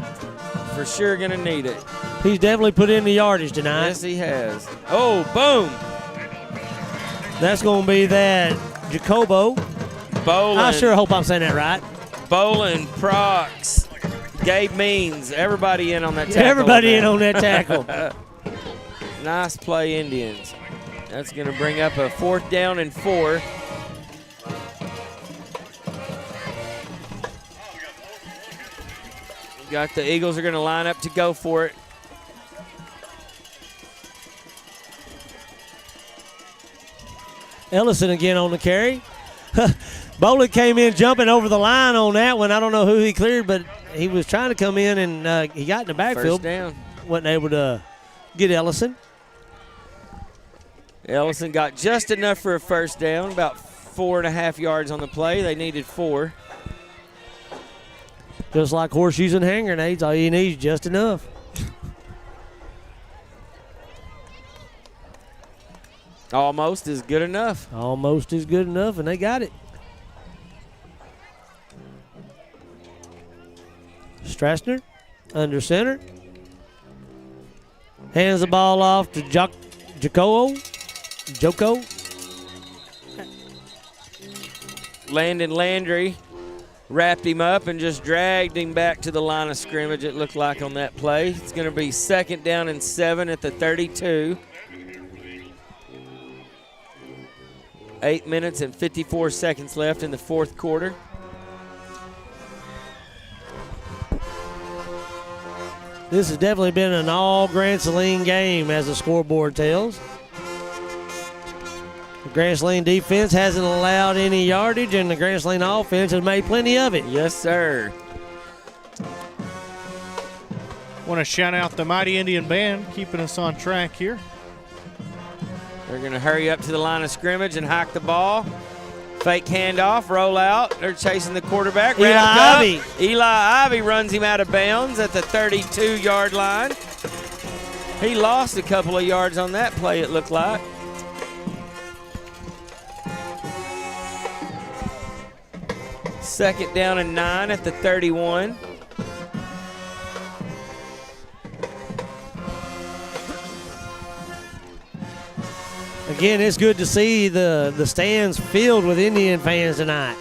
for sure going to need it. He's definitely put in the yardage tonight. Yes, he has. Oh, boom. That's going to be that Jacobo. Bolin. I sure hope I'm saying that right. Bolin, Prox, Gabe Means, everybody in on that tackle. Everybody in on that tackle. Nice play, Indians. That's going to bring up a 4th down and 4. Got the Eagles are going to line up to go for it. Ellison again on the carry. Bolin came in jumping over the line on that one. I don't know who he cleared, but he was trying to come in, and he got in the backfield. First down. Wasn't able to get Ellison. Ellison got just enough for a first down, about 4.5 yards on the play. They needed 4. Just like horseshoes and hand grenades, all you need is just enough. Almost is good enough. Almost is good enough, and they got it. Strasner under center. Hands the ball off to Joko. Landon Landry wrapped him up and just dragged him back to the line of scrimmage, it looked like, on that play. It's going to be 2nd down and 7 at the 32. 8 minutes and 54 seconds left in the 4th quarter. This has definitely been an all Grand Saline game, as the scoreboard tells. The Grand Saline defense hasn't allowed any yardage, and the Grand Saline offense has made plenty of it. Yes, sir. Want to shout out the Mighty Indian Band, keeping us on track here. They're going to hurry up to the line of scrimmage and hike the ball. Fake handoff, roll out. They're chasing the quarterback. Eli Ivy runs him out of bounds at the 32-yard line. He lost a couple of yards on that play, it looked like. Second down and 9 at the 31. Again, it's good to see the stands filled with Indian fans tonight.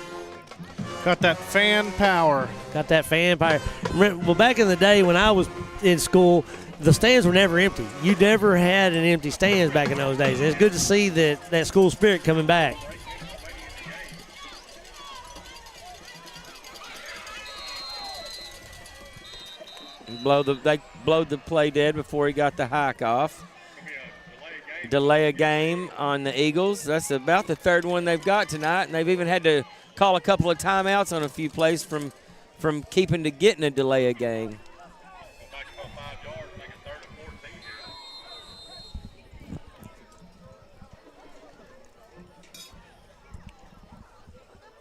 Got that fan power. Got that fan power. Well, back in the day when I was in school, the stands were never empty. You never had an empty stands back in those days. It's good to see that school spirit coming back. They blowed the play dead before he got the hike off. Delay a game on the Eagles. That's about the 3rd one they've got tonight, and they've even had to call a couple of timeouts on a few plays from keeping to getting a delay a game.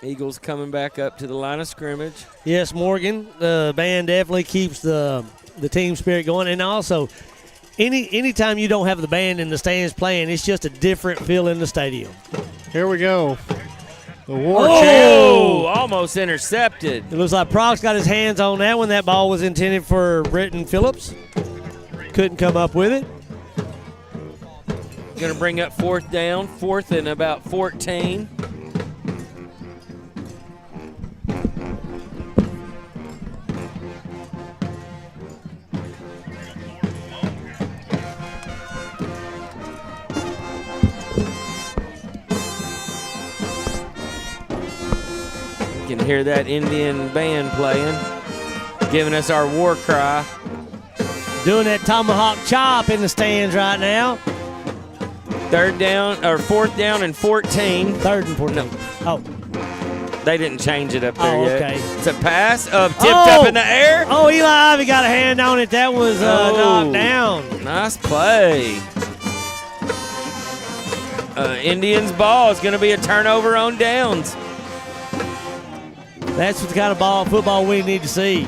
Eagles coming back up to the line of scrimmage. Yes, Morgan, the band definitely keeps the team spirit going, and also anytime you don't have the band in the stands playing, it's just a different feel in the stadium. Here we go. The war chant. Almost intercepted. It looks like Prox got his hands on that one. That ball was intended for Britton Phillips. Couldn't come up with it. Going to bring up 4th down, 4th and about 14. Hear that Indian band playing, giving us our war cry. Doing that tomahawk chop in the stands right now. 4th down and 14. 3rd and 14. No. Oh. They didn't change it up there yet. Okay. It's a pass tipped up in the air. Oh, Eli Ivy got a hand on it. That was knocked down. Nice play. Indians ball is going to be a turnover on downs. That's the kind of football we need to see.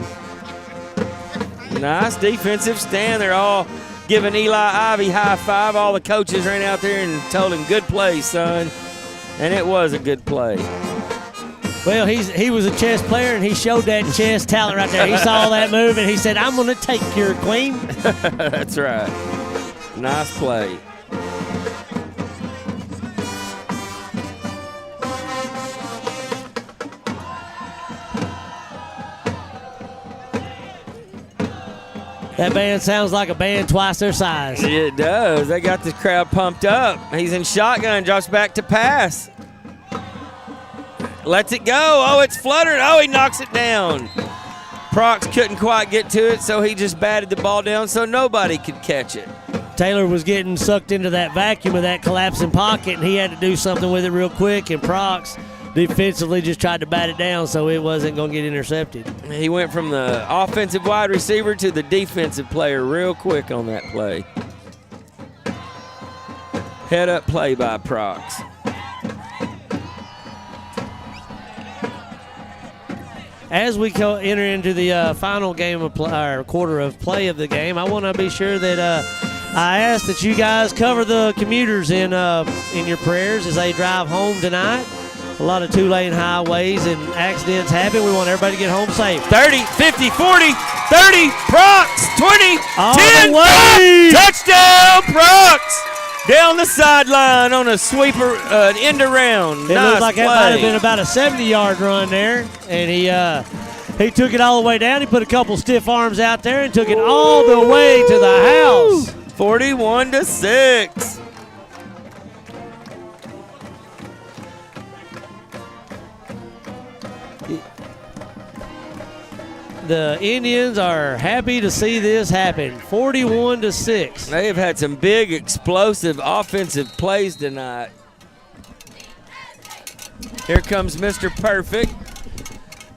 Nice defensive stand. They're all giving Eli Ivy high five. All the coaches ran out there and told him, good play, son. And it was a good play. Well, he was a chess player, and he showed that chess talent right there. He saw that move, and he said, I'm going to take your queen. That's right. Nice play. That band sounds like a band twice their size. It does. They got the crowd pumped up. He's in shotgun, drops back to pass. Lets it go. Oh, it's fluttered. Oh, he knocks it down. Prox couldn't quite get to it, so he just batted the ball down so nobody could catch it. Taylor was getting sucked into that vacuum of that collapsing pocket, and he had to do something with it real quick, and Prox defensively just tried to bat it down so it wasn't going to get intercepted. He went from the offensive wide receiver to the defensive player real quick on that play. Head up play by Prox. As we enter into the final game of quarter of play of the game, I want to be sure that I ask that you guys cover the commuters in your prayers as they drive home tonight. A lot of two-lane highways and accidents happen. We want everybody to get home safe. 30, 50, 40, 30, Prox, 20, all 10, the way. Touchdown, Prox! Down the sideline on a sweeper, an end around. It nice looked like play. that might have been about a 70-yard run there, and he took it all the way down. He put a couple stiff arms out there and took it all the way to the house. 41-6. The Indians are happy to see this happen. 41-6. They have had some big, explosive offensive plays tonight. Here comes Mr. Perfect.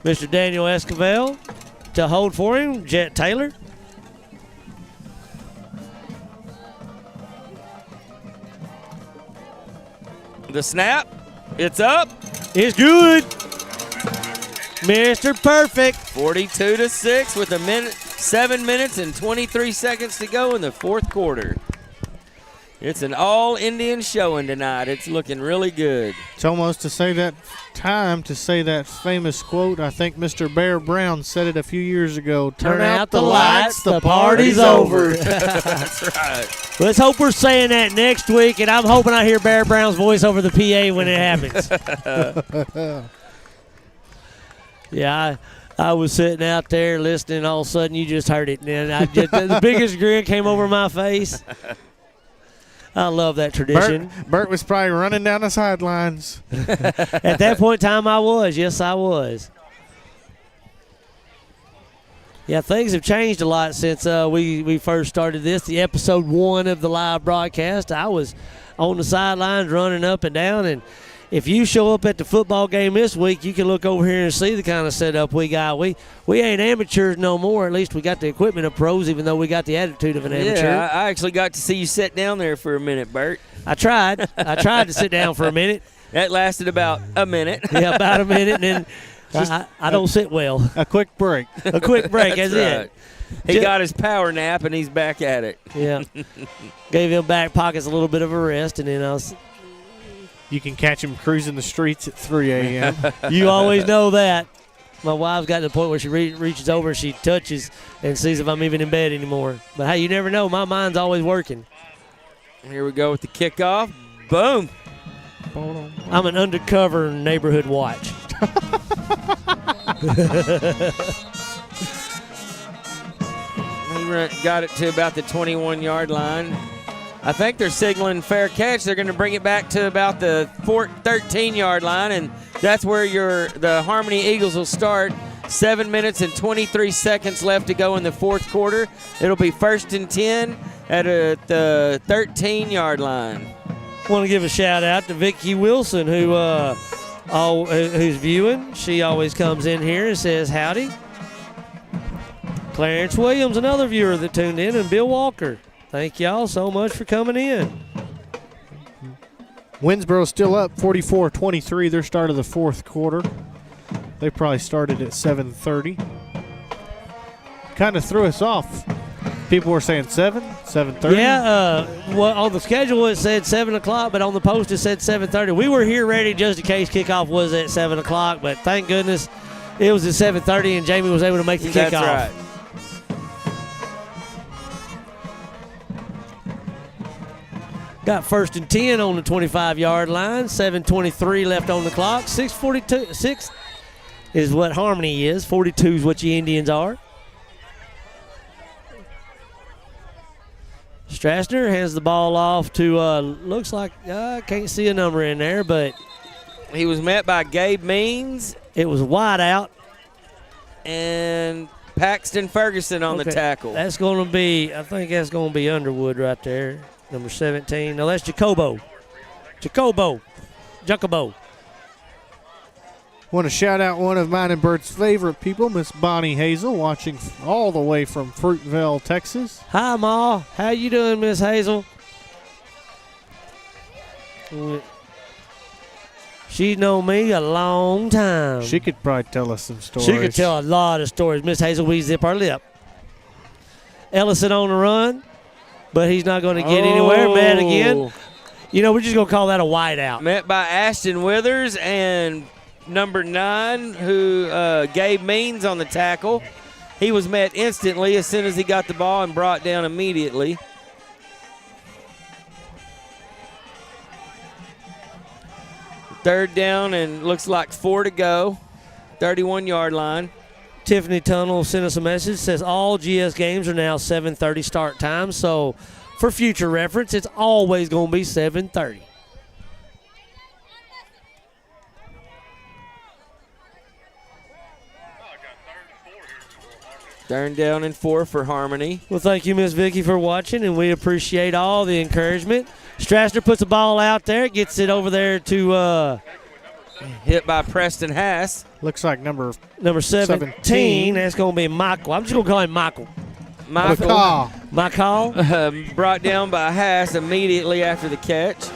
Mr. Daniel Esquivel to hold for him. Jet Taylor. The snap. It's up. It's good. Mr. Perfect. 42-6 with 7 minutes and 23 seconds to go in the fourth quarter. It's an all-Indian showing tonight. It's looking really good. It's almost to say that famous quote. I think Mr. Bear Brown said it a few years ago. Turn out the lights, the party's over. That's right. Let's hope we're saying that next week, and I'm hoping I hear Bear Brown's voice over the PA when it happens. Yeah, I was sitting out there listening, all of a sudden you just heard it, and the biggest grin came over my face. I love that tradition. Bert was probably running down the sidelines. At that point in time, I was. Yes, I was. Yeah, things have changed a lot since we first started this. The episode 1 of the live broadcast, I was on the sidelines running up and down, and if you show up at the football game this week, you can look over here and see the kind of setup we got. We ain't amateurs no more. At least we got the equipment of pros, even though we got the attitude of an amateur. Yeah, I actually got to see you sit down there for a minute, Bert. I tried. I tried to sit down for a minute. That lasted about a minute. Yeah, about a minute, and then I don't sit well. A quick break. A quick break, that's right. it. He got his power nap, and he's back at it. Yeah. Gave him back pockets a little bit of a rest, and then you can catch him cruising the streets at 3 a.m. You always know that. My wife's got to the point where she reaches over and she touches and sees if I'm even in bed anymore. But, hey, you never know. My mind's always working. Here we go with the kickoff. Boom. I'm an undercover neighborhood watch. He got it to about the 21-yard line. I think they're signaling fair catch. They're going to bring it back to about the 13-yard line, and That's where the Harmony Eagles will start. 7 minutes and 23 seconds left to go in the fourth quarter. It'll be 1st and 10 at the 13-yard line. Want to give a shout out to Vicki Wilson, who's viewing. She always comes in here and says howdy. Clarence Williams, another viewer that tuned in, and Bill Walker. Thank y'all so much for coming in. Winsboro still up 44-23, their start of the fourth quarter. They probably started at 7:30. Kind of threw us off. People were saying 7:30. Yeah, well, on the schedule it said 7 o'clock, but on the post it said 7:30. We were here ready just in case kickoff was at 7 o'clock, but thank goodness it was at 7:30 and Jamie was able to make the kickoff. That's right. Got 1st and 10 on the 25-yard line. 7:23 left on the clock. 6:42. 6 is what Harmony is. 42 is what you Indians are. Strassner hands the ball off to, looks like, can't see a number in there, but. He was met by Gabe Means. It was wide out. And Paxton Ferguson on the tackle. That's going to be, I think that's going to be Underwood right there. Number 17. No, that's Jacobo. Jacobo. Want to shout out one of mine and Bert's favorite people, Miss Bonnie Hazel, watching all the way from Fruitvale, Texas. Hi, Ma. How you doing, Miss Hazel? She's known me a long time. She could probably tell us some stories. She could tell a lot of stories. Miss Hazel, we zip our lip. Ellison on the run, but he's not going to get anywhere. Met again. You know, we're just going to call that a wideout. Met by Ashton Withers and number 9, who Gabe Means on the tackle. He was met instantly as soon as he got the ball and brought down immediately. Third down and looks like 4 to go. 31-yard line. Tiffany Tunnel sent us a message. Says all GS games are now 7:30 start time. So for future reference, it's always going to be 7:30. Third down and 4 for Harmony. Well, thank you, Miss Vicki, for watching, and we appreciate all the encouragement. Strassner puts the ball out there, gets it over there to hit by Preston Haas. Looks like number 17. That's going to be Michael. I'm just going to call him Michael. Michael. Brought down by Haas immediately after the catch.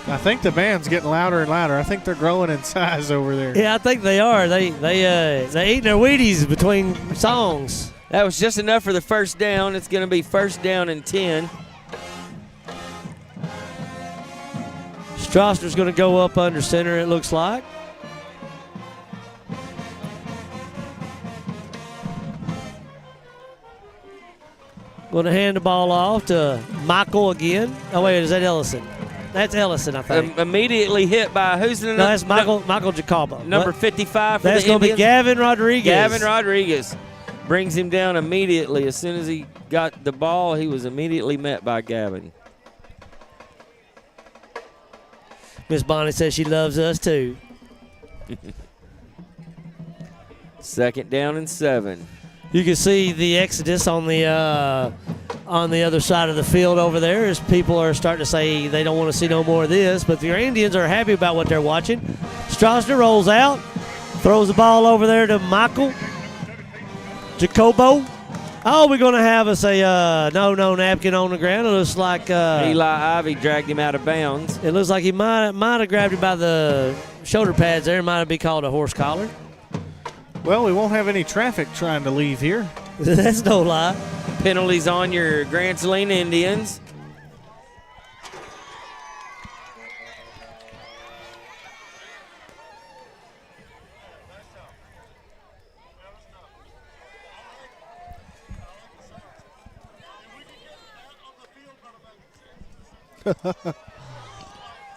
I think the band's getting louder and louder. I think they're growing in size over there. Yeah, I think they are. They eating their Wheaties between songs. That was just enough for the first down. It's going to be 1st down and 10. Strasser's going to go up under center, it looks like. Going to hand the ball off to Michael again. Oh, wait, is that Ellison? That's Ellison, I think. Immediately hit by who's the No, that's Michael Jacobo. Number 55 for That's the going to be Indians. Gavin Rodriguez. Gavin Rodriguez brings him down immediately. As soon as he got the ball, he was immediately met by Gavin. Miss Bonnie says she loves us too. 2nd down and 7. You can see the exodus on the other side of the field over there as people are starting to say they don't want to see no more of this, but the Indians are happy about what they're watching. Strasner rolls out, throws the ball over there to Michael Jacobo. Oh, we're going to have us a no napkin on the ground. It looks like Eli Ivy dragged him out of bounds. It looks like he might have grabbed him by the shoulder pads there. Might have been called a horse collar. Well, we won't have any traffic trying to leave here. That's no lie. Penalties on your Grand Saline Indians.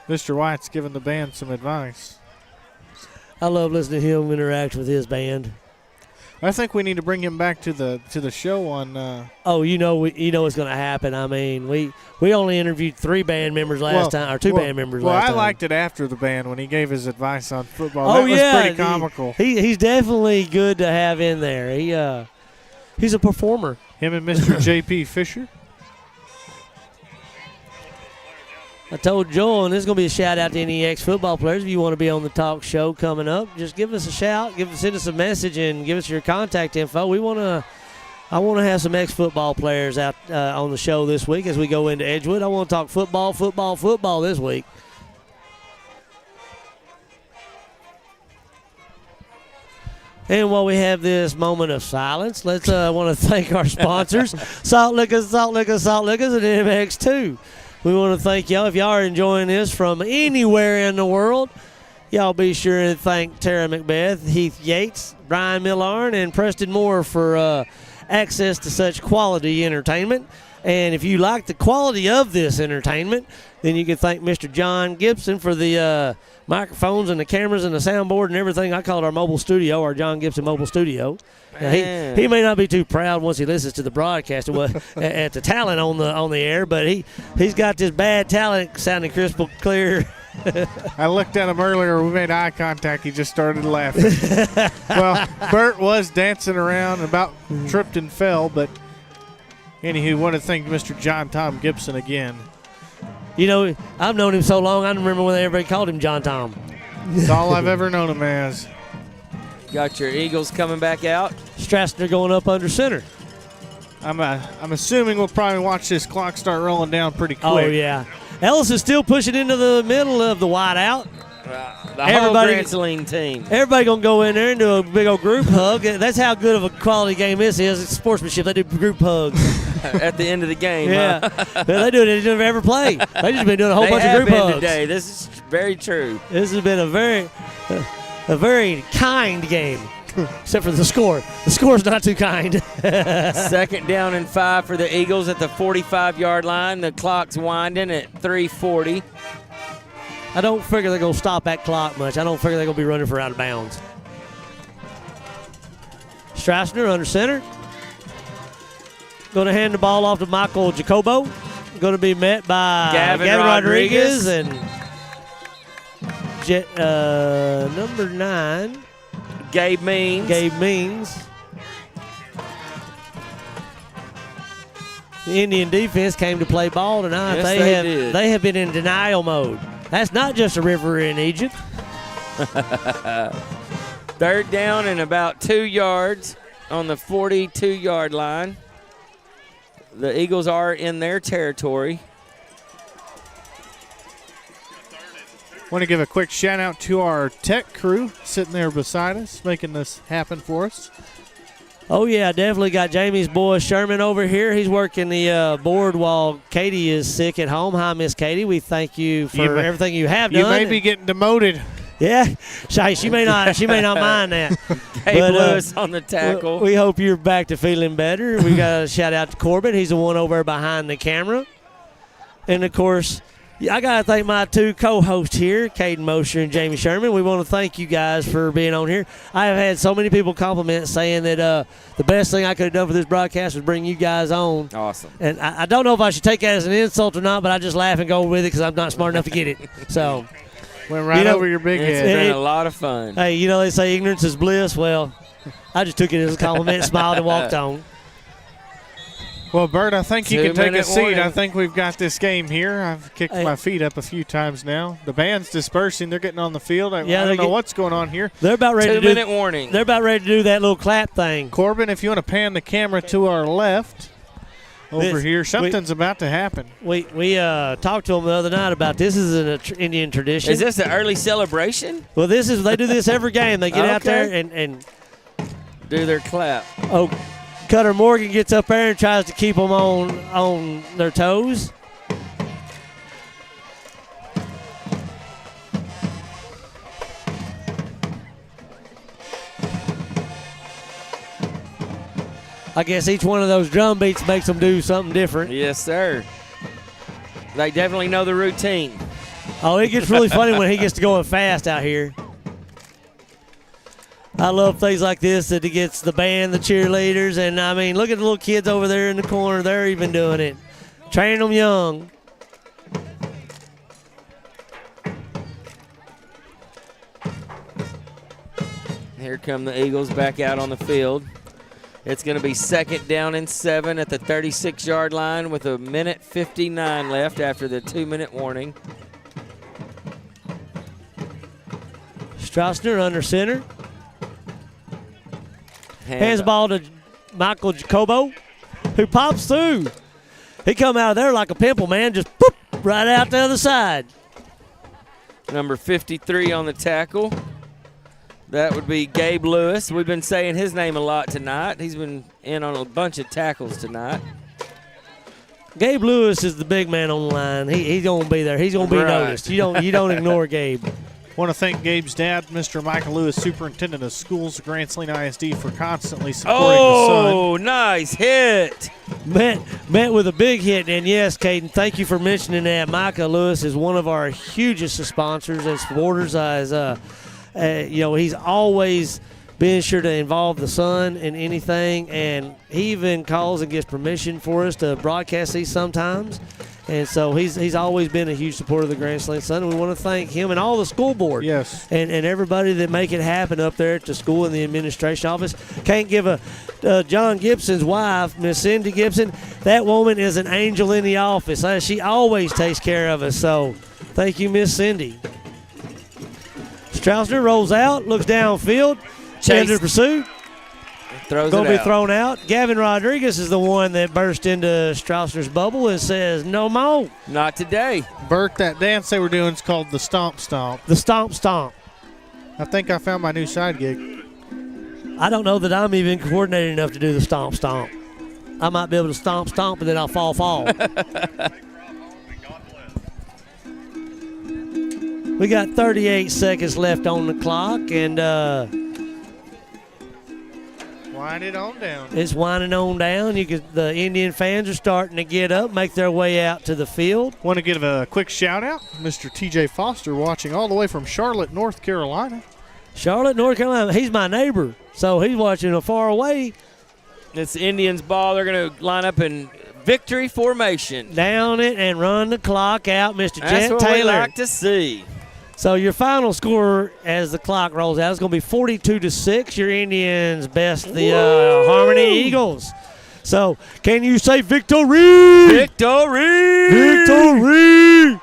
Mr. White's giving the band some advice. I love listening to him interact with his band. I think we need to bring him back to the show on. Oh, you know what's going to happen. I mean, we only interviewed 3 band members last time, or 2 band members last time. Well, I liked it after the band when he gave his advice on football. Oh, that was pretty comical. He's definitely good to have in there. He's a performer. Him and Mr. J.P. Fisher. I told Joel, and this is going to be a shout-out to any ex-football players. If you want to be on the talk show coming up, just give us a shout, send us a message, and give us your contact info. I want to have some ex-football players out on the show this week as we go into Edgewood. I want to talk football this week. And while we have this moment of silence, let's want to thank our sponsors, Salt Liquors, and MX2. We want to thank y'all. If y'all are enjoying this from anywhere in the world, y'all be sure to thank Tara Macbeth, Heath Yates, Brian Millarn, and Preston Moore for access to such quality entertainment. And if you like the quality of this entertainment, then you can thank Mr. John Gibson for the microphones and the cameras and the soundboard and everything. I call it our mobile studio, our John Gibson mobile studio. He may not be too proud once he listens to the broadcast at the talent on the air, but he's got this bad talent sounding crystal clear. I looked at him earlier. We made eye contact. He just started laughing. Well, Bert was dancing around, about tripped and fell, but anywho, want to thank Mr. John Tom Gibson again. You know, I've known him so long, I don't remember when everybody called him John Tom. That's all I've ever known him as. Got your Eagles coming back out. Strassner going up under center. I'm assuming we'll probably watch this clock start rolling down pretty quick. Oh, yeah. Ellis is still pushing into the middle of the wide out. The whole Grand Saline team. Everybody going to go in there and do a big old group hug. That's how good of a quality game this is. It's sportsmanship. They do group hugs. At the end of the game, yeah. Huh? They do it. They never ever play. They just been doing a whole bunch of group hugs today. This is very true. This has been a very kind game, except for the score. The score's not too kind. 2nd down and 5 for the Eagles at the 45-yard line. The clock's winding at 3:40. I don't figure they're going to stop that clock much. I don't figure they're going to be running for out of bounds. Strassner under center. Going to hand the ball off to Michael Jacobo. Going to be met by Gavin Rodriguez and number 9. Gabe Means. The Indian defense came to play ball tonight. Yes, they have been in denial mode. That's not just a river in Egypt. 3rd down and about 2 yards on the 42-yard line. The Eagles are in their territory. Want to give a quick shout out to our tech crew sitting there beside us, making this happen for us. Oh, yeah, definitely got Jamie's boy Sherman over here. He's working the board while Katie is sick at home. Hi, Miss Katie. We thank you for everything you have done. You may be getting demoted. Yeah, she may not mind that. Hey, Lewis on the tackle. We hope you're back to feeling better. We got a shout out to Corbin. He's the one over behind the camera. And, of course, I got to thank my 2 co-hosts here, Caden Mosher and Jamie Sherman. We want to thank you guys for being on here. I have had so many people compliment saying that the best thing I could have done for this broadcast was bring you guys on. Awesome. And I don't know if I should take that as an insult or not, but I just laugh and go with it because I'm not smart enough to get it. So went right over your big head. It's been a lot of fun. Hey, they say ignorance is bliss. Well, I just took it as a compliment, smiled, and walked on. Well, Bert, I think you can take a seat. warning. I think we've got this game here. I've kicked my feet up a few times now. The band's dispersing. They're getting on the field. I don't know what's going on here. They're about ready 2-minute warning. They're about ready to do that little clap thing. Corbin, if you want to pan the camera to our left over here, something's about to happen. We talked to them the other night about this. Is an Indian tradition. Is this an early celebration? Well, they do this every game. They get out there and do their clap. Oh, Cutter Morgan gets up there and tries to keep them on their toes. I guess each one of those drum beats makes them do something different. Yes, sir. They definitely know the routine. Oh, it gets really funny when he gets to going fast out here. I love things like this, that it gets the band, the cheerleaders, and I mean, look at the little kids over there in the corner. They're even doing it. Training them young. Here come the Eagles back out on the field. It's going to be 2nd down and 7 at the 36-yard line with 1:59 left after the 2-minute warning. Straussner under center. Hands the ball to Michael Jacobo, who pops through. He come out of there like a pimple, man, just boop, right out the other side. Number 53 on the tackle. That would be Gabe Lewis. We've been saying his name a lot tonight. He's been in on a bunch of tackles tonight. Gabe Lewis is the big man on the line. He's going to be there. He's going to be noticed. You don't ignore Gabe. Want to thank Gabe's dad, Mr. Michael Lewis, Superintendent of Schools of Grand Saline ISD, for constantly supporting the son. Oh, nice hit. Met with a big hit. And yes, Caden, thank you for mentioning that. Michael Lewis is one of our hugest sponsors and supporters. He's always been sure to involve the son in anything, and he even calls and gets permission for us to broadcast these sometimes. And so he's always been a huge supporter of the Grand Saline Sun, and we want to thank him and all the school board. Yes. And everybody that make it happen up there at the school and the administration office. Can't give John Gibson's wife, Miss Cindy Gibson, that woman is an angel in the office. She always takes care of us, so thank you, Miss Cindy. Straussner rolls out, looks downfield, under pursuit. Throws going it to be out. thrown out. Gavin Rodriguez is the one that burst into Straussner's bubble and says, no more. Not today. Bert, that dance they were doing is called the Stomp Stomp. The Stomp Stomp. I think I found my new side gig. I don't know that I'm even coordinated enough to do the Stomp Stomp. I might be able to stomp and then I'll fall. We got 38 seconds left on the clock, and wind it on down. It's winding on down. The Indian fans are starting to get up, make their way out to the field. Want to give a quick shout out, Mr. TJ Foster, watching all the way from Charlotte, North Carolina. Charlotte, North Carolina. He's my neighbor, so he's watching far away. It's the Indians' ball. They're going to line up in victory formation. Down it and run the clock out, Mr. That's Jet what Taylor. we like to see. So your final score as the clock rolls out is going to be 42-6. Your Indians best the Harmony Eagles. So can you say victory? Victory! Victory!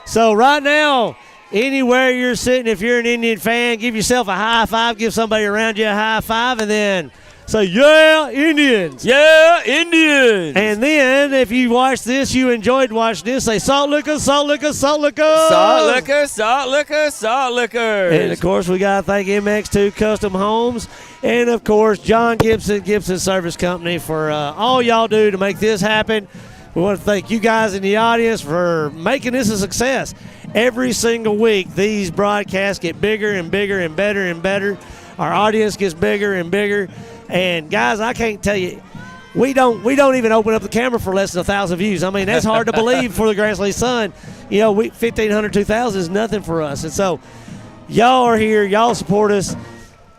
So right now, anywhere you're sitting, if you're an Indian fan, give yourself a high five. Give somebody around you a high five, and then say, yeah, Indians. Yeah, Indians. And then if you watch this, you enjoyed watching this, say Salt Liquor, Salt Liquor, Salt Liquor. Salt Liquor, Salt Liquor, Salt Liquor. And, of course, we got to thank MX2 Custom Homes and, of course, John Gibson Service Company for all y'all do to make this happen. We want to thank you guys in the audience for making this a success. Every single week, these broadcasts get bigger and bigger and better and better. Our audience gets bigger and bigger. And, guys, I can't tell you, we don't even open up the camera for less than 1,000 views. I mean, that's hard to believe for the Grand Saline Sun. 1,500, 2,000 is nothing for us. And so y'all are here. Y'all support us.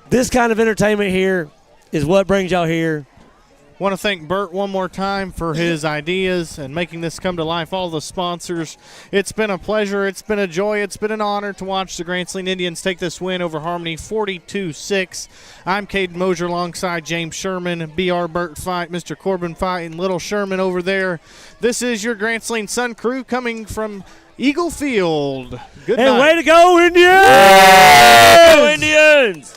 This kind of entertainment here is what brings y'all here. Want to thank Bert one more time for his ideas and making this come to life, all the sponsors. It's been a pleasure. It's been a joy. It's been an honor to watch the Grand Saline Indians take this win over Harmony 42-6. I'm Caden Mosier alongside James Sherman, BR Bert Fight, Mr. Corbin Fight, and Little Sherman over there. This is your Grand Saline Sun crew coming from Eagle Field. Good night. And way to go, Indians! Go, Indians!